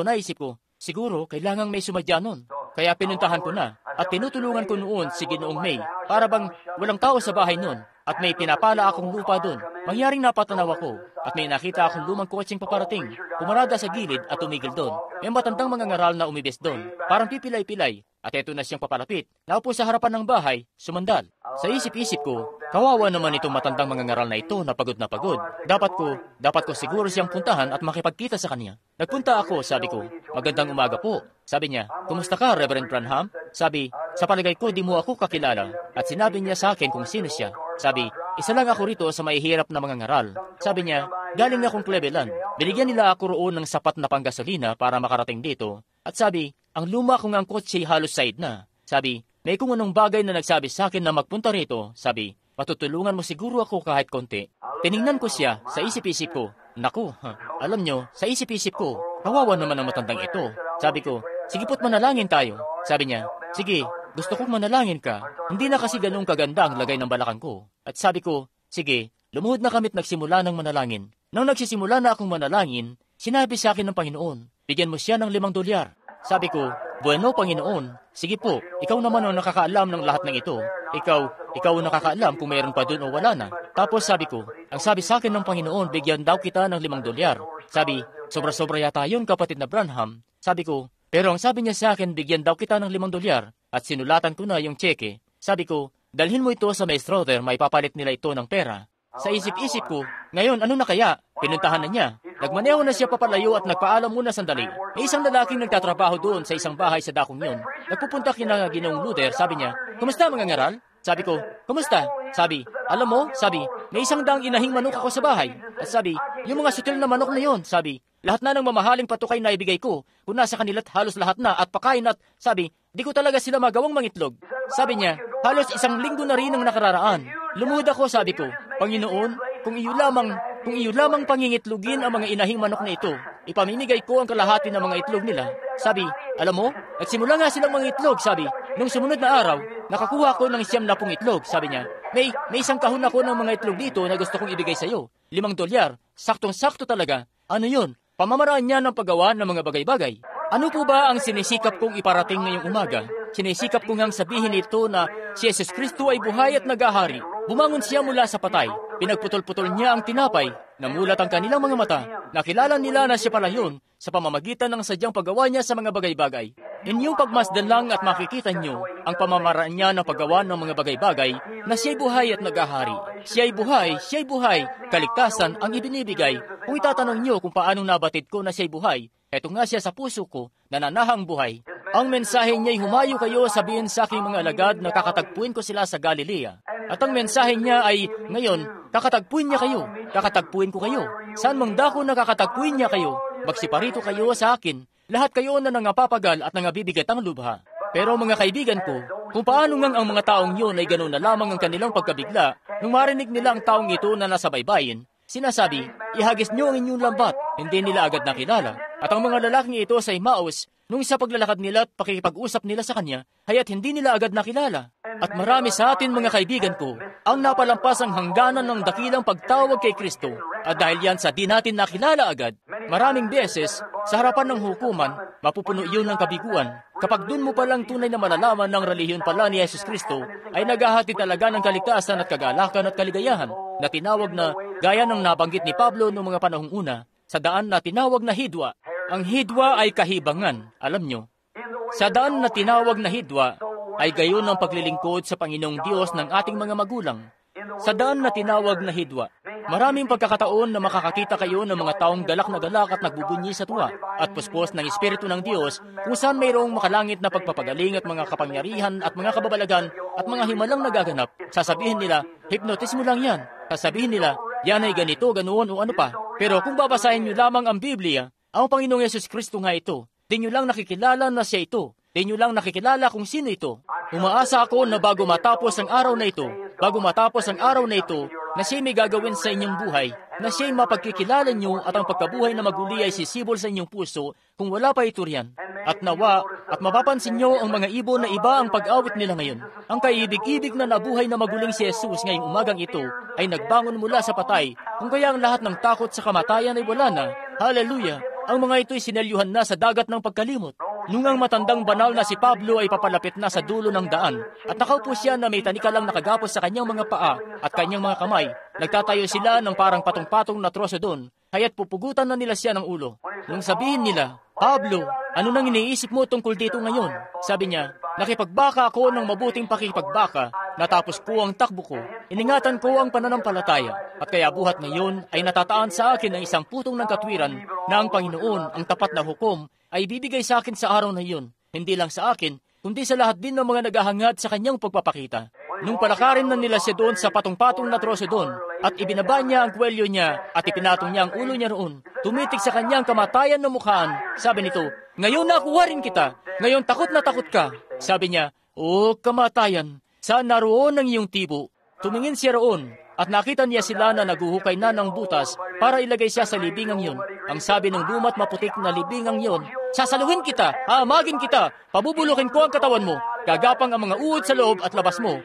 S1: naisip ko, siguro kailangang may sumadya nun. Kaya pinuntahan ko na at tinutulungan ko noon si Ginoong May para bang walang tao sa bahay noon at may pinapala akong lupa doon. Mangyaring napatanaw ako at may nakita akong lumang kotseng paparating. Pumarada sa gilid at tumigil doon. May matandang mga ngaral na umibes doon. Parang pipilay-pilay. At eto na siyang papalapit. Naupo sa harapan ng bahay, sumandal. Sa isip-isip ko, kawawa naman itong matandang mga ngaral na ito na pagod na pagod. Dapat ko siguro siyang puntahan at makipagkita sa kanya. Nagpunta ako, sabi ko, magandang umaga po. Sabi niya, kumusta ka, Reverend Branham? Sabi, sa palagay ko di mo ako kakilala. At sinabi niya sa akin kung sino siya. Sabi, isa lang ako rito sa mahihirap na mga ngaral. Sabi niya, galing akong Cleveland. Binigyan nila ako roon ng sapat na panggasolina para makarating dito. At sabi, ang luma kong ang kotse halos side na. Sabi, may kung anong bagay na nagsabi sa akin na magpunta rito. Sabi, matutulungan mo siguro ako kahit konti. Tiningnan ko siya sa isip-isip ko. Naku, alam nyo, sa isip-isip ko, kawawa naman ang matandang ito. Sabi ko, sige po't manalangin tayo. Sabi niya, sige, gusto kong manalangin ka. Hindi na kasi ganun kaganda ang lagay ng balakang ko. At sabi ko, sige, lumuhod na kami't nagsimula ng manalangin. Nang nagsisimula na akong manalangin, sinabi sa akin ng Panginoon, bigyan mo siya ng $5. Sabi ko, bueno, Panginoon, sige po, ikaw naman ang nakakaalam ng lahat ng ito. Ikaw ang nakakaalam kung mayroon pa dun o wala na. Tapos sabi ko, ang sabi sa akin ng Panginoon, bigyan daw kita ng $5. Sabi, sobra-sobra yata yun, kapatid na Branham. Sabi ko, pero ang sabi niya sa akin, bigyan daw kita ng $5 at sinulatan ko na yung tseke. Sabi ko, dalhin mo ito sa maestroder, may papalit nila ito ng pera. Sa isip-isip ko, ngayon ano na kaya? Pinuntahan na niya. Nagmaneho na siya papalayo at nagpaalam muna sandali. May isang lalaking nagtatrabaho doon sa isang bahay sa dakong yun. Nagpupunta kina Ginoong Luther, sabi niya, kumusta mga ngaral? Sabi ko, kumusta? Sabi, alam mo, sabi, may 100 inahing manok ako sa bahay. At sabi, yung mga sutil na manok na yon, sabi, lahat na ng mamahaling patukay na ibigay ko, kung nasa kanila't halos lahat na at pakain at, sabi, di ko talaga sila magawang mangitlog. Sabi niya, halos 1 linggo na rin ang nakararaan. Lumuhod ako, sabi ko, Panginoon, kung iyo lamang pangingitlogin ang mga inahing manok na ito, ipamimigay ko ang kalahati ng mga itlog nila. Sabi, alam mo, nagsimula nga silang mga itlog, sabi, nung sumunod na araw, nakakuha ko ng 90 itlog, sabi niya. May 1 kahon ako ng mga itlog dito na gusto kong ibigay sa iyo. $5, saktong-sakto talaga. Ano yun? Pamamaraan niya ng paggawa ng mga bagay-bagay. Ano po ba ang sinisikap kong iparating ngayong umaga? Sinisikap kong ngang sabihin ito na si Jesus Kristo ay buhay at nagahari. Bumangon siya mula sa patay. Pinagputol-putol niya ang tinapay. Namulat ang kanilang mga mata. Nakilala nila na siya pala yun sa pamamagitan ng sadyang paggawa niya sa mga bagay-bagay. Inyong pagmasdan lang at makikita niyo ang pamamaraan niya ng paggawa ng mga bagay-bagay na siya'y buhay at nagahari. Siya'y buhay, kaligtasan ang ibinibigay. Kung itatanong niyo kung paanong nabatid ko na siya'y buhay, eto nga siya sa puso ko, nananahang buhay. Ang mensahe niya'y humayo kayo, sabihin sa aking mga alagad na kakatagpuin ko sila sa Galilea. At ang mensahe niya ay, ngayon, kakatagpuin niya kayo, kakatagpuin ko kayo. Saan mang dako na kakatagpuin niya kayo, magsiparito kayo sa akin. Lahat kayo na nangapapagal at nangabibigat ang lubha. Pero mga kaibigan ko, kung paano ngang ang mga taong yun ay gano'n na lamang ang kanilang pagkabigla, nung marinig nila ang taong ito na nasa baybayin, sinasabi, ihagis niyo ang inyong lambat, hindi nila agad nakilala. At ang mga lalaking ito sa Emmaus, nung sa paglalakad nila at pakikipag-usap nila sa kanya, haya't hindi nila agad nakilala. At marami sa atin mga kaibigan ko, ang napalampas ang hangganan ng dakilang pagtawag kay Kristo. At dahil yan sa di natin nakilala agad, maraming beses, sa harapan ng hukuman, mapupuno iyon ng kabiguan. Kapag dun mo palang tunay na malalaman ng relihiyon pala ni Jesus Kristo, ay naghahati talaga ng kaligtasan at kagalakan at kaligayahan, na tinawag na, gaya ng nabanggit ni Pablo noong mga panahong una, sa daan na tinawag na hidwa. Ang hidwa ay kahibangan, alam nyo. Sa daan na tinawag na hidwa, ay gayon ang paglilingkod sa Panginoong Diyos ng ating mga magulang. Sa daan na tinawag na hidwa, maraming pagkakataon na makakakita kayo ng mga taong galak na galak at nagbubunyi sa tuwa at puspos ng Espiritu ng Diyos kung saan mayroong makalangit na pagpapagaling at mga kapangyarihan at mga kababalagan at mga himalang nagaganap. Sasabihin nila, hypnotismo lang yan. Sasabihin nila, yan ay ganito, ganoon o ano pa. Pero kung babasahin nyo lamang ang Biblia, ang Panginoong Yesus Kristo nga ito, di nyo lang nakikilala na siya ito. Di nyo lang nakikilala kung sino ito. Umaasa ako na bago matapos ang araw na ito, na siya'y may gagawin sa inyong buhay, na siya'y mapagkikilala nyo at ang pagkabuhay na maguli ay sisibol sa inyong puso kung wala pa ito riyan. At nawa, at mapapansin nyo ang mga ibon na iba ang pag-awit nila ngayon. Ang kaibig-ibig na nabuhay na maguling si Jesus ngayong umagang ito ay nagbangon mula sa patay, kung kaya ang lahat ng takot sa kamatayan ay wala na. Hallelujah! Ang mga ito'y sinelyuhan na sa dagat ng pagkalimot. Nung ang matandang banal na si Pablo ay papalapit na sa dulo ng daan, at nakaupo siya na may tanikalang nakagapos sa kanyang mga paa at kanyang mga kamay, nagtatayo sila ng parang patong-patong na troso doon, kaya't pupugutan na nila siya ng ulo. Nung sabihin nila, Pablo, ano nang iniisip mo tungkol dito ngayon? Sabi niya, nakipagbaka ako ng mabuting pakipagbaka, natapos ko ang takbo ko, iningatan ko ang pananampalataya, at kaya buhat ngayon ay natataan sa akin ang isang putong ng katwiran na ang Panginoon, ang tapat na hukom, ay bibigay sa akin sa araw na iyon. Hindi lang sa akin, kundi sa lahat din ng mga naghahangad sa kanyang pagpapakita. Nung palakarin na nila siya doon sa patong-patong na troso doon, at ibinaba niya ang kwelyo niya at ipinatong niya ang ulo niya roon, tumitig sa kanyang kamatayan na mukhaan. Sabi nito, ngayon nakuha rin kita. Ngayon takot na takot ka. Sabi niya, o kamatayan, saan naroon ang iyong tibo? Tumingin siya roon at nakita niya sila na naguhukay na ng butas para ilagay siya sa libingang yun. Ang sabi ng luma't maputik na libingang yun, sasaluhin kita, haamagin kita, pabubulukin ko ang katawan mo, gagapang ang mga uod sa loob at labas mo.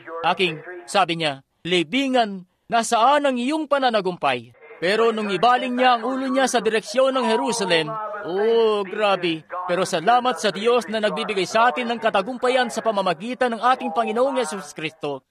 S1: Sabi niya, libingan, nasaan ang iyong pananagumpay? Pero nung ibaling niya ang ulo niya sa direksyon ng Jerusalem, grabe. Pero salamat sa Diyos na nagbibigay sa atin ng katagumpayan sa pamamagitan ng ating Panginoong Yesus Kristo.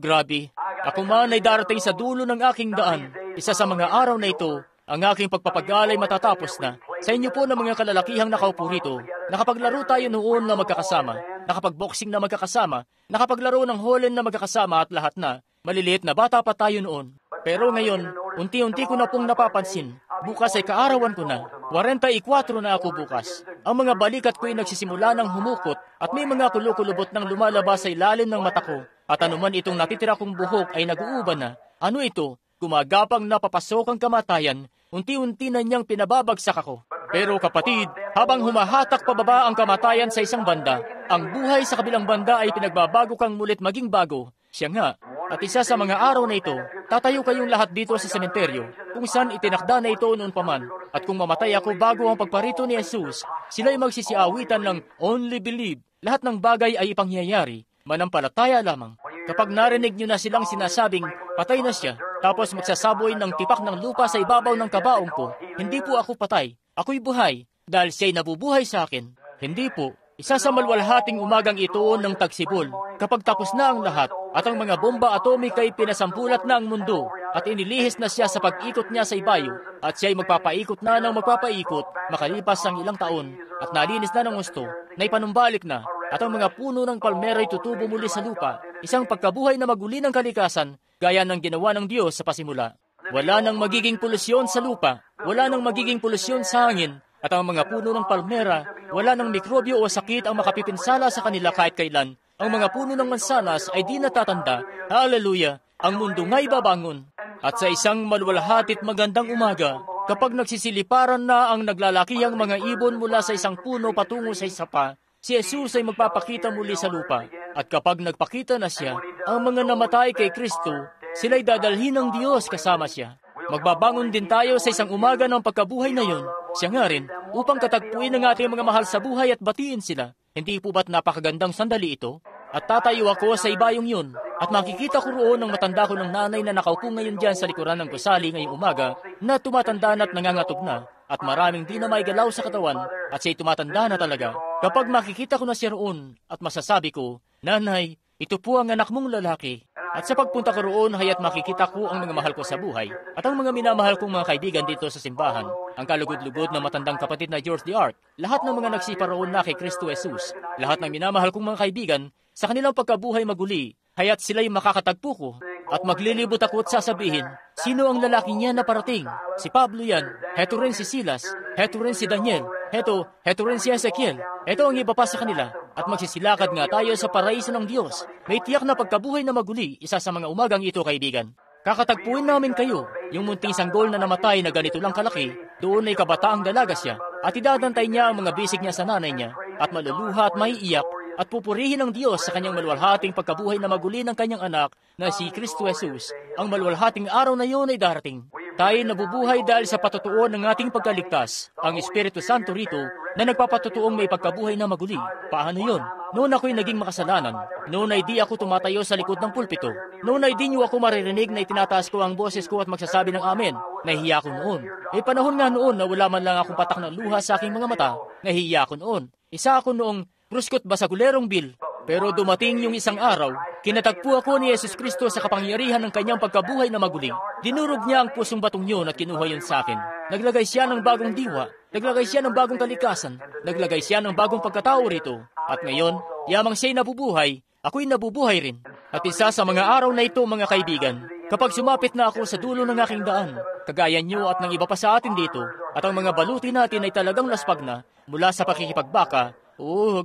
S1: Grabe. Ako man ay darating sa dulo ng aking daan. Isa sa mga araw na ito, ang aking pagpapagalay matatapos na. Sa inyo po ng mga kalalakihang nakaupo rito, nakapaglaro tayo noon na magkakasama, nakapagboxing na magkakasama, nakapaglaro ng holen na magkakasama at lahat na. Maliliit na bata pa tayo noon. Pero ngayon, unti-unti ko na pong napapansin. Bukas ay kaarawan ko na. 44 na ako bukas. Ang mga balikat ko ay nagsisimula ng humukot at may mga kulukulubot ng lumalabas sa ilalim ng mata ko. At anuman itong natitira kong buhok ay nag-uuban na. Ano ito? Gumagapang napapasok ang kamatayan. Unti-unti na niyang pinababagsak ako. Pero kapatid, habang humahatak pababa ang kamatayan sa isang banda, ang buhay sa kabilang banda ay pinagbabago kang mulit maging bago. Siya nga. At isa sa mga araw na ito, tatayo kayong lahat dito sa sementeryo, kung saan itinakda na ito noon pa man. At kung mamatay ako bago ang pagparito ni Jesus, sila'y magsisiawitan ng only believe. Lahat ng bagay ay ipangyayari, manampalataya lamang. Kapag narinig nyo na silang sinasabing, patay na siya, tapos magsasaboy ng tipak ng lupa sa ibabaw ng kabaong ko, hindi po ako patay, ako'y buhay, dahil siya'y nabubuhay sa akin. Hindi po. Isa sa malwalhating umagang ito ng tagsibol, kapag tapos na ang lahat at ang mga bomba atomik ay pinasampulat na ang mundo at inilihis na siya sa pag-ikot niya sa ibayo at siya'y magpapaikot na ng magpapaikot makalipas ang ilang taon at nalinis na ng gusto na ipanumbalik na at ang mga puno ng palmera ay tutubo muli sa lupa, isang pagkabuhay na maguli ng kalikasan gaya ng ginawa ng Diyos sa pasimula. Wala nang magiging polusyon sa lupa, wala nang magiging polusyon sa hangin, at ang mga puno ng palmera, wala ng mikrobyo o sakit ang makapipinsala sa kanila kahit kailan. Ang mga puno ng mansanas ay di natatanda. Hallelujah! Ang mundo nga'y babangon. At sa isang malwalhatit magandang umaga, kapag nagsisiliparan na ang naglalakihang mga ibon mula sa isang puno patungo sa isa pa, si Jesus ay magpapakita muli sa lupa. At kapag nagpakita na siya, ang mga namatay kay Kristo, sila'y dadalhin ng Diyos kasama siya. Magbabangon din tayo sa isang umaga ng pagkabuhay na yon. Siya nga rin, upang katagpuin ng ating mga mahal sa buhay at batiin sila. Hindi po ba't napakagandang sandali ito? At tatayo ako sa ibayong yun, at makikita ko roon ang matanda ko ng nanay na nakaupo ngayon dyan sa likuran ng gusali ngayong umaga, na tumatanda na at nangangatog na, at maraming di na maigalaw sa katawan, at siya'y tumatanda na talaga. Kapag makikita ko na siya roon, at masasabi ko, Nanay, ito po ang anak mong lalaki. At sa pagpunta ko roon, haya't makikita ko ang mga mahal ko sa buhay at ang mga minamahal kong mga kaibigan dito sa simbahan. Ang kalugod-lugod na matandang kapatid na George the Ark, lahat ng mga nagsipa roon na kay Kristo Jesus, lahat ng minamahal kong mga kaibigan, sa kanilang pagkabuhay maguli, haya't sila'y makakatagpo ko. At maglilibot ako at sasabihin, sino ang lalaki niya na parating? Si Pablo yan, heto rin si Silas, heto rin si Daniel, heto rin si Ezekiel. Ito ang iba pa sa kanila, at magsisilakad nga tayo sa paraiso ng Diyos. May tiyak na pagkabuhay na maguli, isa sa mga umagang ito, kaibigan. Kakatagpuin namin kayo, yung munting sanggol na namatay na ganito lang kalaki, doon ay kabataang dalaga siya, at idadantay niya ang mga bisig niya sa nanay niya, at maluluha at maiiyak, at pupurihin ng Diyos sa kanyang malwalhating pagkabuhay na maguli ng kanyang anak na si Kristo Jesus. Ang malwalhating araw na iyon ay darating. Tayo nabubuhay dahil sa patutuon ng ating pagkaligtas. Ang Espiritu Santo rito na nagpapatutuong may pagkabuhay na maguli. Paano yun? Noon ako'y naging makasalanan. Noon ay di ako tumatayo sa likod ng pulpito. Noon ay di niyo ako maririnig na itinataas ko ang boses ko at magsasabi ng amen. Nahihiya ako noon. May panahon nga noon na wala man lang akong patak ng luha sa aking mga mata. Nahihiya ako noon. Isa ako noong bruskot basagulerong bil. Pero dumating yung isang araw, kinatagpo ako ni Jesus Kristo sa kapangyarihan ng kanyang pagkabuhay na maguli. Dinurog niya ang pusong batong yun at kinuha yun sa akin. Naglagay siya ng bagong diwa, naglagay siya ng bagong kalikasan, naglagay siya ng bagong pagkatao rito. At ngayon, yamang siya'y nabubuhay, ako'y nabubuhay rin. At isa sa mga araw na ito, mga kaibigan, kapag sumapit na ako sa dulo ng aking daan, kagaya niyo at ng iba pa sa atin dito, at ang mga baluti natin ay talagang laspag na mula sa pakikipagbaka,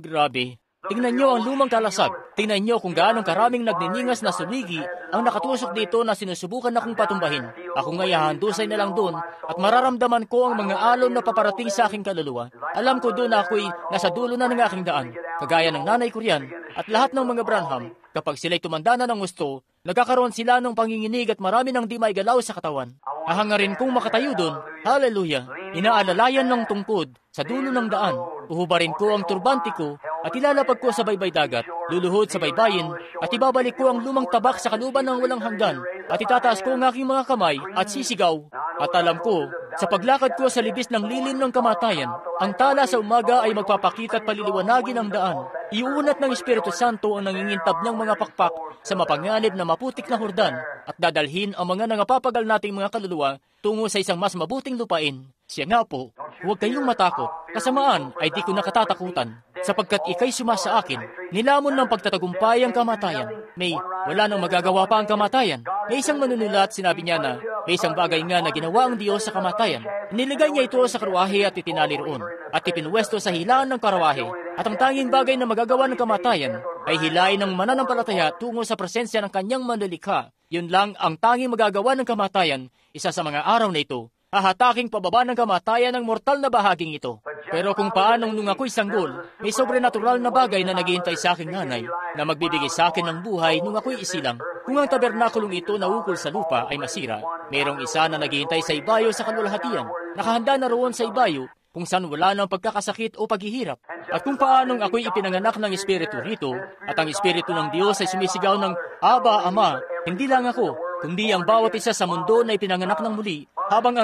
S1: grabe. Tingnan niyo ang lumang kalasag. Tingnan niyo kung gaano karaming nagniningas na suligi ang nakatusok dito na sinusubukan akong patumbahin. Ako nga'y hahandusay na lang doon at mararamdaman ko ang mga alon na paparating sa aking kaluluwa. Alam ko doon na ako'y nasa dulo na ng aking daan. Kagaya ng nanay ko riyan at lahat ng mga Branham, kapag sila'y tumanda na ng gusto, Nagkakaroon sila ng panginginig at marami nang di maigalaw sa katawan. Ahangarin kong makatayo doon. Hallelujah! Inaalalayan ng tungkod sa dulo ng daan. Uhubarin ko ang turbante ko at ilalapag ko sa baybay dagat. Luluhod sa baybayin at ibabalik ko ang lumang tabak sa kaluban ng walang hanggan. At itataas ko ang aking mga kamay at sisigaw. At alam ko, sa paglakad ko sa libis ng lilim ng kamatayan, ang tala sa umaga ay magpapakita at paliliwanagin ang daan. Iuunat ng Espiritu Santo ang nangingintab niyang mga pakpak sa mapanganib na maputik na hurdan at dadalhin ang mga nangapapagal nating mga kaluluwa tungo sa isang mas mabuting lupain. Siya nga po, huwag kayong matakot. Kasamaan ay di ko nakatatakutan, sapagkat ikay suma sa akin. Nilamon ng pagtatagumpay ang kamatayan. Wala nang magagawa pa ang kamatayan. May isang manunulat, sinabi niya na may isang bagay nga na ginawa ang Diyos sa kamatayan. Niligay niya ito sa karwahe at itinali roon, at ipinwesto sa hilaan ng karwahe. At ang tanging bagay na magagawa ng kamatayan ay hilain ng mananampalataya tungo sa presensya ng kanyang manlilikha. Yun lang ang tanging magagawa ng kamatayan, isa sa mga araw na ito. Hahataking pababa ng kamatayan ang mortal na bahaging ito. Pero kung paanong nung ako'y sanggol, may sobrenatural na bagay na naghihintay sa aking nanay na magbibigay sa akin ng buhay nung ako'y isilang. Kung ang tabernakulong ito na ukol sa lupa ay masira, mayroong isa na naghihintay sa ibayo sa kalwalhatian. Nakahanda na roon sa ibayo kung saan wala ng pagkakasakit o paghihirap. At kung paanong ako'y ipinanganak ng Espiritu rito, at ang Espiritu ng Diyos ay sumisigaw ng Aba, Ama, hindi lang ako, kundi ang bawat isa sa mundo na ipinanganak ng muli, habang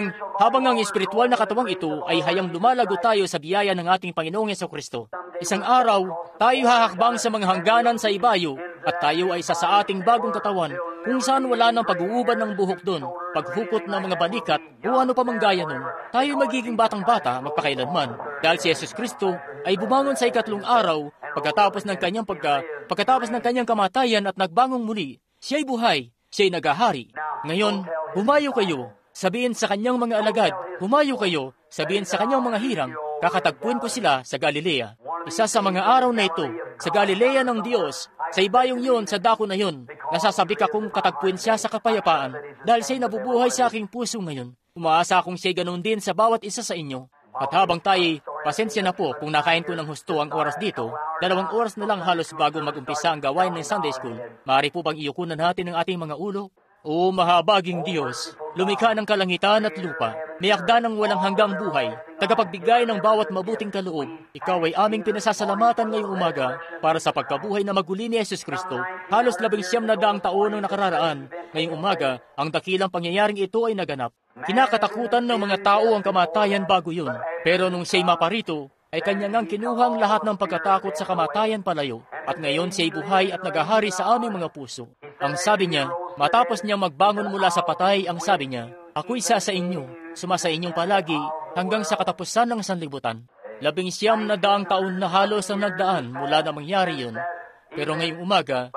S1: ang espiritual na katawang ito ay hayang lumalago tayo sa biyaya ng ating Panginoong Jesucristo. Isang araw, tayo hahakbang sa mga hangganan sa ibayo, at tayo ay isa sa ating bagong katawan, kung saan wala ng pag-uuban ng buhok doon, paghukot ng mga balikat, o ano pa mang gaya nun. Tayo magiging batang-bata magpakailanman, dahil si Jesus Kristo ay bumangon sa ikatlong araw, pagkatapos ng kanyang kamatayan at nagbangong muli. Siya'y buhay, siya'y nagahari. Ngayon, humayo kayo. Sabihin sa kanyang mga alagad, humayo kayo, sabihin sa kanyang mga hirang, kakatagpuin ko sila sa Galilea. Isa sa mga araw na ito, sa Galilea ng Diyos, sa ibayong yun, sa dako na yun, nasasabi ka kung katagpuin siya sa kapayapaan, dahil siya'y nabubuhay sa aking puso ngayon. Umaasa akong siya'y ganun din sa bawat isa sa inyo. At habang tayo, pasensya na po kung nakain ko ng husto ang oras dito, 2 oras na lang halos bago mag-umpisa ang gawain ng Sunday School. Maaari po bang iyukunan natin ang ating mga ulo? O mahabaging Diyos, lumikha ng kalangitan at lupa, may akda ng walang hanggang buhay, tagapagbigay ng bawat mabuting kaloob. Ikaw ay aming pinasasalamatan ngayong umaga para sa pagkabuhay na maguli ni Jesus Kristo. Halos 19 na daang taon ang nakararaan. Ngayong umaga, ang dakilang pangyayaring ito ay naganap. Kinakatakutan ng mga tao ang kamatayan bago yun. Pero nung siya'y maparito, ay kanya ngang kinuhang lahat ng pagkatakot sa kamatayan palayo. At ngayon siya'y buhay at nagahari sa aming mga puso. Ang sabi niya, matapos niya magbangon mula sa patay, ang sabi niya, ako'y isa sa inyo, sumasa inyong palagi hanggang sa katapusan ng sanlibutan. 19 na daang taon na halos ang nagdaan mula na mangyari yun. Pero ngayong umaga,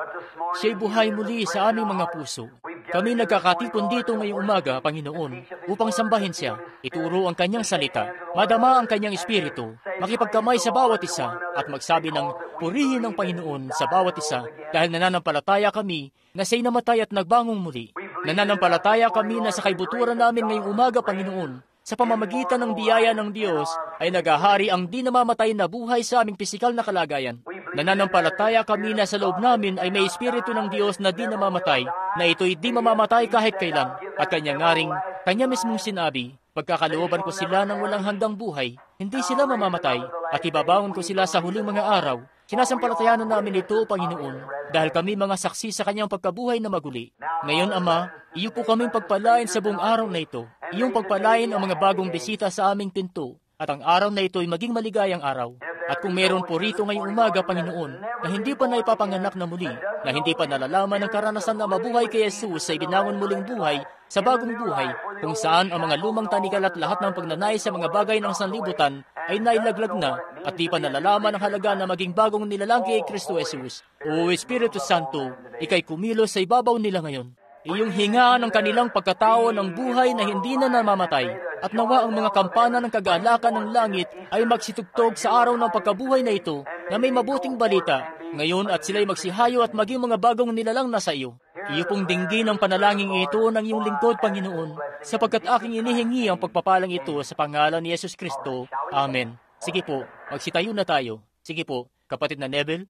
S1: siya'y buhay muli sa aming mga puso. Kami nagkakatipon dito ngayong umaga, Panginoon, upang sambahin siya, ituro ang kanyang salita, madama ang kanyang espiritu, makipagkamay sa bawat isa, at magsabi ng purihin ng Panginoon sa bawat isa, dahil nananampalataya kami na siya'y namatay at nagbangong muli. Nananampalataya kami na sa kaibuturan namin ngayong umaga, Panginoon, sa pamamagitan ng biyaya ng Diyos, ay nagahari ang di namamatay na buhay sa aming pisikal na kalagayan. Nananampalataya kami na sa loob namin ay may Espiritu ng Diyos na di namamatay, na ito'y di mamamatay kahit kailan. At kanya mismong sinabi, pagkakalooban ko sila ng walang hanggang buhay, hindi sila mamamatay, at ibabangon ko sila sa huling mga araw. Sinasampalatayanan namin ito, Panginoon, dahil kami mga saksi sa kanyang pagkabuhay na maguli. Ngayon, Ama, iyo po kaming pagpalain sa buong araw na ito. Iyong pagpalain ang mga bagong bisita sa aming pinto, at ang araw na ito ay maging maligayang araw. At kung meron po rito ngayong umaga, Panginoon, na hindi pa naipapanganak na muli, na hindi pa nalalaman ng karanasan na mabuhay kay Jesus sa ibinangon muling buhay, sa bagong buhay, kung saan ang mga lumang tanikal at lahat ng pagnanais sa mga bagay ng sanlibutan ay nailaglag na, at di pa nalalaman ang halaga na maging bagong nilalang kay Kristo Jesus. O Espiritu Santo, ikay kumilos sa ibabaw nila ngayon. Iyong hingaan ang kanilang pagkatao ng buhay na hindi na namamatay, at nawa ang mga kampana ng kagalakan ng langit ay magsitugtog sa araw ng pagkabuhay na ito na may mabuting balita ngayon, at sila'y magsihayo at maging mga bagong nilalang na sa iyo. Iyo pong dinggin ang panalangin ito ng iyong lingkod, Panginoon, sapagkat aking inihingi ang pagpapalang ito sa pangalan ni Jesus Kristo. Amen. Sige po, magsitayo na tayo. Sige po, kapatid na Nebel.